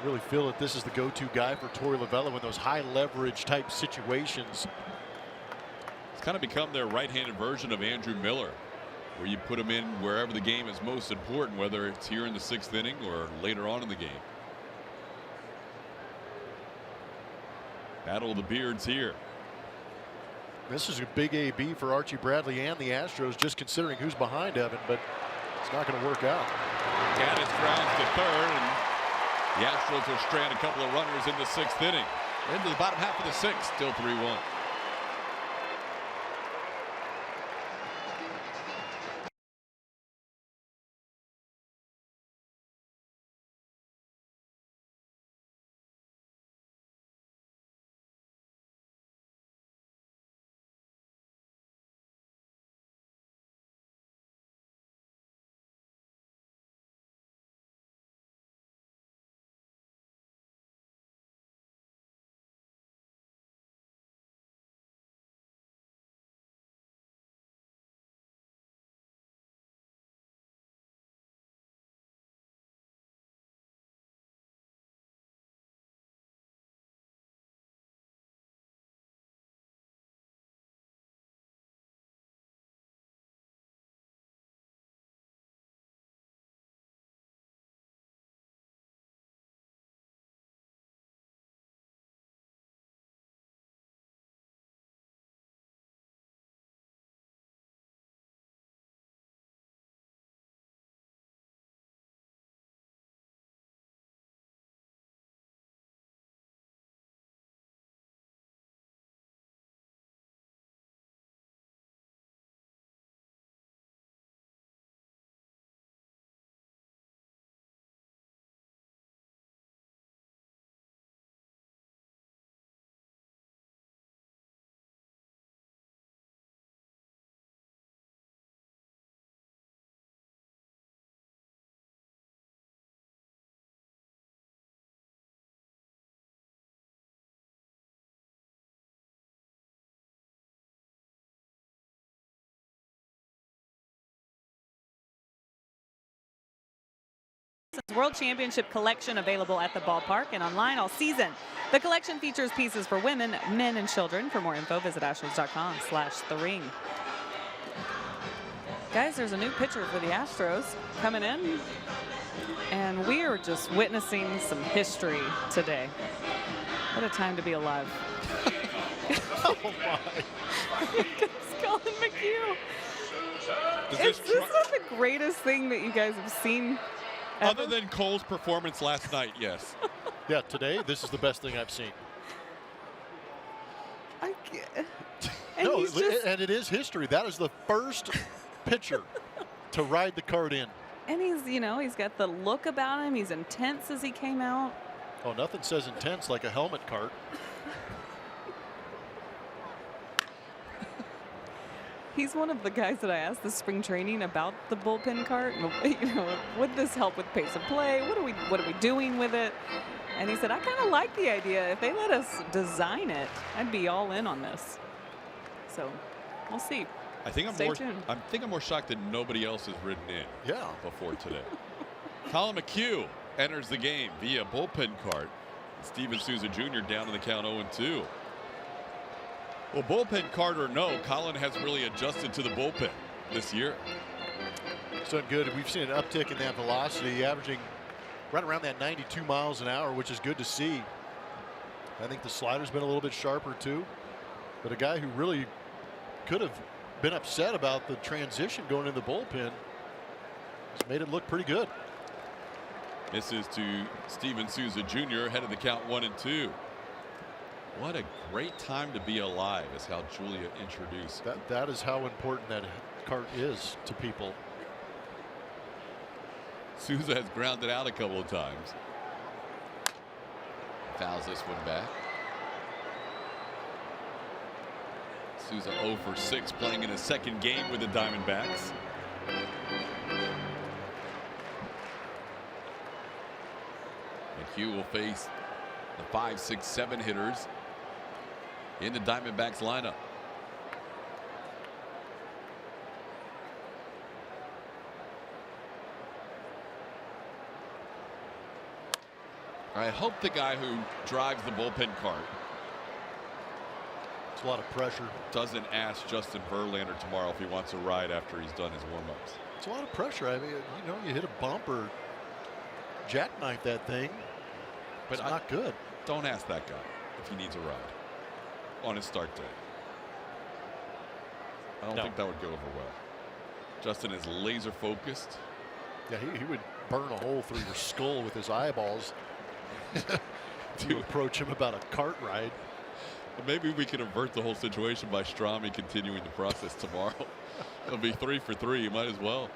Really feel that this is the go-to guy for Torey Lovullo in those high leverage type situations. It's kind of become their right-handed version of Andrew Miller, where you put him in wherever the game is most important, whether it's here in the 6th inning or later on in the game. Battle of the Beards here. This is a big AB for Archie Bradley and the Astros, just considering who's behind Evan, but it's not going to work out. Gattis grounds to third, and the Astros will strand a couple of runners in the 6th inning. Into the bottom half of the 6th, still 3-1. World Championship collection available at the ballpark and online all season. The collection features pieces for women, men, and children. For more info, visit astros.com/thering. Guys, there's a new pitcher for the Astros coming in, and we are just witnessing some history today. What a time to be alive. Oh, my. It's Colin McHugh. Is this not the greatest thing that you guys have seen ever? Other than Cole's performance last night, yes. Yeah, today, this is the best thing I've seen. I can't. And No, he's just, and it is history. That is the first pitcher to ride the cart in. and he's, you know, he's got the look about him. He's intense as he came out. Oh, nothing says intense like a helmet cart. He's one of the guys that I asked this spring training about the bullpen cart. You know, would this help with pace of play? What are we doing with it? And he said, I kind of like the idea. If they let us design it, I'd be all in on this. So we'll see. I think Stay tuned. I'm more shocked that nobody else has ridden in Yeah. before today. Colin McHugh enters the game via bullpen cart. Steven Souza Jr. down in the count 0-2. Well, bullpen cart or no, Colin has really adjusted to the bullpen this year. It's done good. We've seen an uptick in that velocity, averaging right around that 92 miles an hour, which is good to see. I think the slider's been a little bit sharper too. But a guy who really could have been upset about the transition going into the bullpen has made it look pretty good. Misses to Steven Souza Jr. head of the count 1-2. What a great time to be alive, is how Julia introduced. That is how important that cart is to people. Souza has grounded out a couple of times. Fouls this one back. Souza 0 for 6, playing in his second game with the Diamondbacks. McHugh will face the 5, 6, 7 hitters in the Diamondbacks lineup. I hope the guy who drives the bullpen cart It's a lot of pressure. doesn't ask Justin Verlander tomorrow if he wants a ride after he's done his warm-ups. It's a lot of pressure. I mean, you know, you hit a bump or jackknife that thing, but it's not good. Don't ask that guy if he needs a ride on his start day. I don't think that would go over well. Justin is laser focused. Yeah, he would burn a hole through your skull with his eyeballs to approach him about a cart ride. Maybe we can avert the whole situation by Strami continuing the process tomorrow. It'll be 3 for 3. You might as well.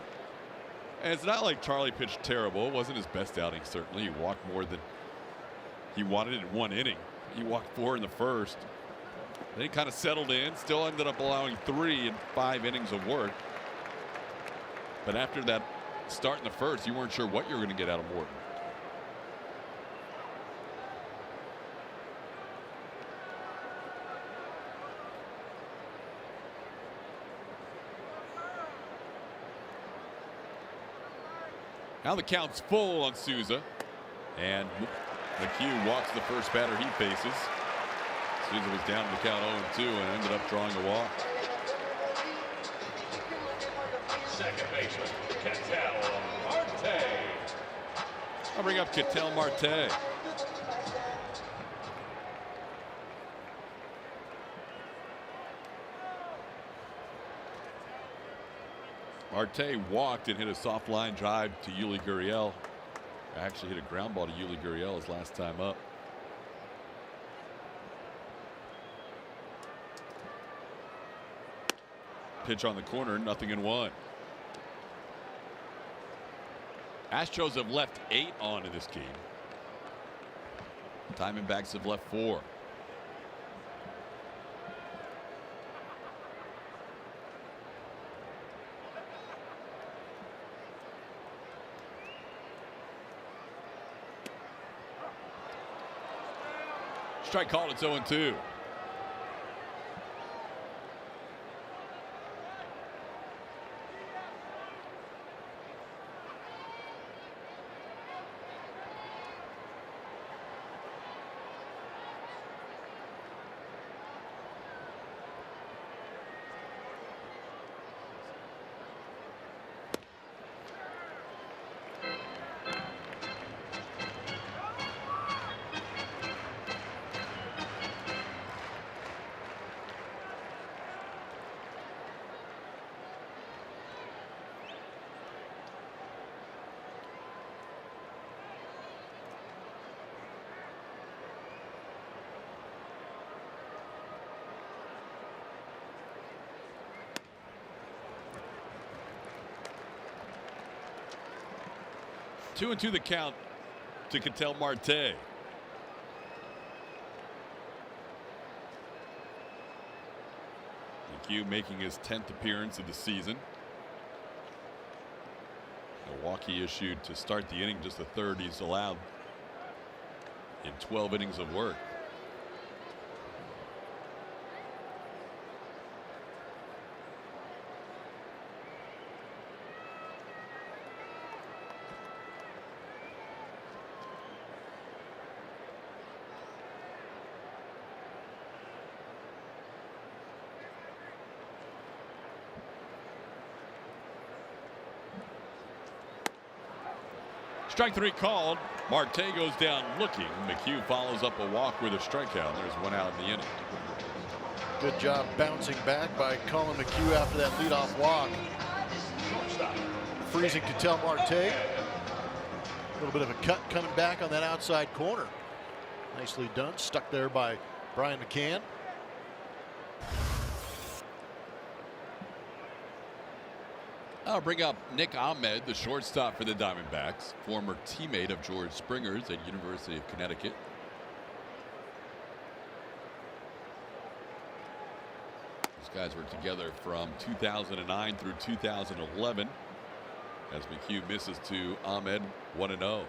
And it's not like Charlie pitched terrible. It wasn't his best outing, certainly. He walked more than he wanted in 1 inning. He walked 4 in the first. Then he kind of settled in, still ended up allowing 3 in 5 innings of work. But after that start in the first, you weren't sure what you were going to get out of Morton. Now the count's full on Souza, and McHugh walks the first batter he faces. Souza was down to the count 0-2 and ended up drawing a walk. Second baseman, Ketel Marte. I'll bring up Ketel Marte. Marte walked and hit a soft line drive to Yuli Gurriel. Actually hit a ground ball to Yuli Gurriel his last time up. Pitch on the corner, 0-1. Astros have left 8 on in this game. Diamondbacks have left 4. Strike called. It's 0-2. 2-2 the count to Ketel Marte. McHugh making his 10th appearance of the season. Milwaukee issued to start the inning, just the third he's allowed in 12 innings of work. Strike three called. Marte goes down looking. McHugh follows up a walk with a strikeout. There's one out in the inning. Good job bouncing back by Colin McHugh after that leadoff walk. Freezing Ketel Marte. A little bit of a cut coming back on that outside corner. Nicely done. Stuck there by Brian McCann. I'll bring up Nick Ahmed, the shortstop for the Diamondbacks, former teammate of George Springer's at University of Connecticut. These guys were together from 2009 through 2011 as McHugh misses to Ahmed 1-0.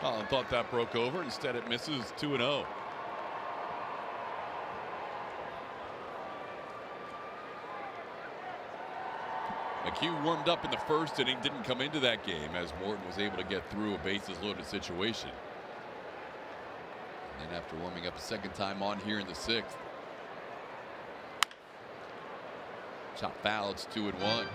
Colin thought that broke over. Instead, it misses 2-0. McHugh warmed up in the first inning, didn't come into that game as Morton was able to get through a bases loaded situation. And then after warming up a second time on here in the sixth. Shot foul, it's 2-1.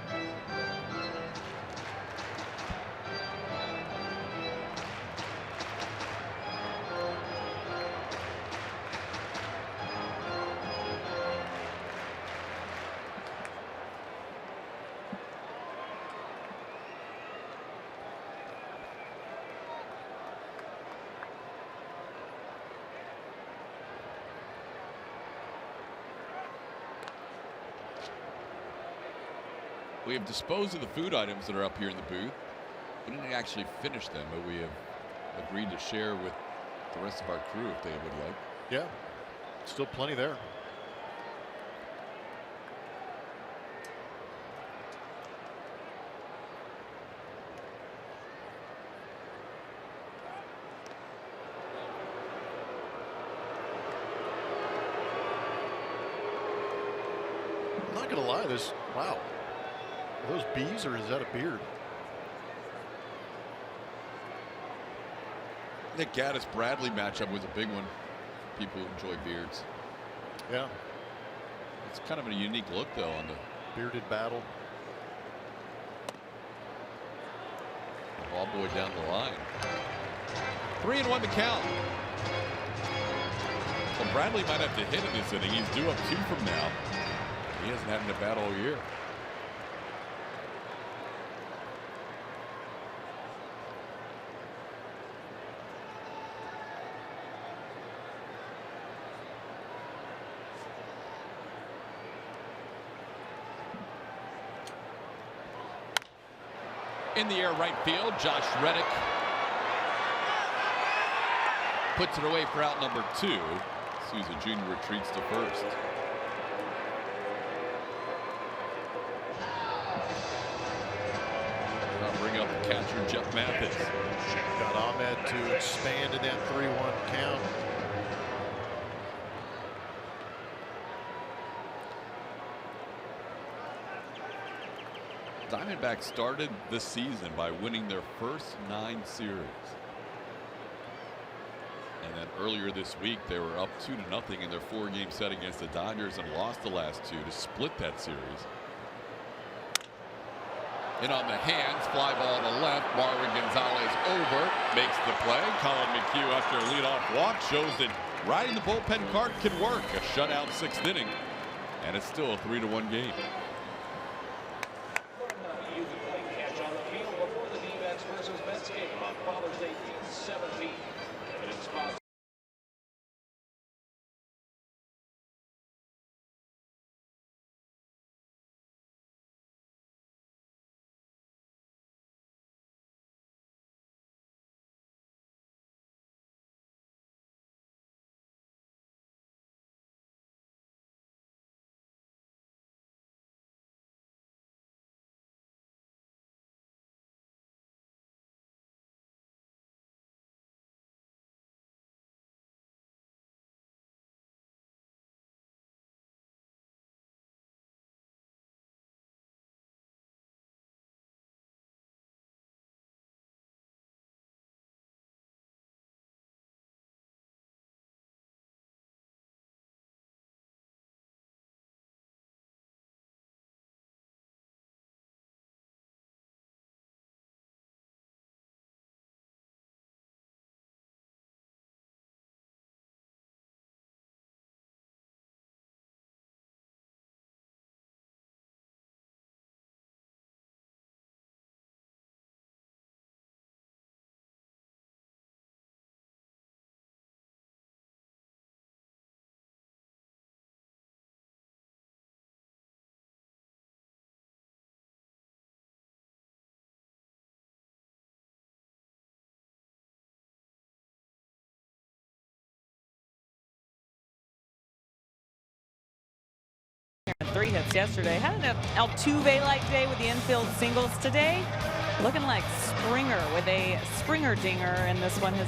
We have disposed of the food items that are up here in the booth. We didn't actually finish them, but we have agreed to share with the rest of our crew if they would like. Yeah, still plenty there. I'm not gonna lie, wow. Are those bees or is that a beard? The Gaddis Bradley matchup was a big one. People who enjoy beards. Yeah. It's kind of a unique look though on the bearded battle. Ball boy down the line. 3-1 the count. Well, Bradley might have to hit in this inning. He's due up 2 from now. He hasn't had a bat all year. In the air right field, Josh Reddick puts it away for out number 2. Souza Jr. retreats to first. I'll bring up the catcher, Jeff Mathis. Got Ahmed to expand in that 3-1 count. Diamondbacks started the season by winning their first 9 series. And then earlier this week, they were up 2-0 in their 4-game set against the Dodgers and lost the last 2 to split that series. In on the hands, fly ball to left. Marvin Gonzalez over, makes the play. Colin McHugh, after a leadoff walk, shows that riding the bullpen card can work. A shutout 6th inning, and it's still a 3-1 game. You can play catch on the field before the D-backs versus Mets game on Father's Day, June 17th. And it's Pastime. Three hits yesterday. Had an Altuve-like day with the infield singles today. Looking like Springer with a Springer dinger, and this one his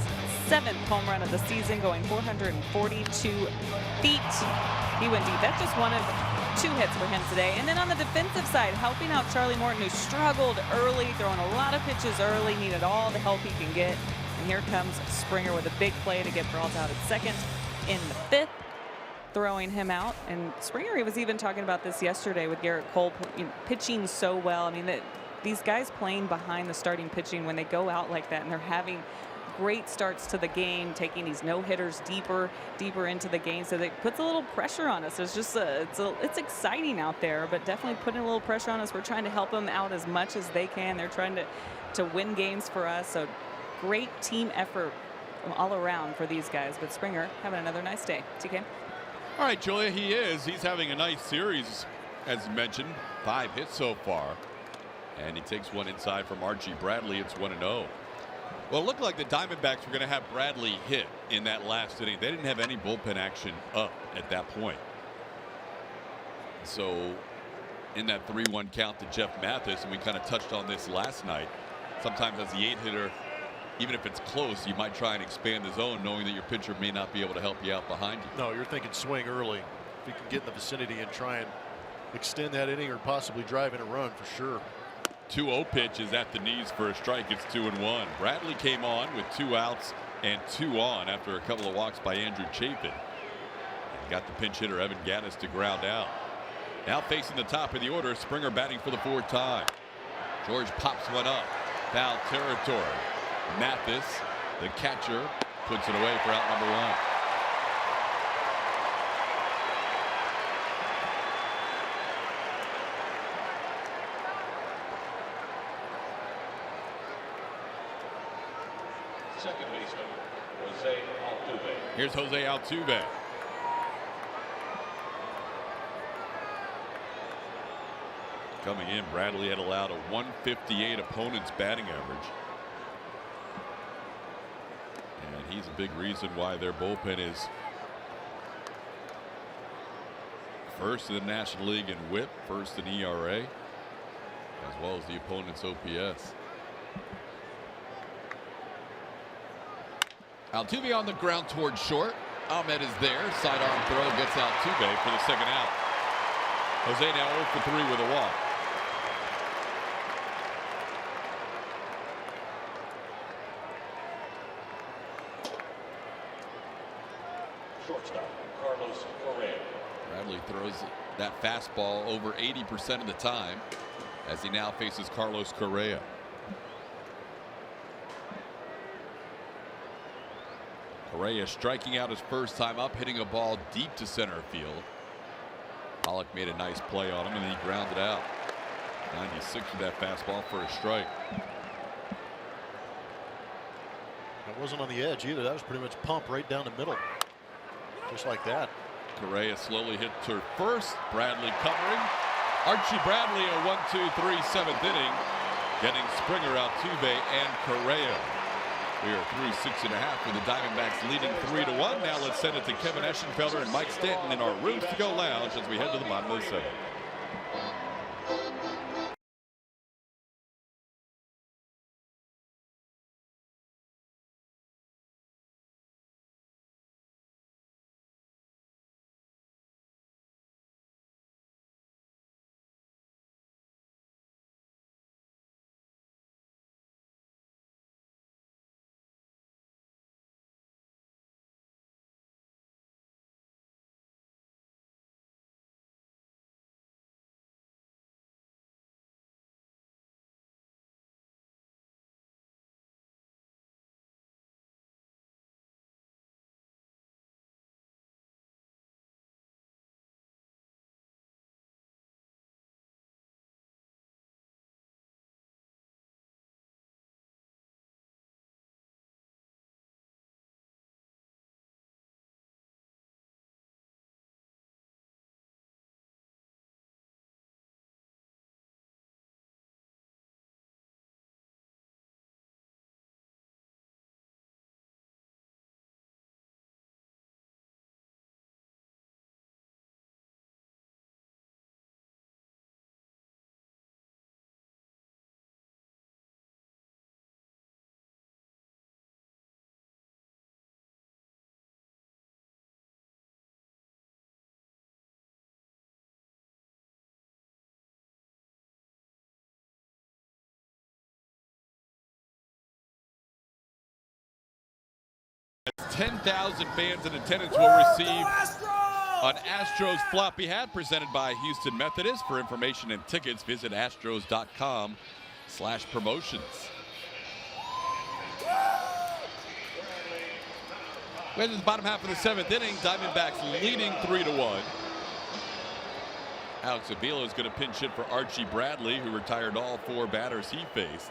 7th home run of the season, going 442 feet. He went deep. That's just one of 2 hits for him today. And then on the defensive side, helping out Charlie Morton, who struggled early, throwing a lot of pitches early, needed all the help he can get. And here comes Springer with a big play to get Peralta out at second in the 5th. Throwing him out. And Springer, he was even talking about this yesterday with Garrett Cole, pitching so well. I mean, these guys playing behind the starting pitching, when they go out like that and they're having great starts to the game, taking these no-hitters deeper into the game, so that puts a little pressure on us. It's just it's exciting out there, but definitely putting a little pressure on us. We're trying to help them out as much as they can. They're trying to win games for us. So great team effort all around for these guys. But Springer having another nice day. TK. All right, Julia, he is. He's having a nice series, as mentioned. 5 hits so far. And he takes one inside from Archie Bradley. It's 1-0. Well, it looked like the Diamondbacks were going to have Bradley hit in that last inning. They didn't have any bullpen action up at that point. So in that 3-1 count to Jeff Mathis, and we kind of touched on this last night, sometimes as the 8-hitter, even if it's close, you might try and expand the zone, knowing that your pitcher may not be able to help you out behind you. No, you're thinking swing early. If you can get in the vicinity and try and extend that inning or possibly drive in a run for sure. 2-0 pitch is at the knees for a strike. It's 2-1. Bradley came on with 2 outs and 2 on after a couple of walks by Andrew Chafin. And got the pinch hitter Evan Gattis to ground out. Now facing the top of the order, Springer batting for the 4th time. George pops one up. Foul territory. Mathis, the catcher, puts it away for out number 1. Second baseman, Jose Altuve. Here's Jose Altuve. Coming in, Bradley had allowed a 158 opponent's batting average. And he's a big reason why their bullpen is first in the National League in WHIP, first in ERA, as well as the opponent's OPS. Altuve on the ground towards short. Ahmed is there. Sidearm throw gets Altuve for the 2nd out. Jose now 0 for 3 with a walk. Shortstop, Carlos Correa. Bradley throws that fastball over 80% of the time. as he now faces Carlos Correa. Correa striking out his first time up, hitting a ball deep to center field. Pollock made a nice play on him, and he grounded out. 96 with that fastball for a strike. That wasn't on the edge either. That was pretty much pump right down the middle. Just like that. Correa slowly hit to first. Bradley covering. Archie Bradley a 1-2-3 7th inning. Getting Springer, Altuve, and Correa. We are through 6.5 with the Diamondbacks leading 3-1. Now let's send it to Kevin Eschenfelder and Mike Stanton in our rooms to go lounge as we head to the bottom of the 7th. As 10,000 fans in attendance will receive an Astros floppy hat presented by Houston Methodist. For information and tickets, visit astros.com/promotions. We're in the bottom half of the 7th inning. Diamondbacks leading 3-1. Alex Avila is going to pinch hit for Archie Bradley, who retired all 4 batters he faced.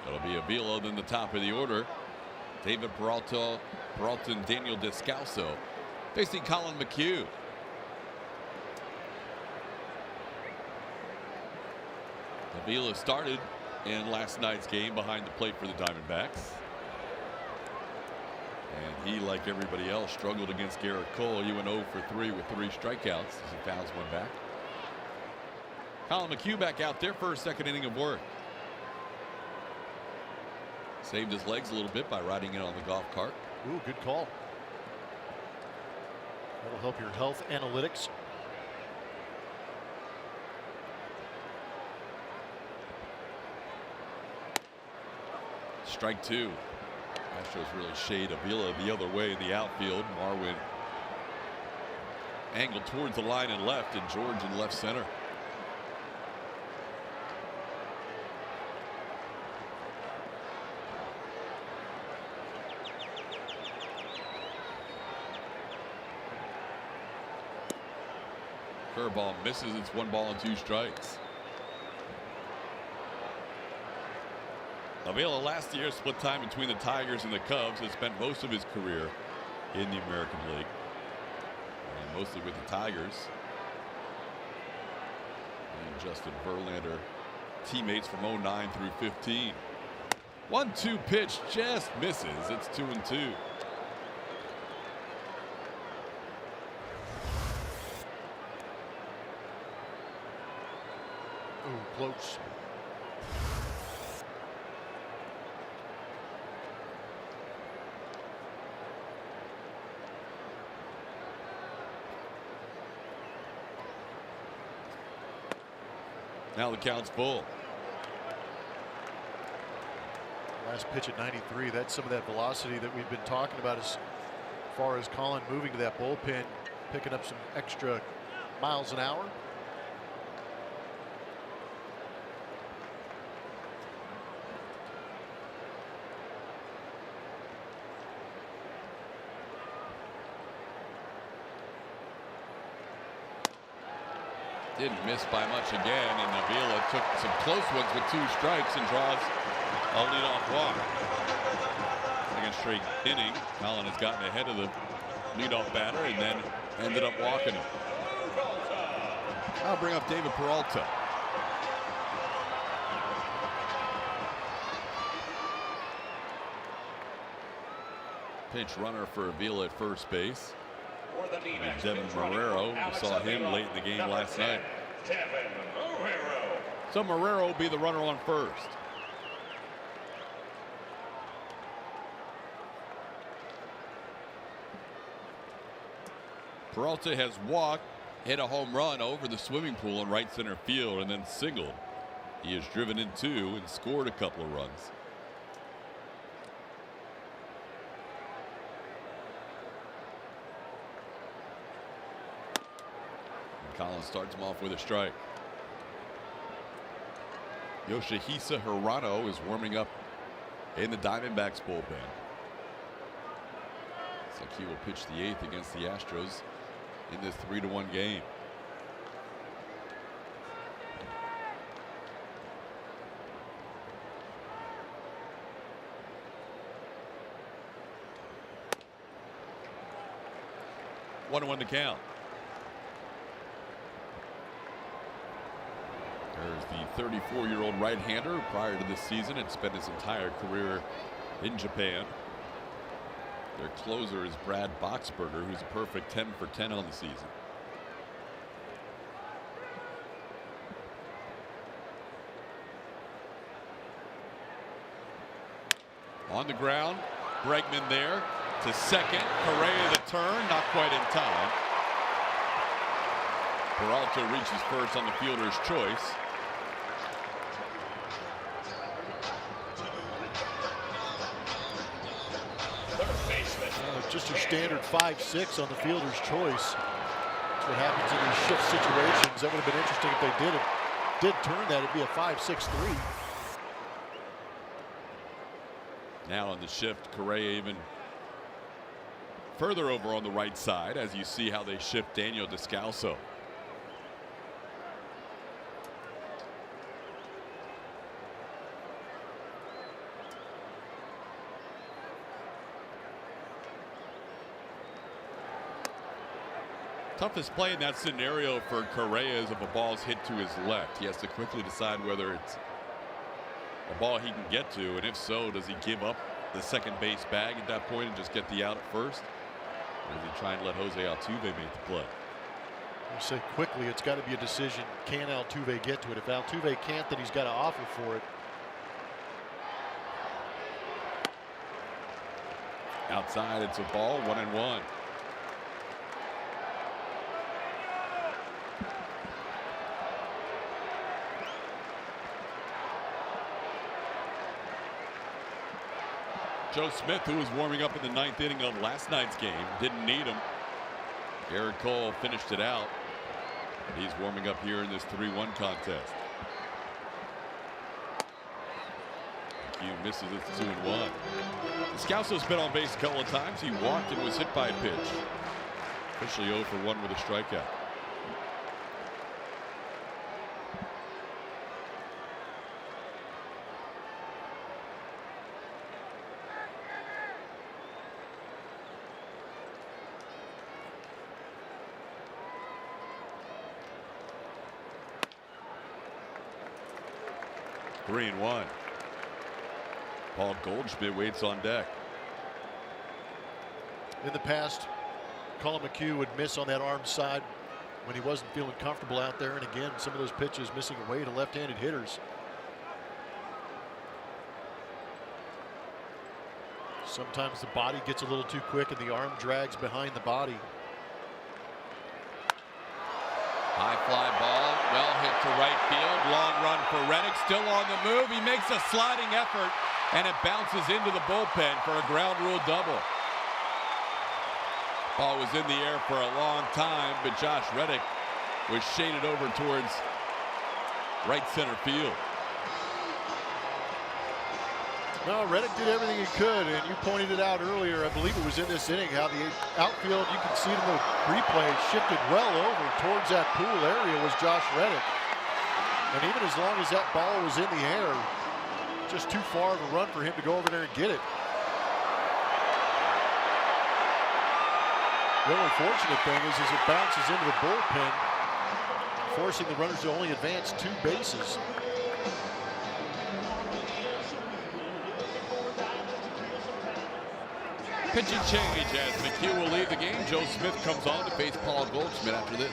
It'll be Avila then the top of the order. David Peralta and Daniel Descalso facing Colin McHugh. Avila started in last night's game behind the plate for the Diamondbacks. And he, like everybody else, struggled against Garrett Cole. He went 0 for 3 with 3 strikeouts as he fouls one back. Colin McHugh back out there for a second inning of work. Saved his legs a little bit by riding in on the golf cart. Ooh, good call. That'll help your health analytics. Strike 2. Astros really shade Avila the other way in the outfield. Marwin angled towards the line and left, and George in left center. Curveball misses. It's 1 ball and 2 strikes. Avila last year split time between the Tigers and the Cubs. Has spent most of his career in the American League, and mostly with the Tigers. And Justin Verlander, teammates from 09 through 15. 1-2 pitch just misses. It's 2-2. Ooh, close. Now the count's full. Last pitch at 93. That's some of that velocity that we've been talking about as far as Colin moving to that bullpen, picking up some extra miles an hour. Didn't miss by much again, and Avila took some close ones with 2 strikes and draws a leadoff walk. Second straight inning, Colin has gotten ahead of the leadoff batter and then ended up walking him. I'll bring up David Peralta. Pinch runner for Avila at first base. And Devin Marrero, we saw him late in the game last night. So Marrero will be the runner on first. Peralta has walked, hit a home run over the swimming pool in right center field, and then singled. He has driven in 2 and scored a couple of runs. Collins starts him off with a strike. Yoshihisa Hirano is warming up in the Diamondbacks bullpen. Looks like he will pitch the 8th against the Astros in this 3-1 game. One to count. There's the 34-year-old right-hander who prior to this season had spent his entire career in Japan. Their closer is Brad Boxberger, who's a perfect 10 for 10 on the season. On the ground, Bregman there to second. Correa the turn, not quite in time. Peralta reaches first on the fielder's choice. Just your standard 5-6 on the fielder's choice. That's what happens in these shift situations. That would have been interesting if they did turn that. It'd be a 5-6-3. Now on the shift, Correa even further over on the right side as you see how they shift Daniel Descalso. Toughest play in that scenario for Correa is if a ball's hit to his left. He has to quickly decide whether it's a ball he can get to, and if so, does he give up the second base bag at that point and just get the out at first? Or does he try and let Jose Altuve make the play? You say quickly, it's got to be a decision. Can Altuve get to it? If Altuve can't, then he's got to offer for it. Outside, it's a ball, 1-1. Joe Smith, who was warming up in the 9th inning of last night's game, didn't need him. Garrett Cole finished it out. He's warming up here in this 3-1 contest. Hugh misses it, 2-1. Descalso's been on base a couple of times. He walked and was hit by a pitch. Officially 0 for 1 with a strikeout. Three and 1. Paul Goldschmidt waits on deck. In the past, Colin McHugh would miss on that arm side when he wasn't feeling comfortable out there. And again, some of those pitches missing away to left-handed hitters. Sometimes the body gets a little too quick and the arm drags behind the body. High fly ball, well hit to right field. Long run for Reddick, still on the move. He makes a sliding effort, and it bounces into the bullpen for a ground rule double. Ball was in the air for a long time, but Josh Reddick was shaded over towards right center field. No, Reddick did everything he could, and you pointed it out earlier. I believe it was in this inning how the outfield, you can see it in the replay, shifted well over towards that pool area was Josh Reddick. And even as long as that ball was in the air, just too far of a run for him to go over there and get it. The only fortunate thing is it bounces into the bullpen, forcing the runners to only advance 2 bases. Pitching change as McHugh will leave the game. Joe Smith comes on to face Paul Goldschmidt after this.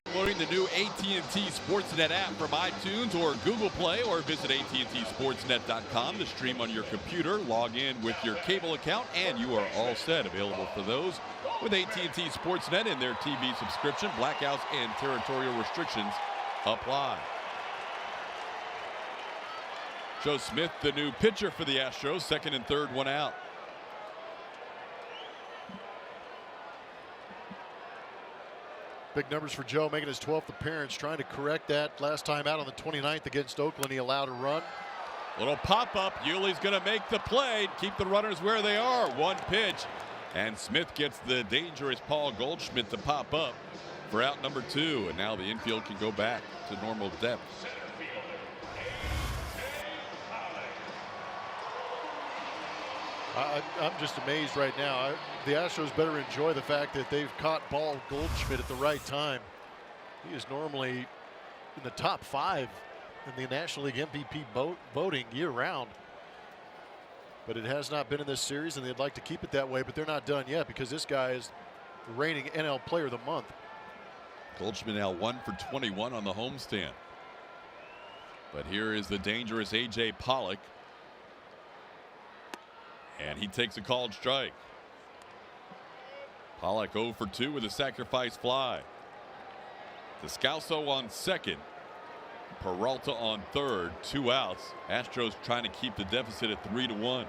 Downloading the new AT&T Sportsnet app from iTunes or Google Play, or visit AT&TSportsnet.com to stream on your computer. Log in with your cable account, and you are all set. Available for those with AT&T Sportsnet and their TV subscription. Blackouts and territorial restrictions apply. Joe Smith, the new pitcher for the Astros, second and third, one out. Big numbers for Joe, making his 12th appearance, trying to correct that. Last time out on the 29th against Oakland, he allowed a run. Little pop-up. Yuli's going to make the play, keep the runners where they are. One pitch, and Smith gets the dangerous Paul Goldschmidt to pop up for out number 2, and now the infield can go back to normal depth. I'm just amazed right now. The Astros better enjoy the fact that they've caught Paul Goldschmidt at the right time. He is normally in the top 5 in the National League MVP voting year-round. But it has not been in this series, and they'd like to keep it that way, but they're not done yet because this guy is the reigning NL Player of the Month. Goldschmidt now 1 for 21 on the homestand. But here is the dangerous A.J. Pollock. And he takes a called strike. Pollock 0 for 2 with a sacrifice fly. Descalso on second. Peralta on third. 2 outs. Astros trying to keep the deficit at 3-1.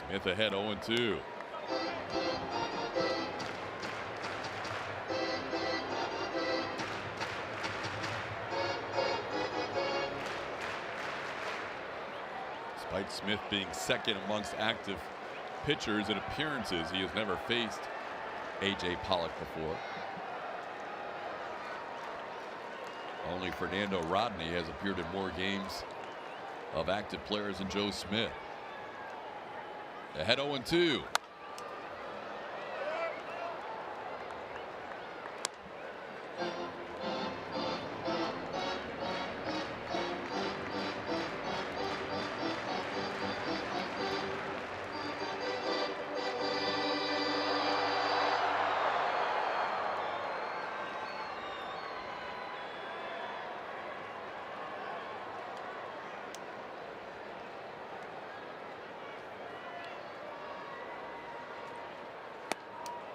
Smith ahead 0-2. Despite Smith being second amongst active pitchers in appearances, he has never faced A.J. Pollock before. Only Fernando Rodney has appeared in more games of active players than Joe Smith. Ahead 0-2.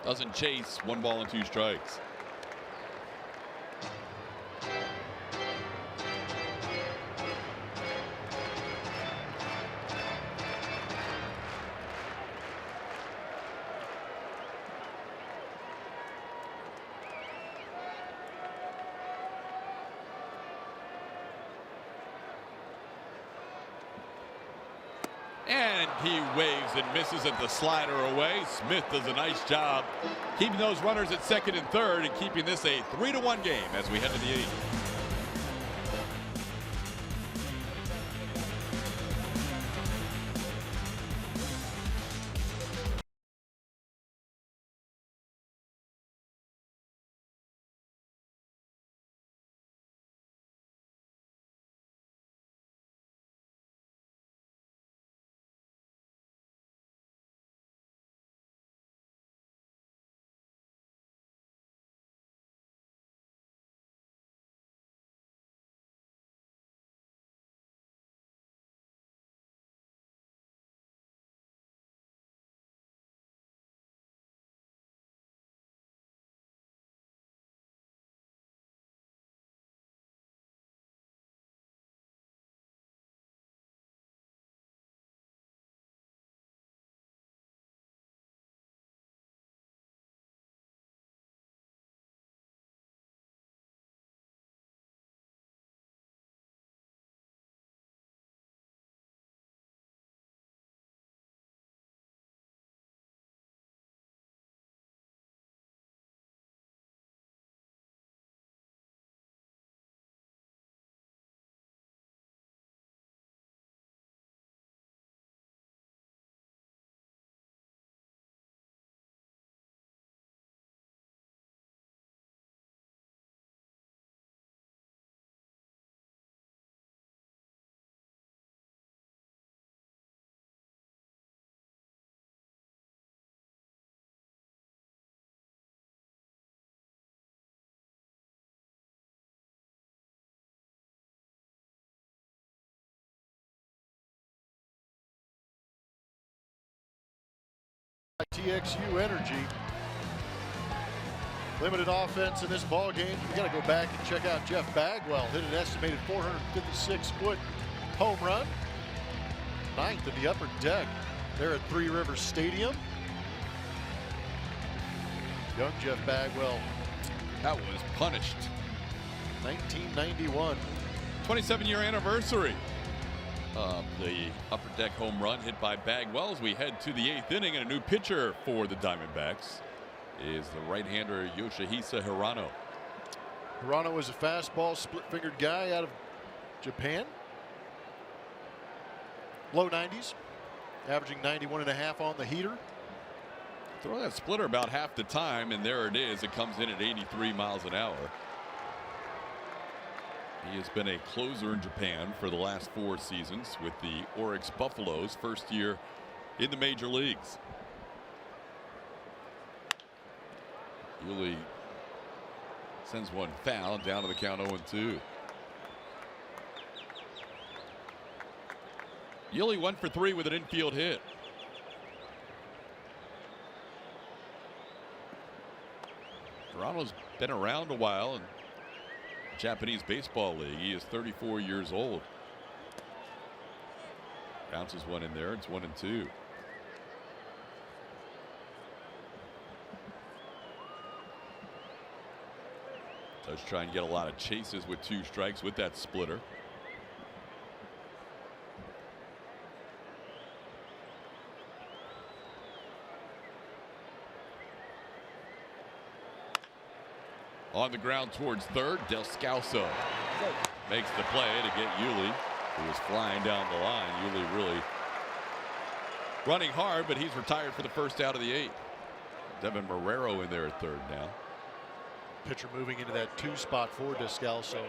Doesn't chase. 1 ball and 2 strikes. And he waves and misses at the slider away. Smith does a nice job keeping those runners at second and third and keeping this a 3-1 game as we head to the 8th. TXU energy. Limited offense in this ball game. You got to go back and check out Jeff Bagwell. Hit an estimated 456-foot home run. 9th in the upper deck there at Three Rivers Stadium. Young Jeff Bagwell. That was punished. 1991. 27-year anniversary of the upper deck home run hit by Bagwell as we head to the 8th inning, and a new pitcher for the Diamondbacks is the right-hander Yoshihisa Hirano. Hirano was a fastball split-fingered guy out of Japan. Low 90s, averaging 91.5 on the heater. Throw that splitter about half the time, and there it is. It comes in at 83 miles an hour. He has been a closer in Japan for the last 4 seasons with the Oryx Buffaloes, first year in the major leagues. Yuli sends one foul down to the count 0-2. Yuli 1 for 3 with an infield hit. Toronto's been around a while in the Japanese Baseball League. He is 34 years old. Bounces one in there. It's 1-2. Does try and get a lot of chases with 2 strikes with that splitter. On the ground towards third, Descalso makes the play to get Yuli, who was flying down the line. Yuli really running hard, but he's retired for the first out of the 8th. Devin Marrero in there at third now. Pitcher moving into that 2 spot for Descalso.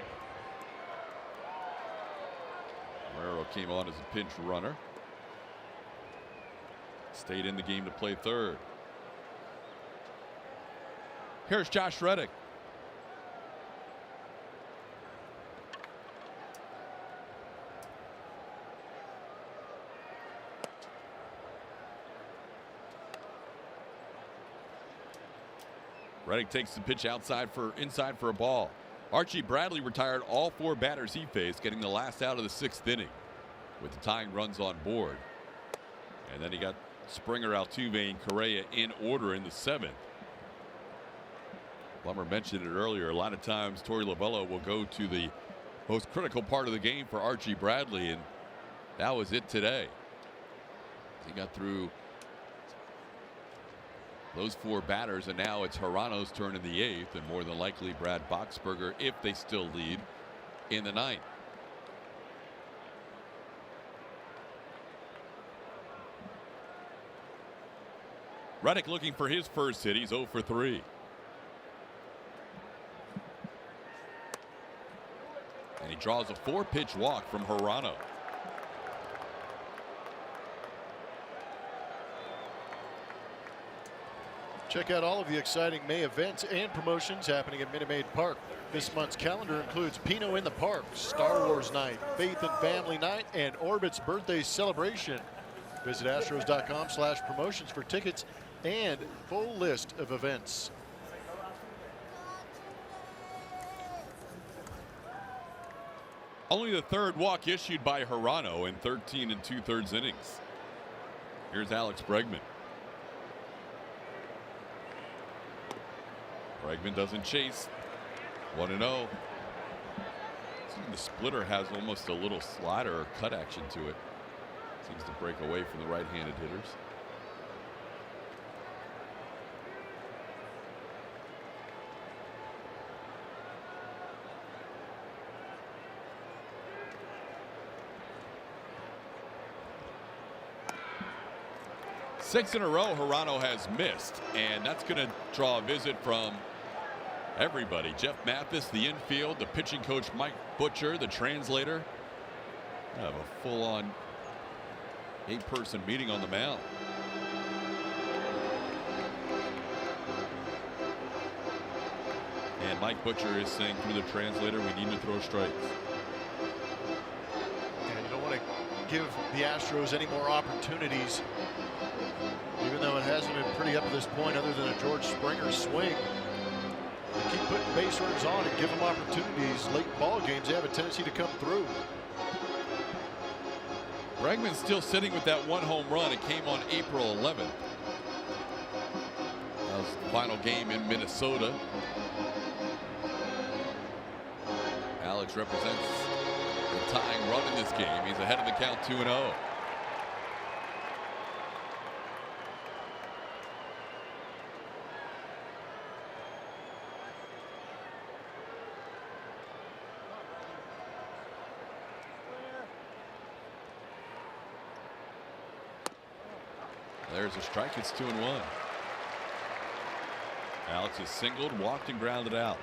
Marrero came on as a pinch runner. Stayed in the game to play third. Here's Josh Reddick. Reddick takes the pitch inside for a ball. Archie Bradley retired all 4 batters he faced, getting the last out of the 6th inning with the tying runs on board. And then he got Springer, Altuve, and Correa in order in the 7th. Plummer mentioned it earlier. A lot of times Torey Lovullo will go to the most critical part of the game for Archie Bradley, and that was it today. He got through those 4 batters, and now it's Hirano's turn in the 8th, and more than likely Brad Boxberger if they still lead in the 9th. Reddick looking for his first hit. He's 0 for 3. And he draws a 4-pitch walk from Hirano. Check out all of the exciting May events and promotions happening at Minute Maid Park. This month's calendar includes Pinot in the Park, Star Wars Night, Faith and Family Night, and Orbit's birthday celebration. Visit astros.com/promotions for tickets and full list of events. Only the 3rd walk issued by Hirano in 13 2/3 innings. Here's Alex Bregman. Bregman doesn't chase. 1-0. The splitter has almost a little slider or cut action to it. Seems to break away from the right-handed hitters. Six in a row Hirano has missed, and that's going to draw a visit from everybody. Jeff Mathis, the infield, the pitching coach Mike Butcher, the translator. Have a full-on 8-person meeting on the mound. And Mike Butcher is saying through the translator, we need to throw strikes. And you don't want to give the Astros any more opportunities, even though it hasn't been pretty up to this point other than a George Springer swing. They keep putting base runners on and give them opportunities late in ball games. They have a tendency to come through. Bregman's still sitting with that 1 home run. It came on April 11th. That was the final game in Minnesota. Alex represents the tying run in this game. He's ahead of the count 2-0. There's a strike. It's 2-1. Alex is singled, walked, and grounded out.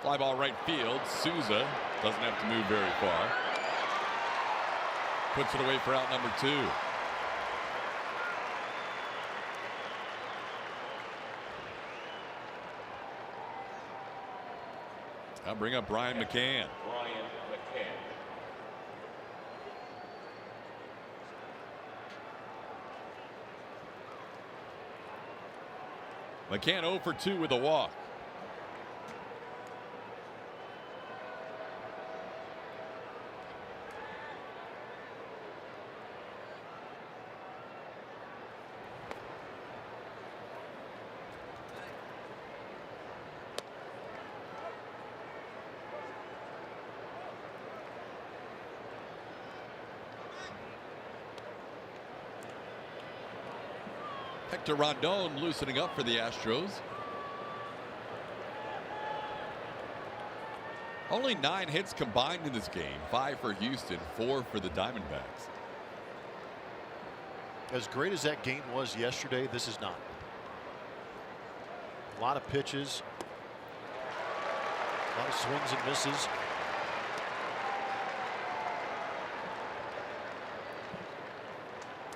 Fly ball right field. Souza doesn't have to move very far. Puts it away for out number 2. I'll bring up Brian McCann. McCann 0 for 2 with a walk. Hector Rondon loosening up for the Astros. Only 9 hits combined in this game. 5 for Houston, 4 for the Diamondbacks. As great as that game was yesterday, this is not. A lot of pitches, a lot of swings and misses.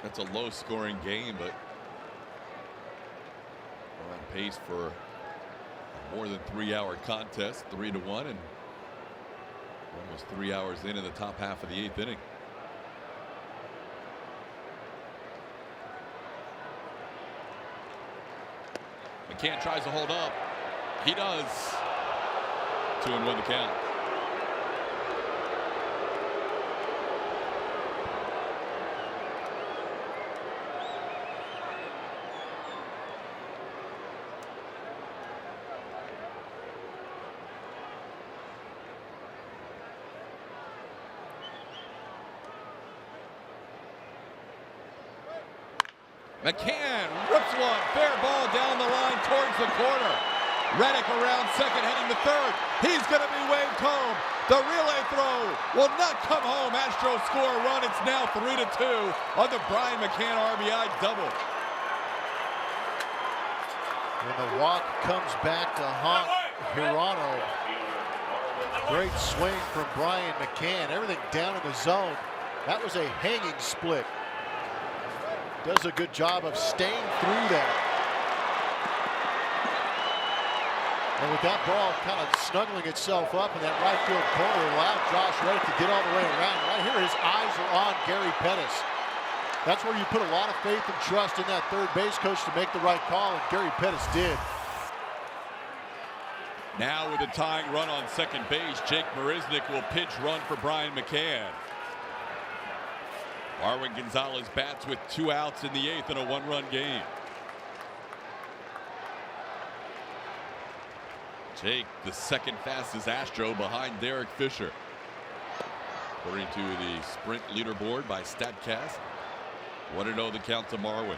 That's a low-scoring game, but we're on pace for a more than 3-hour contest, 3-1, and almost 3 hours in the top half of the 8th inning. McCann tries to hold up. He does. 2-1 the count. McCann rips one, fair ball down the line towards the corner. Reddick around second, heading to third. He's going to be waved home. The relay throw will not come home. Astros score a run. It's now 3-2 on the Brian McCann RBI double. And the walk comes back to haunt Hirano. Great swing from Brian McCann. Everything down in the zone. That was a hanging split. Does a good job of staying through that. And with that ball kind of snuggling itself up in that right field corner, allowed Josh Reddick to get all the way around. Right here, his eyes are on Gary Pettis. That's where you put a lot of faith and trust in that third base coach to make the right call, and Gary Pettis did. Now with a tying run on second base, Jake Marisnick will pinch run for Brian McCann. Marwin Gonzalez bats with 2 outs in the 8th in a 1-run game. Jake, the second fastest Astro behind Derek Fisher, according to the sprint leaderboard by StatCast. 1-0 the count to Marwin.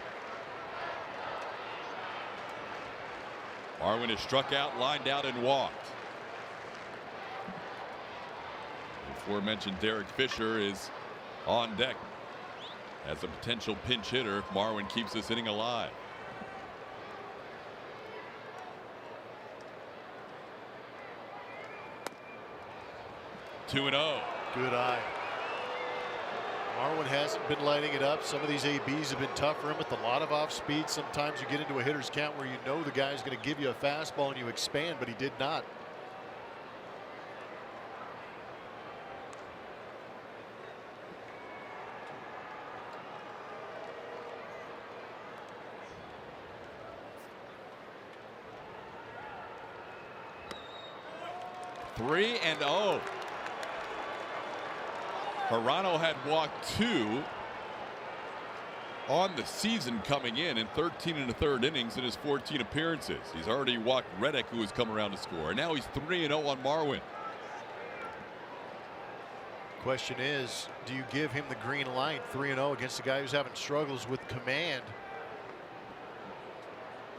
Marwin is struck out, lined out, and walked. Before mentioned Derek Fisher is on deck as a potential pinch hitter if Marwin keeps this inning alive. Two and 0. Good eye. Marwin hasn't been lighting it up. Some of these ABs have been tough for him with a lot of off speed. Sometimes you get into a hitter's count where you know the guy's going to give you a fastball and you expand, but he did not. Three and 0. Hirano had walked 2 on the season coming in 13 1/3 innings in his 14 appearances. He's already walked Reddick, who has come around to score. Now he's 3-0 on Marwin. Question is, do you give him the green light? 3-0 against a guy who's having struggles with command.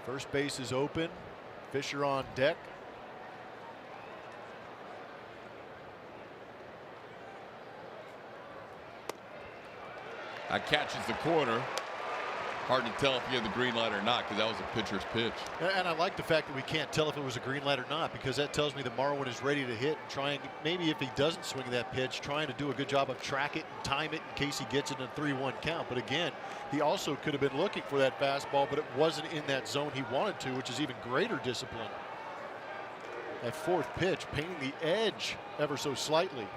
First base is open. Fisher on deck. That catches the corner. Hard to tell if he had the green light or not, because that was a pitcher's pitch. And I like the fact that we can't tell if it was a green light or not, because that tells me that Marwin is ready to hit and trying, maybe if he doesn't swing that pitch, trying to do a good job of track it and time it in case he gets it in a 3-1 count. But again, he also could have been looking for that fastball, but it wasn't in that zone he wanted to, which is even greater discipline. That fourth pitch painting the edge ever so slightly.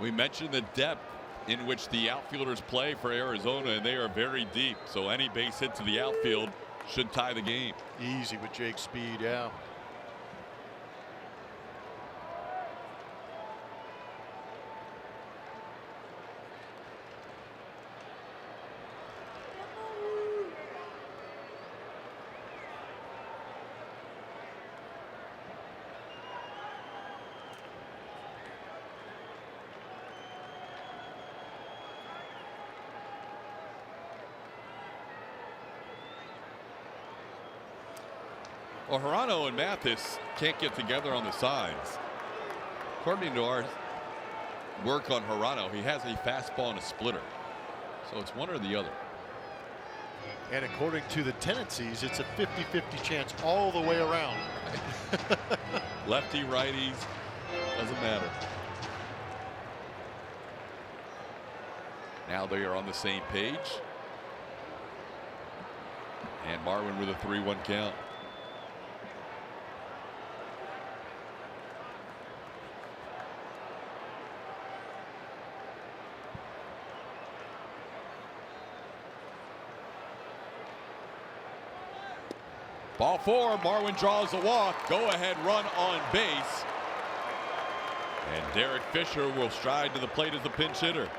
We mentioned the depth in which the outfielders play for Arizona, and they are very deep. So any base hit to the outfield should tie the game. Easy with Jake's speed, yeah. Well, Hirano and Mathis can't get together on the signs. According to our work on Hirano, he has a fastball and a splitter. So it's one or the other. And according to the tendencies, it's a 50-50 chance all the way around. Lefty, righties, doesn't matter. Now they are on the same page. And Marwin with a 3-1 count. Ball 4, Marwin draws a walk. Go ahead run on base. And Derek Fisher will stride to the plate as the pinch hitter.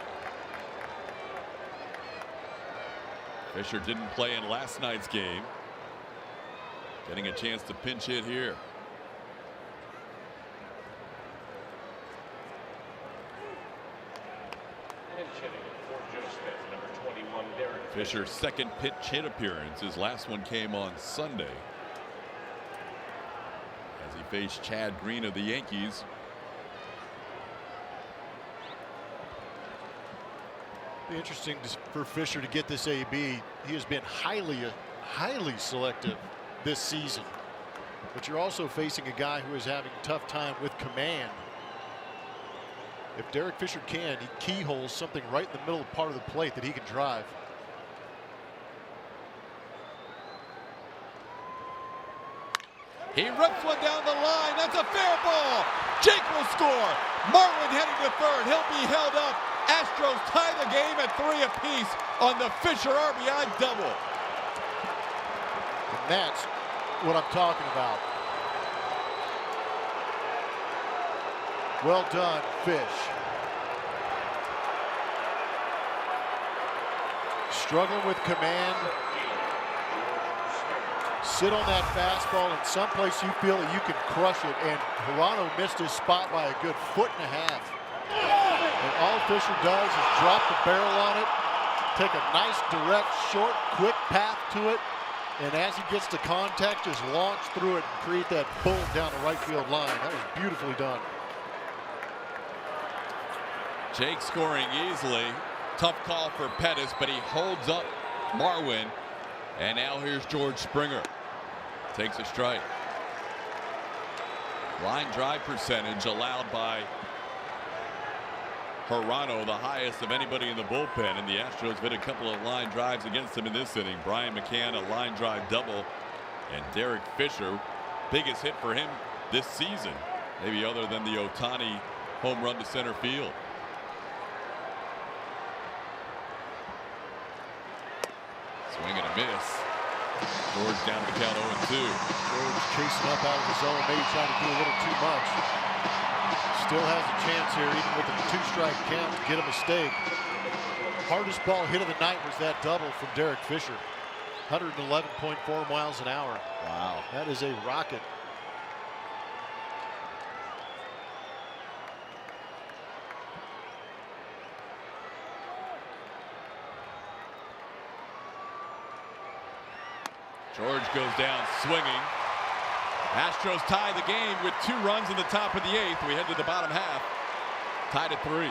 Fisher didn't play in last night's game. Getting a chance to pinch hit here. Pinch hitting for Joe Smith, number 21, Derek Fisher's second pinch hit appearance. His last one came on Sunday as he faced Chad Green of the Yankees. Be interesting for Fisher to get this AB. He has been highly selective this season. But you're also facing a guy who is having a tough time with command. If Derek Fisher can, he keyholes something right in the middle part of the plate that he can drive. He rips one down the line. That's a fair ball. Jake will score. Marwin heading to third. He'll be held up. Astros tie the game at 3 apiece on the Fisher RBI double. And that's what I'm talking about. Well done, Fish. Struggling with command. Sit on that fastball in some place you feel that you can crush it, and Hirano missed his spot by a good 1.5 feet. And all Fisher does is drop the barrel on it, take a nice, direct, short, quick path to it, and as he gets to contact, just launch through it and create that bullet down the right field line. That was beautifully done. Jake scoring easily. Tough call for Pettis, but he holds up Marwin. And now here's George Springer. Takes a strike. Line drive percentage allowed by Hirano, the highest of anybody in the bullpen, and the Astros hit a couple of line drives against him in this inning. Brian McCann, a line drive double, and Derek Fisher, biggest hit for him this season, maybe other than the Ohtani home run to center field. Swing and a miss. George down to the count 0-2. George chasing up out of the zone, maybe trying to do a little too much. Still has a chance here, even with a 2-strike count, to get a mistake. Hardest ball hit of the night was that double from Derek Fisher. 111.4 miles an hour. Wow, that is a rocket. George goes down swinging. Astros tie the game with 2 runs in the top of the 8th. We head to the bottom half. Tied at 3.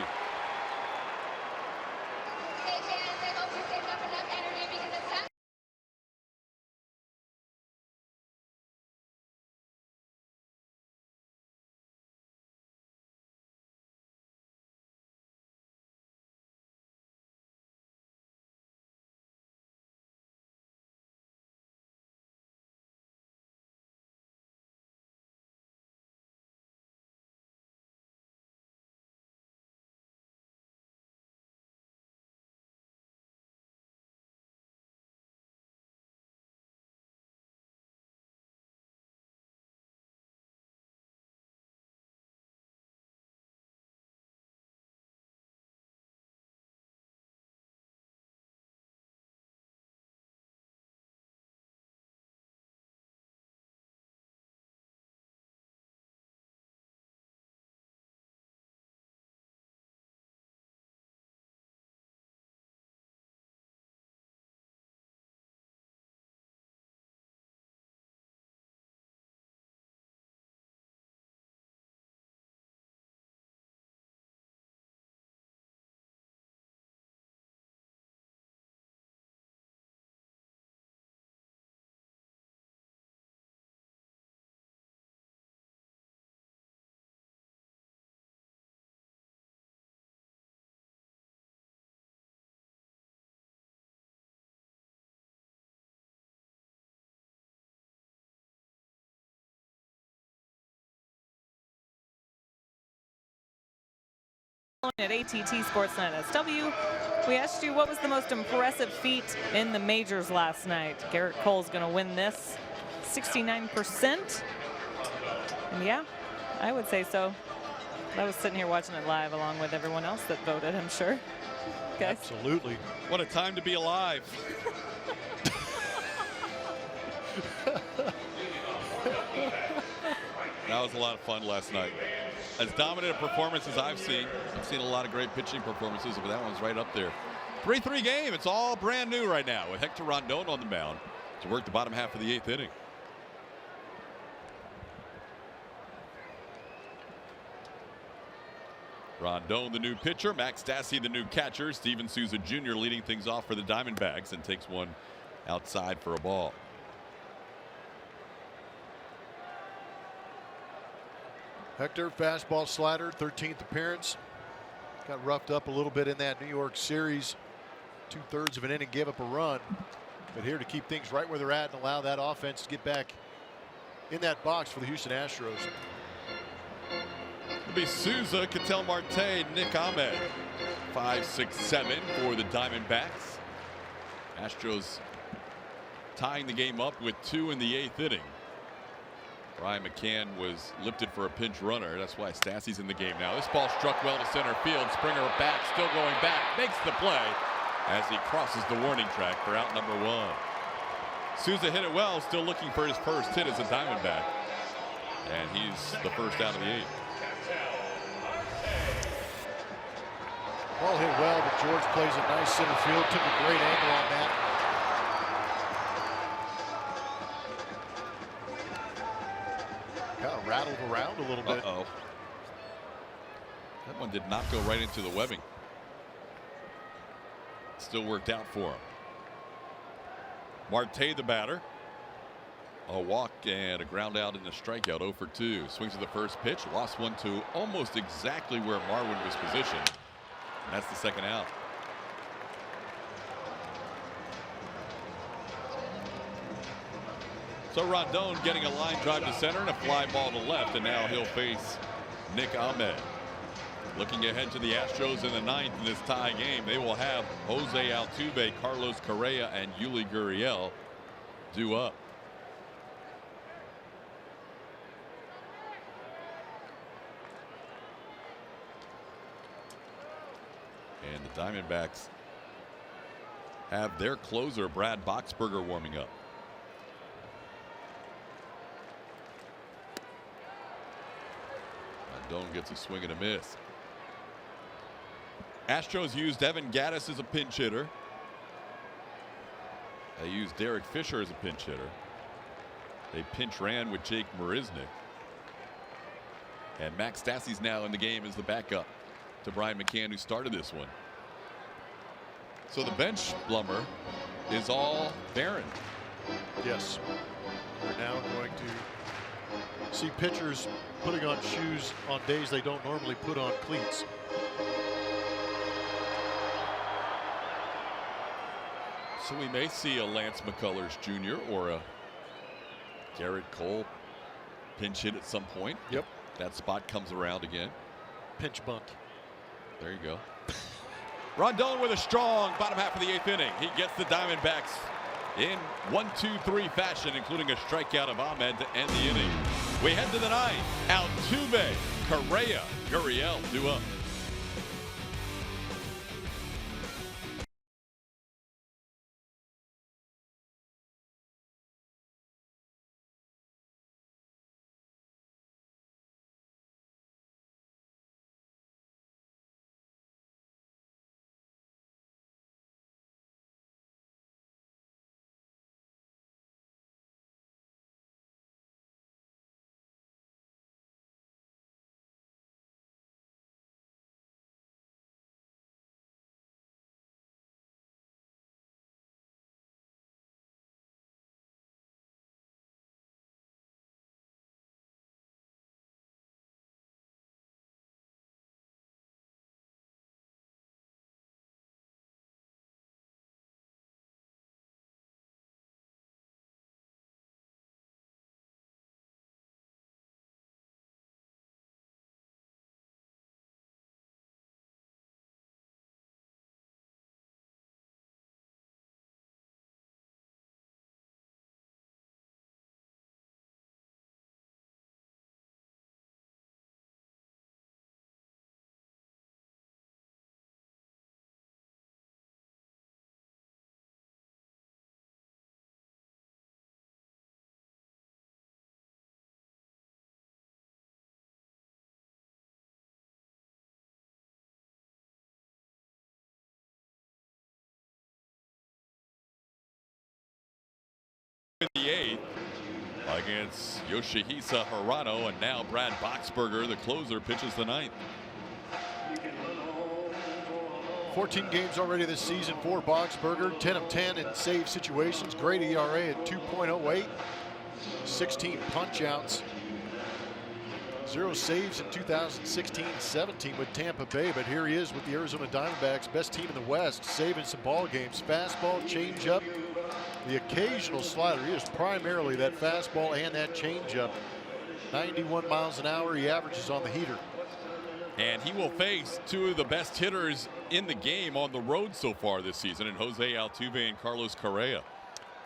at ATT Sportsnet SW. We asked you what was the most impressive feat in the majors last night. Garrett Cole's going to win this, 69%. And yeah, I would say so. I was sitting here watching it live along with everyone else that voted, I'm sure. Guys. Absolutely. What a time to be alive. That was a lot of fun last night. As dominant a performance as I've seen a lot of great pitching performances, but that one's right up there. 3-3 game. It's all brand new right now with Hector Rondon on the mound to work the bottom half of the 8th inning. Rondon, the new pitcher. Max Stassi, the new catcher. Steven Souza Jr. leading things off for the Diamondbacks and takes one outside for a ball. Hector, fastball slider, 13th appearance. Got roughed up a little bit in that New York series. 2/3 of an inning, gave up a run. But here to keep things right where they're at and allow that offense to get back in that box for the Houston Astros. It'll be Souza, Ketel Marte, Nick Ahmed. 5, 6, 7 for the Diamondbacks. Astros tying the game up with 2 in the 8th inning. Brian McCann was lifted for a pinch runner. That's why Stassi's in the game now. This ball struck well to center field. Springer back, still going back, makes the play as he crosses the warning track for out number 1. Souza hit it well, still looking for his first hit as a Diamondback. And he's the first out of the 8th. Ball hit well, but George plays a nice center field. Took a great angle on that. Kind of rattled around a little bit. Uh-oh. That one did not go right into the webbing. Still worked out for him. Marte, the batter. A walk and a ground out and a strikeout. 0 for 2. Swings to the first pitch. Lost one to almost exactly where Marwin was positioned. And that's the second out. So Rondon getting a line drive to center and a fly ball to left, and now he'll face Nick Ahmed. Looking ahead to the Astros in the 9th in this tie game, they will have Jose Altuve, Carlos Correa, and Yuli Gurriel due up. And the Diamondbacks have their closer, Brad Boxberger, warming up. Rondon gets a swing and a miss. Astros used Evan Gattis as a pinch hitter. They used Derek Fisher as a pinch hitter. They pinch ran with Jake Marisnick. And Max Stassi's now in the game as the backup to Brian McCann, who started this one. So the bench, Blummer, is all Barron. Yes. We're now going to see pitchers putting on shoes on days they don't normally put on cleats. So we may see a Lance McCullers Jr. or a Garrett Cole pinch hit at some point. Yep. That spot comes around again. Pinch bunt. There you go. Rondon with a strong bottom half of the 8th inning. He gets the Diamondbacks in 1-2-3 fashion, including a strikeout of Ahmed to end the inning. We head to the 9th. Altuve, Correa, Gurriel due up. It's Yoshihisa Hirano, and now Brad Boxberger, the closer, pitches the ninth. 14 games already this season for Boxberger, 10 of 10 in save situations, great ERA at 2.08, 16 punch-outs, 0 saves in 2016-17 with Tampa Bay, but here he is with the Arizona Diamondbacks, best team in the West, saving some ball games. Fastball, changeup, the occasional slider. He is primarily that fastball and that changeup. 91 miles an hour he averages on the heater. And he will face two of the best hitters in the game on the road so far this season, in Jose Altuve and Carlos Correa.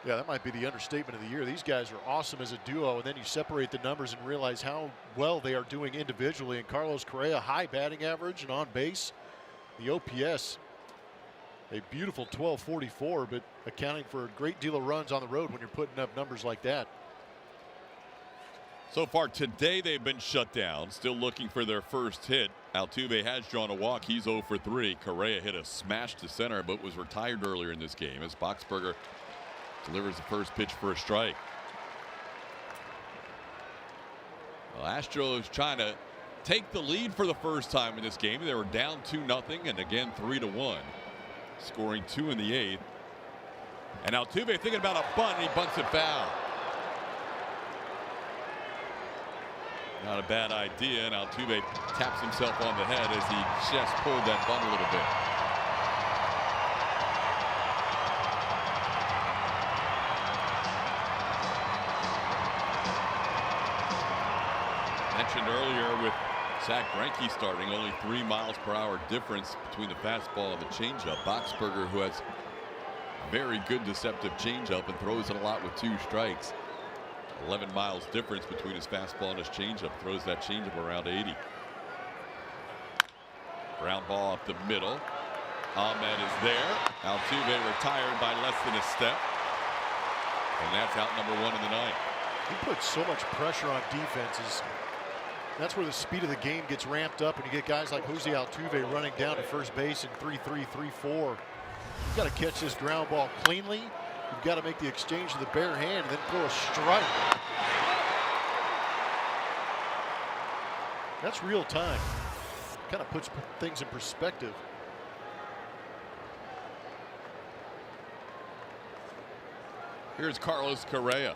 Yeah, that might be the understatement of the year. These guys are awesome as a duo, and then you separate the numbers and realize how well they are doing individually. And Carlos Correa, high batting average and on base. The OPS, a beautiful 1244, but accounting for a great deal of runs on the road when you're putting up numbers like that. So far today, they've been shut down, still looking for their first hit. Altuve has drawn a walk. He's 0 for 3. Correa hit a smash to center, but was retired earlier in this game as Boxberger delivers the first pitch for a strike. Well, Astros trying to take the lead for the first time in this game. They were down 2-0 and again 3-1, scoring 2 in the 8th. And Altuve thinking about a bunt, and he bunts it foul. Not a bad idea, and Altuve taps himself on the head as he just pulled that bunt a little bit. Mentioned earlier with Zach Greinke starting, only 3 miles per hour difference between the fastball and the changeup. Boxberger, who has very good deceptive changeup and throws it a lot with 2 strikes. 11 miles difference between his fastball and his changeup. Throws that changeup around 80. Ground ball up the middle. Ahmed is there. Altuve retired by less than a step. And that's out number 1 in the ninth. He puts so much pressure on defenses. That's where the speed of the game gets ramped up, and you get guys like Jose Altuve running down to first base in 3-3, 3-4. You've got to catch this ground ball cleanly. You've got to make the exchange with the bare hand and then throw a strike. That's real time. Kind of puts things in perspective. Here's Carlos Correa.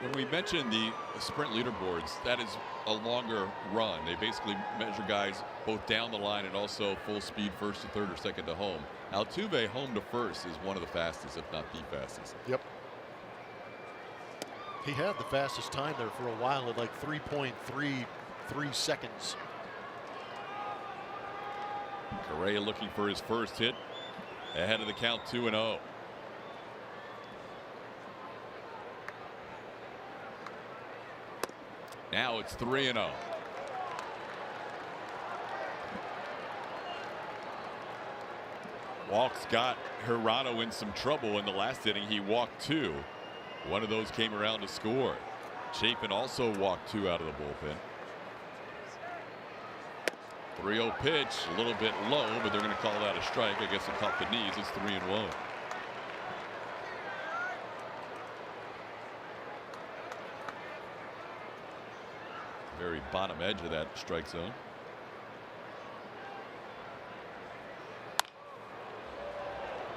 When we mentioned the sprint leaderboards, that is a longer run. They basically measure guys both down the line and also full speed first to third or second to home. Altuve home to first is one of the fastest, if not the fastest. Yep. He had the fastest time there for a while at like 3.33 seconds. Correa looking for his first hit ahead of the count 2-0. Now it's 3-0. Walks got Hirano in some trouble in the last inning. He walked 2. One of those came around to score. Chapin also walked 2 out of the bullpen. 3-0 pitch, a little bit low, but they're going to call that a strike. I guess it caught the knees. It's 3-1. Very bottom edge of that strike zone.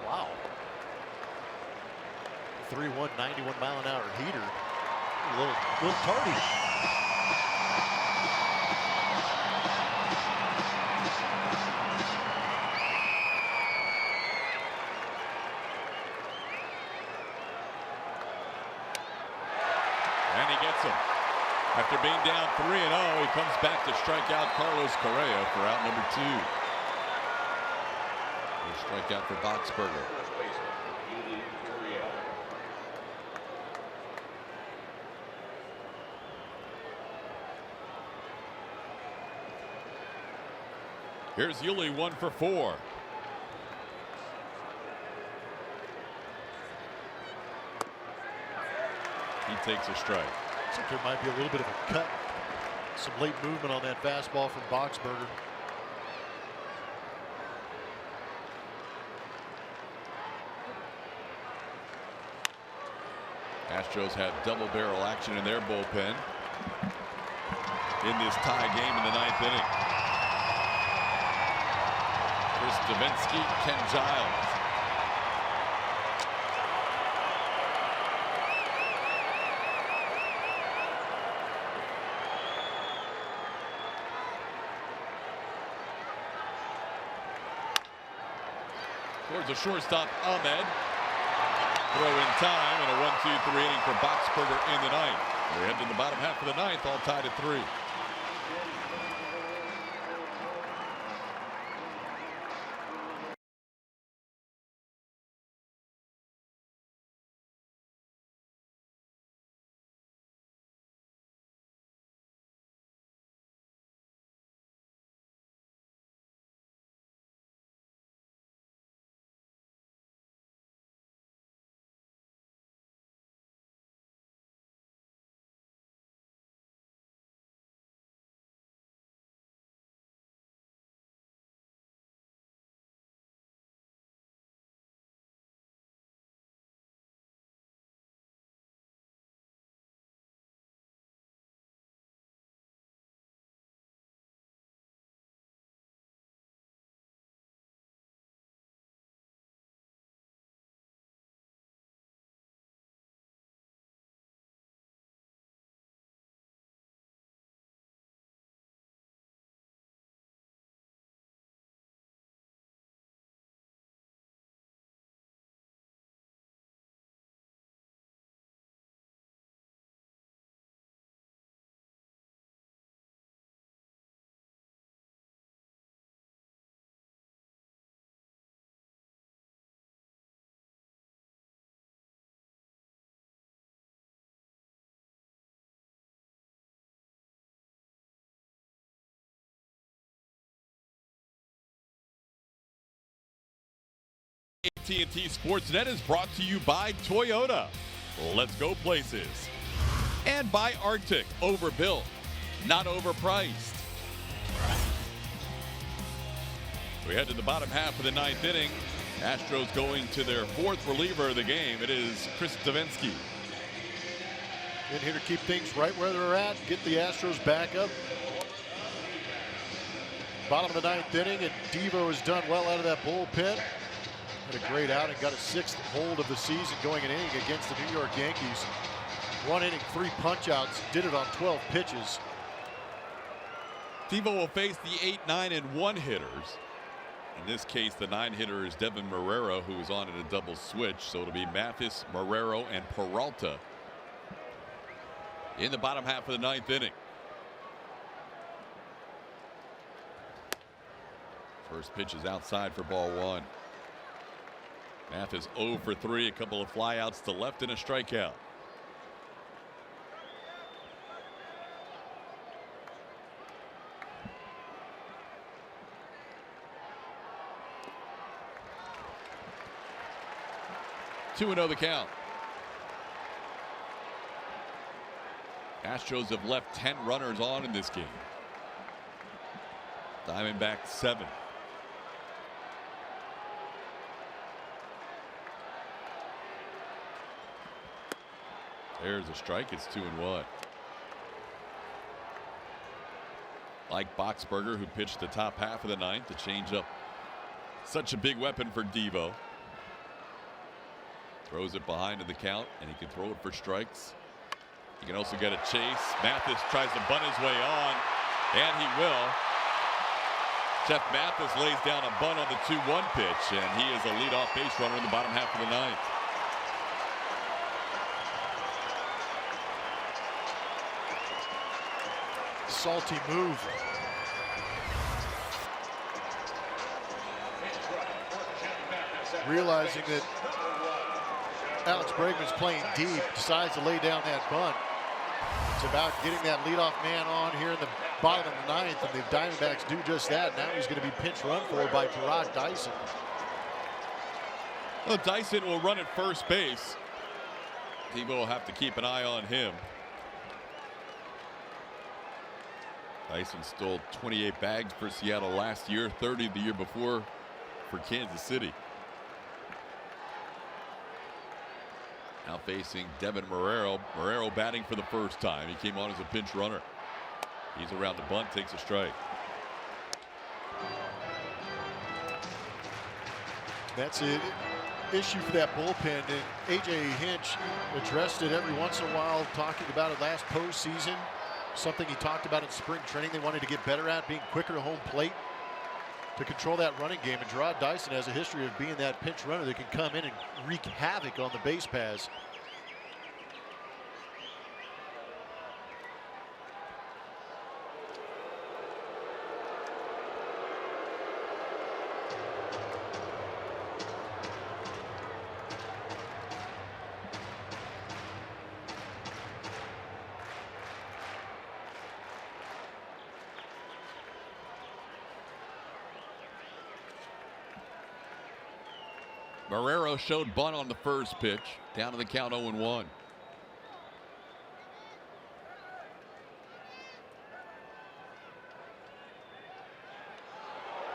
Wow. 3-1, 91 mile an hour heater. A little tardy. And he gets him. After being down 3-0, he comes back to strike out Carlos Correa for out number 2. A strikeout for Boxberger. Here's Yuli, 1 for 4. He takes a strike. I think there might be a little bit of a cut. Some late movement on that fastball from Boxberger. Astros have double barrel action in their bullpen in this tie game in the 9th inning. Chris Davinsky, Ken Giles. Towards the shortstop, Ahmed. Throw in time and a 1-2-3 inning for Boxberger in the 9th. We're heading to the bottom half of the 9th, all tied at 3. AT&T Sportsnet is brought to you by Toyota. Let's go places. And by Arctic, overbuilt, not overpriced. We head to the bottom half of the 9th inning. Astros going to their 4th reliever of the game. It is Chris Davinsky. In here to keep things right where they're at, get the Astros back up. Bottom of the 9th inning, and Devo has done well out of that bullpen. Had a great outing, got a 6th hold of the season going an inning against the New York Yankees. 1 inning, 3 punch-outs, did it on 12 pitches. Devo will face the 8, 9, and 1 hitters. In this case, the 9 hitter is Devin Marrero, who is on in a double switch. So it'll be Mathis, Marrero, and Peralta in the bottom half of the 9th inning. First pitch is outside for ball 1. Mathis 0 for 3, a couple of flyouts to left and a strikeout. Two 2-0 the count. Astros have left 10 runners on in this game. Diamondbacks 7. There's a strike. It's 2-1. Like Boxberger, who pitched the top half of the 9th, the changeup, such a big weapon for Devo. Throws it behind in the count, and he can throw it for strikes. He can also get a chase. Mathis tries to bunt his way on, and he will. Jeff Mathis lays down a bunt on the 2-1 pitch, and he is a leadoff base runner in the bottom half of the 9th. Salty move. Realizing that Alex Bregman's playing deep, decides to lay down that bunt. It's about getting that leadoff man on here in the bottom of the 9th, and the Diamondbacks do just that. Now he's going to be pinch run for by Brock Dyson. Well, Dyson will run at first base. Devo will have to keep an eye on him. Dyson stole 28 bags for Seattle last year, 30 the year before for Kansas City. Now facing Devin Marrero. Marrero batting for the first time. He came on as a pinch runner. He's around the bunt, takes a strike. That's an issue for that bullpen, and A.J. Hinch addressed it every once in a while, talking about it last postseason. Something he talked about in spring training they wanted to get better at, being quicker to home plate to control that running game. And Gerard Dyson has a history of being that pinch runner that can come in and wreak havoc on the base paths. Marrero showed bunt on the first pitch. Down to the count 0-1.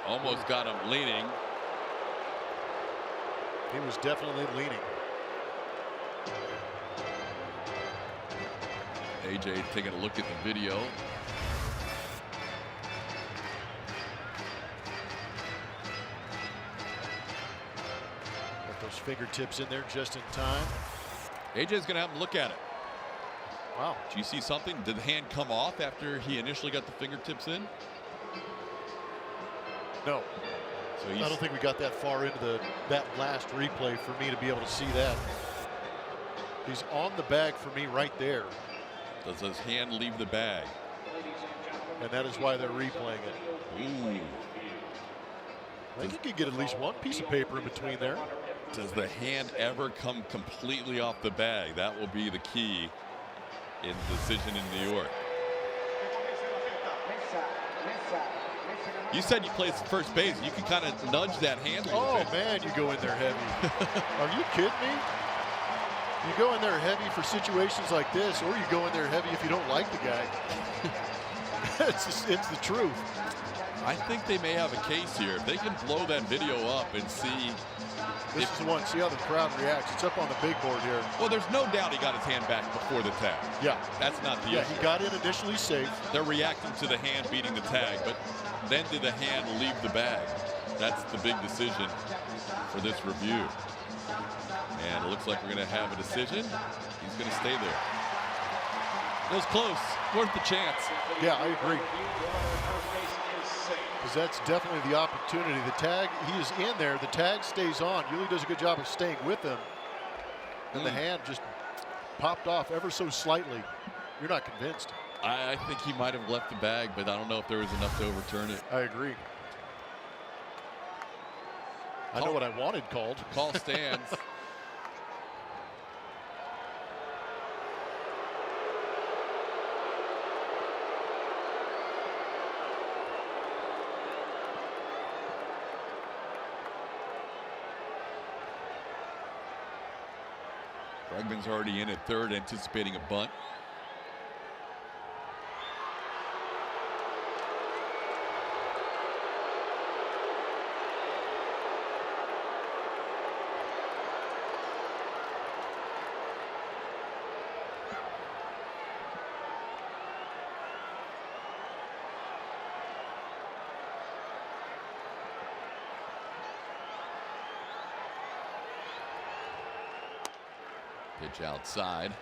Almost got him leaning. He was definitely leaning. AJ taking a look at the video. Those fingertips in there just in time. AJ's going to have him look at it. Wow. Do you see something? Did the hand come off after he initially got the fingertips in? No. So I don't think we got that far into that last replay for me to be able to see that. He's on the bag for me right there. Does his hand leave the bag? And that is why they're replaying it. Ooh. I think you could get at least one piece of paper in between there. Does the hand ever come completely off the bag? That will be the key in the decision in New York. You said you played first base. You can kind of nudge that hand a little Oh, bit. man, you go in there heavy. Are you kidding me? You go in there heavy for situations like this, or you go in there heavy if you don't like the guy. it's the truth. I think they may have a case here. If they can blow that video up and see. This is the one. See how the crowd reacts. It's up on the big board here. Well, there's no doubt he got his hand back before the tag. Yeah. That's not the Yeah, issue. he got in initially safe. They're reacting to the hand beating the tag, but then did the hand leave the bag? That's the big decision for this review. And it looks like we're going to have a decision. He's going to stay there. It was close. Worth the chance. Yeah, I agree. Because that's definitely the opportunity. The tag, he is in there. The tag stays on. Yuli does a good job of staying with him. And the hand just popped off ever so slightly. You're not convinced. I think he might have left the bag, but I don't know if there was enough to overturn it. I agree. I know what I wanted called. Call stands. Bregman's already in at third, anticipating a bunt. Pitch outside.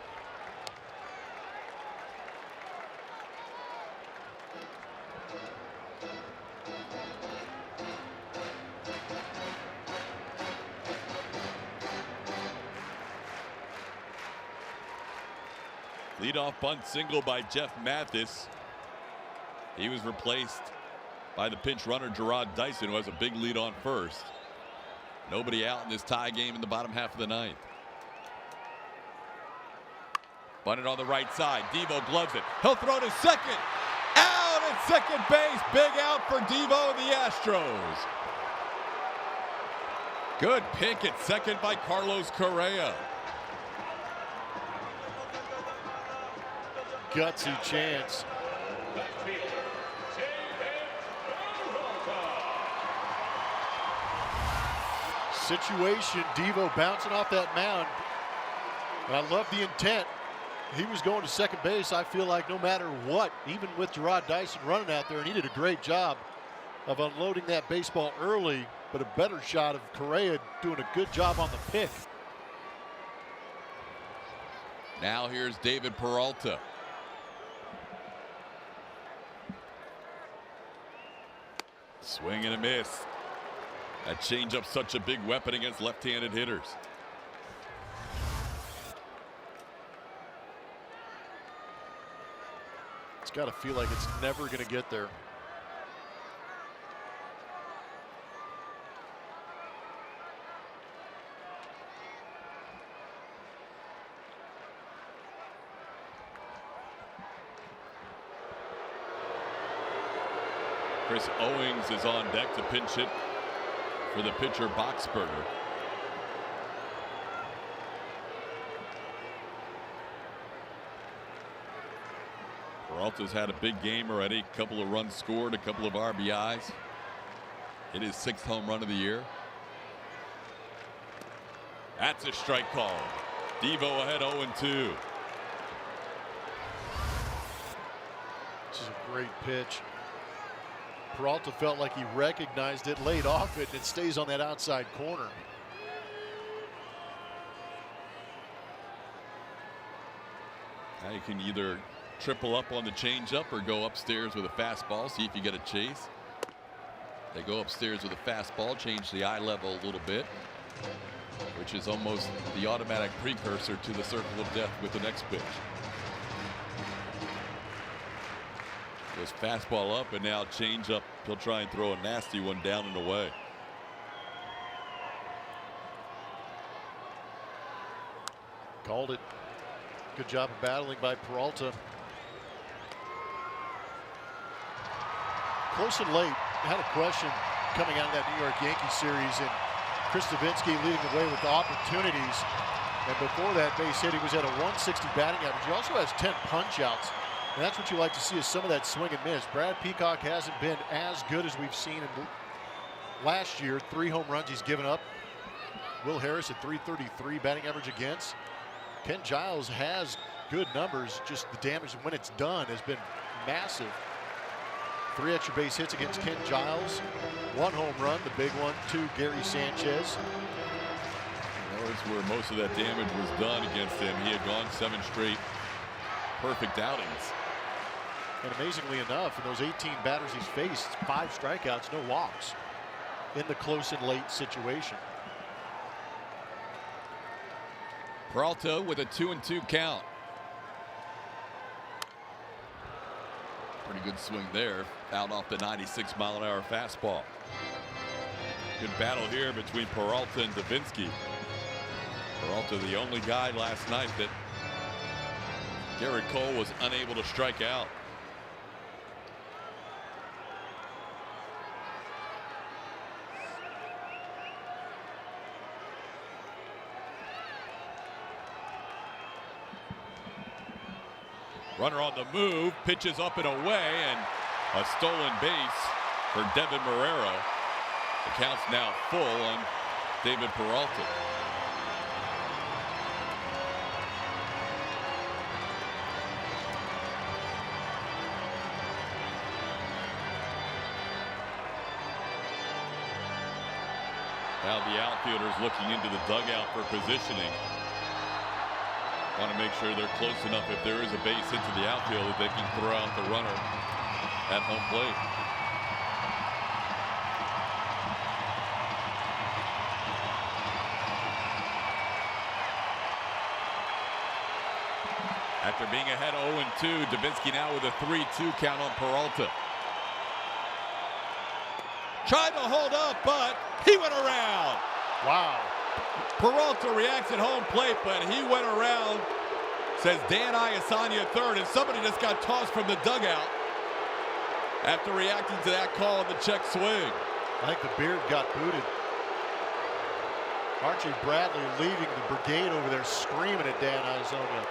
Leadoff bunt single by Jeff Mathis. He was replaced by the pinch runner Gerard Dyson, who has a big lead on first. Nobody out in this tie game in the bottom half of the ninth. Bunted on the right side. Devo gloves it. He'll throw to second. Out at second base. Big out for Devo and the Astros. Good pick at second by Carlos Correa. Gutsy chance. Situation, Devo bouncing off that mound. And I love the intent. He was going to second base. I feel like no matter what, even with Gerard Dyson running out there, and he did a great job of unloading that baseball early, but a better shot of Correa doing a good job on the pick. Now here's David Peralta. Swing and a miss. That changeup such a big weapon against left-handed hitters. It's got to feel like it's never going to get there. Chris Owings is on deck to pinch hit for the pitcher Boxberger. Peralta's had a big game already. A couple of runs scored, a couple of RBIs. Hit his 6th home run of the year. That's a strike call. Devo ahead 0-2. This is a great pitch. Peralta felt like he recognized it, laid off it, and it stays on that outside corner. Now you can either triple up on the changeup or go upstairs with a fastball, see if you get a chase. They go upstairs with a fastball, change the eye level a little bit, which is almost the automatic precursor to the circle of death with the next pitch. Goes fastball up, and now change up. He'll try and throw a nasty one down and away. Called it. Good job of battling by Peralta. Close and late. I had a question coming out of that New York Yankees series, and Chris Davinsky leading the way with the opportunities. And before that base hit, he was at a 160 batting average. He also has 10 punch outs. And that's what you like to see, is some of that swing and miss. Brad Peacock hasn't been as good as we've seen in last year. 3 home runs he's given up. Will Harris at 333 batting average against. Ken Giles has good numbers, just the damage when it's done has been massive. 3 extra base hits against Ken Giles. 1 home run, the big one, to Gary Sanchez. That was where most of that damage was done against him. He had gone 7 straight perfect outings. And amazingly enough, in those 18 batters he's faced, 5 strikeouts, no walks in the close and late situation. Peralta with a 2-2 count. Pretty good swing there, out off the 96-mile-an-hour fastball. Good battle here between Peralta and Davinsky. Peralta, the only guy last night that Garrett Cole was unable to strike out. Runner on the move, pitches up and away, and a stolen base for Devin Marrero. The count's now full on David Peralta. Now the outfielders looking into the dugout for positioning. Want to make sure they're close enough if there is a base hit to the outfield that they can throw out the runner at home plate. After being ahead 0-2, Davinsky now with a 3-2 count on Peralta. Tried to hold up, but he went around. Wow. Peralta reacts at home plate, but he went around, says Dan Iasanya third, and somebody just got tossed from the dugout after reacting to that call on the check swing. I think the beard got booted. Archie Bradley leaving the brigade over there screaming at Dan Iasanya.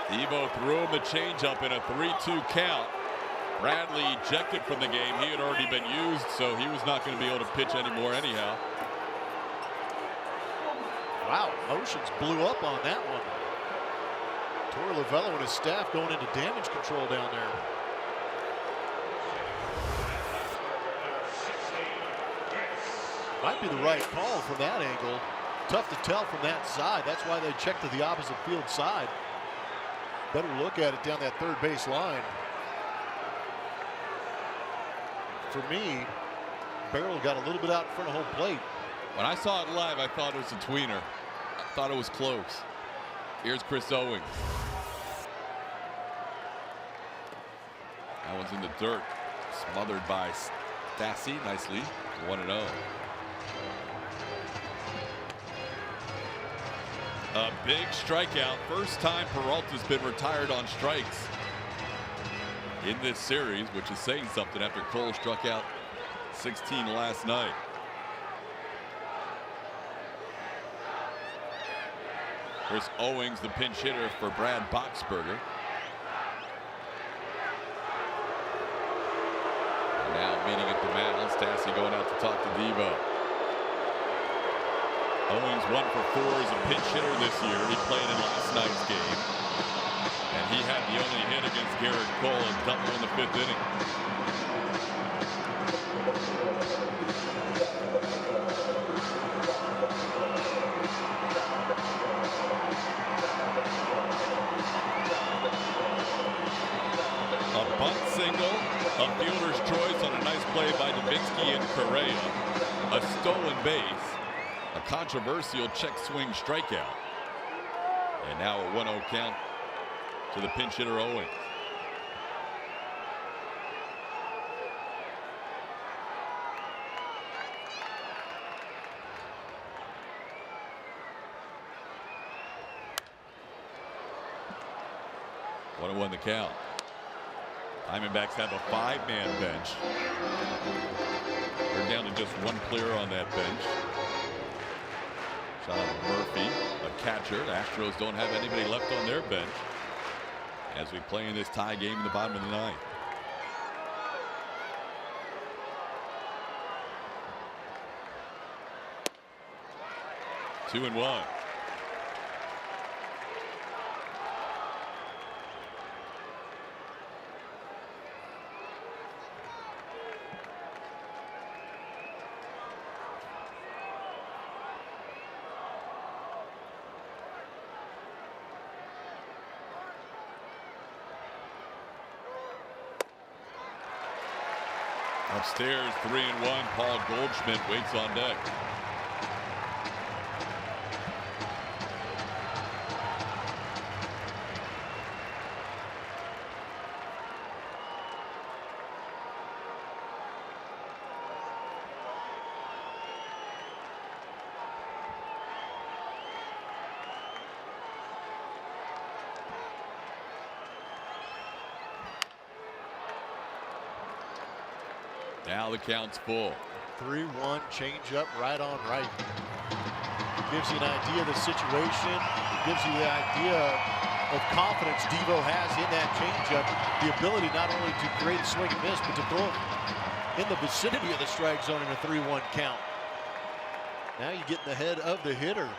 Devo threw him the changeup in a 3-2 count. Bradley ejected from the game. He had already been used, so he was not going to be able to pitch anymore anyhow. Wow, motions blew up on that one. Torey Lovello and his staff going into damage control down there. Might be the right call from that angle. Tough to tell from that side. That's why they checked to the opposite field side. Better look at it down that third base line. For me, Barrel got a little bit out in front of home plate. When I saw it live, I thought it was a tweener. I thought it was close. Here's Chris Owings. That one's in the dirt. Smothered by Stassi nicely. 1-0. A big strikeout. First time Peralta's been retired on strikes in this series, which is saying something after Cole struck out 16 last night. Chris Owings, the pinch hitter for Brad Boxberger. And now meeting at the mound, Stassi going out to talk to Devo. Owings 1 for 4 as a pinch hitter this year. He played in last night's game. And he had the only hit against Garrett Cole and double in the 5th inning. A bunt single, a fielder's choice on a nice play by Davinsky and Correa. A stolen base, a controversial check swing strikeout. And now a 1-0 count to the pinch hitter Owings. One the count. Diamondbacks have a 5-man bench. They're down to just one player on that bench. Sean Murphy, a catcher. The Astros don't have anybody left on their bench as we play in this tie game in the bottom of the ninth. Two and one. Upstairs, 3-1. Paul Goldschmidt waits on deck. Now the count's full. 3-1 change up right on right. Gives you an idea of the situation. Gives you the idea of confidence Devo has in that changeup. The ability not only to create a swing and miss, but to throw it in the vicinity of the strike zone in a 3-1 count. Now you get in the head of the hitter.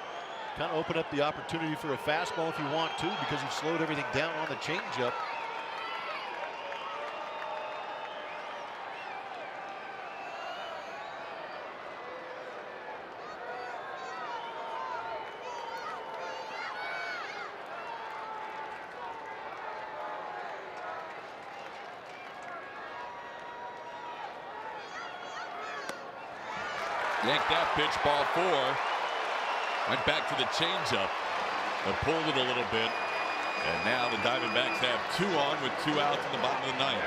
Kind of open up the opportunity for a fastball if you want to, because you've slowed everything down on the changeup. Yanked that pitch, ball 4. Went back to the changeup, but pulled it a little bit. And now the Diamondbacks have 2 on with 2 outs in the bottom of the ninth.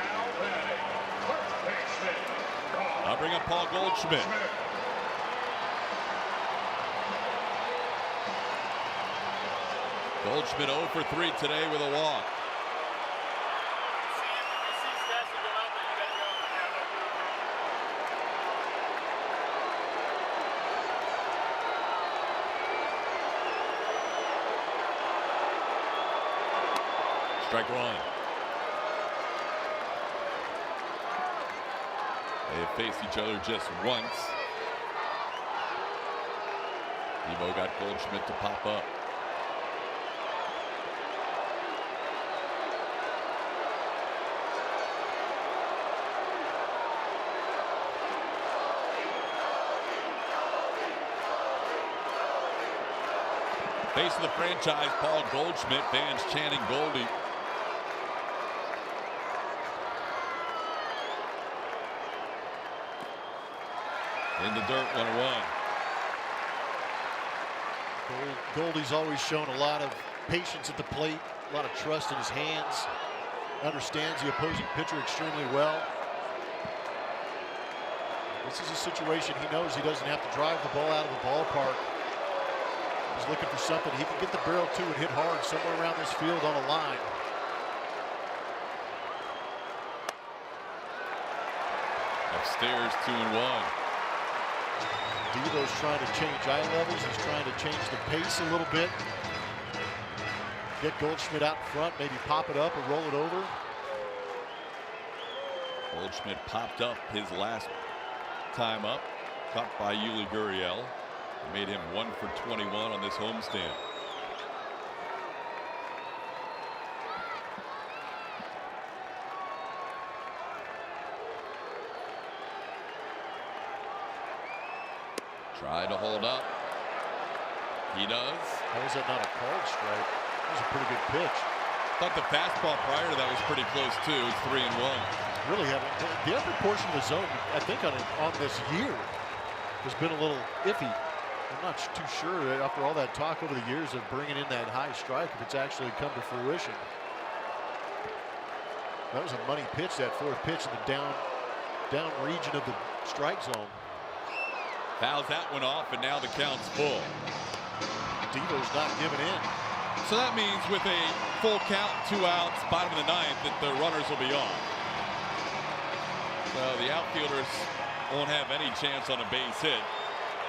I'll bring up Paul Goldschmidt. Goldschmidt 0 for 3 today with a walk. Strike 1. They have faced each other just once. Devo got Goldschmidt to pop up. Face of the franchise, Paul Goldschmidt. Fans chanting Goldie. In the dirt, 1-1. Goldie's always shown a lot of patience at the plate, a lot of trust in his hands, understands the opposing pitcher extremely well. This is a situation he knows he doesn't have to drive the ball out of the ballpark. He's looking for something he can get the barrel to and hit hard somewhere around this field on a line. Upstairs, 2-1. Devo's trying to change eye levels. He's trying to change the pace a little bit. Get Goldschmidt out in front, maybe pop it up or roll it over. Goldschmidt popped up his last time up, caught by Yuli Gurriel. Made him 1 for 21 on this homestand. Tried to hold up. He does. How is that not a called strike? That was a pretty good pitch. Thought the fastball prior to that was pretty close too. It's 3-1. Really haven't. The upper portion of the zone, I think, on this year has been a little iffy. I'm not too sure after all that talk over the years of bringing in that high strike if it's actually come to fruition. That was a money pitch, that fourth pitch in the down region of the strike zone. Fouls that one off, and now the count's full. Devo's not giving in. So that means with a full count, 2 outs, bottom of the ninth, that the runners will be on. So the outfielders won't have any chance on a base hit.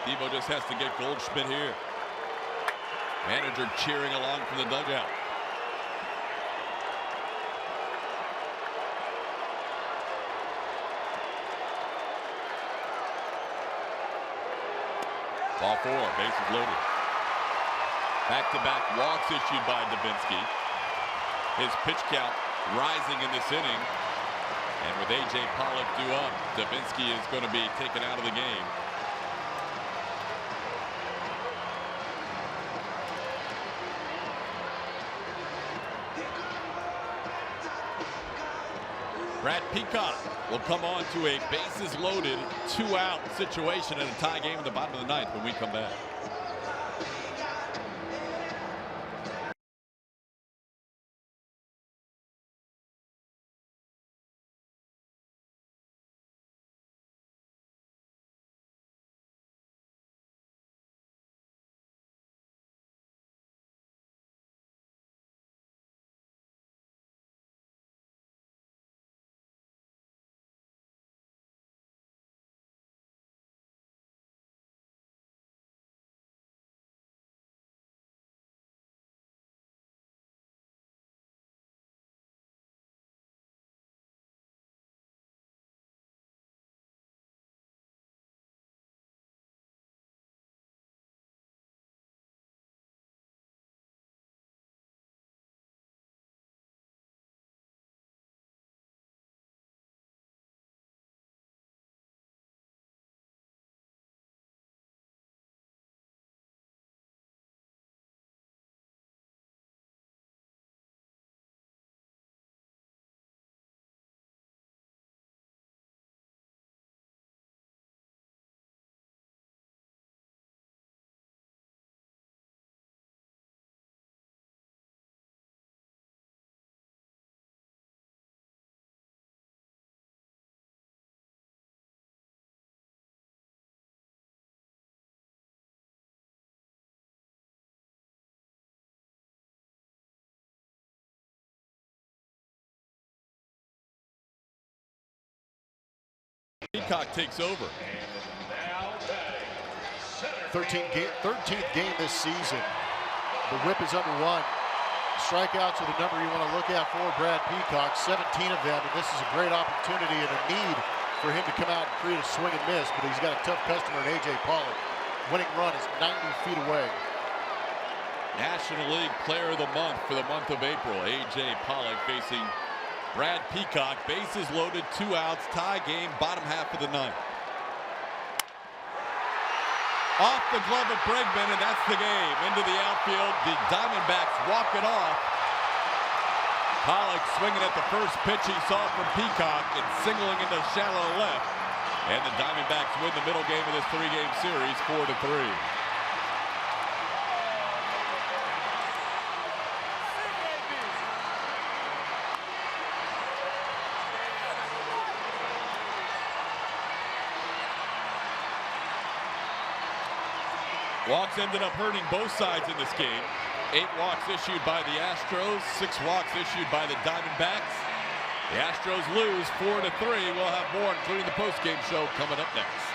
Devo just has to get Goldschmidt here. Manager cheering along from the dugout. Ball 4, bases loaded. Back-to-back walks issued by Dubinsky. His pitch count rising in this inning. And with A.J. Pollock due up, Dubinsky is going to be taken out of the game. Brad Peacock will come on to a bases loaded, 2-out situation in a tie game at the bottom of the ninth when we come back. Peacock takes over. 13th game this season. The whip is under 1. Strikeouts are the number you want to look at for Brad Peacock, 17 of them, and this is a great opportunity and a need for him to come out and create a swing and miss, but he's got a tough customer in A.J. Pollock. winning run is 90 feet away. National League Player of the Month for the month of April. A.J. Pollock facing Brad Peacock. Bases loaded, 2 outs, tie game, bottom half of the ninth. Off the glove of Bregman, and that's the game. Into the outfield, the Diamondbacks walk it off. Pollock swinging at the first pitch he saw from Peacock and singling into shallow left. And the Diamondbacks win the middle game of this 3-game series, 4-3. Walks ended up hurting both sides in this game. 8 walks issued by the Astros, 6 walks issued by the Diamondbacks. The Astros lose 4-3. We'll have more, including the postgame show, coming up next.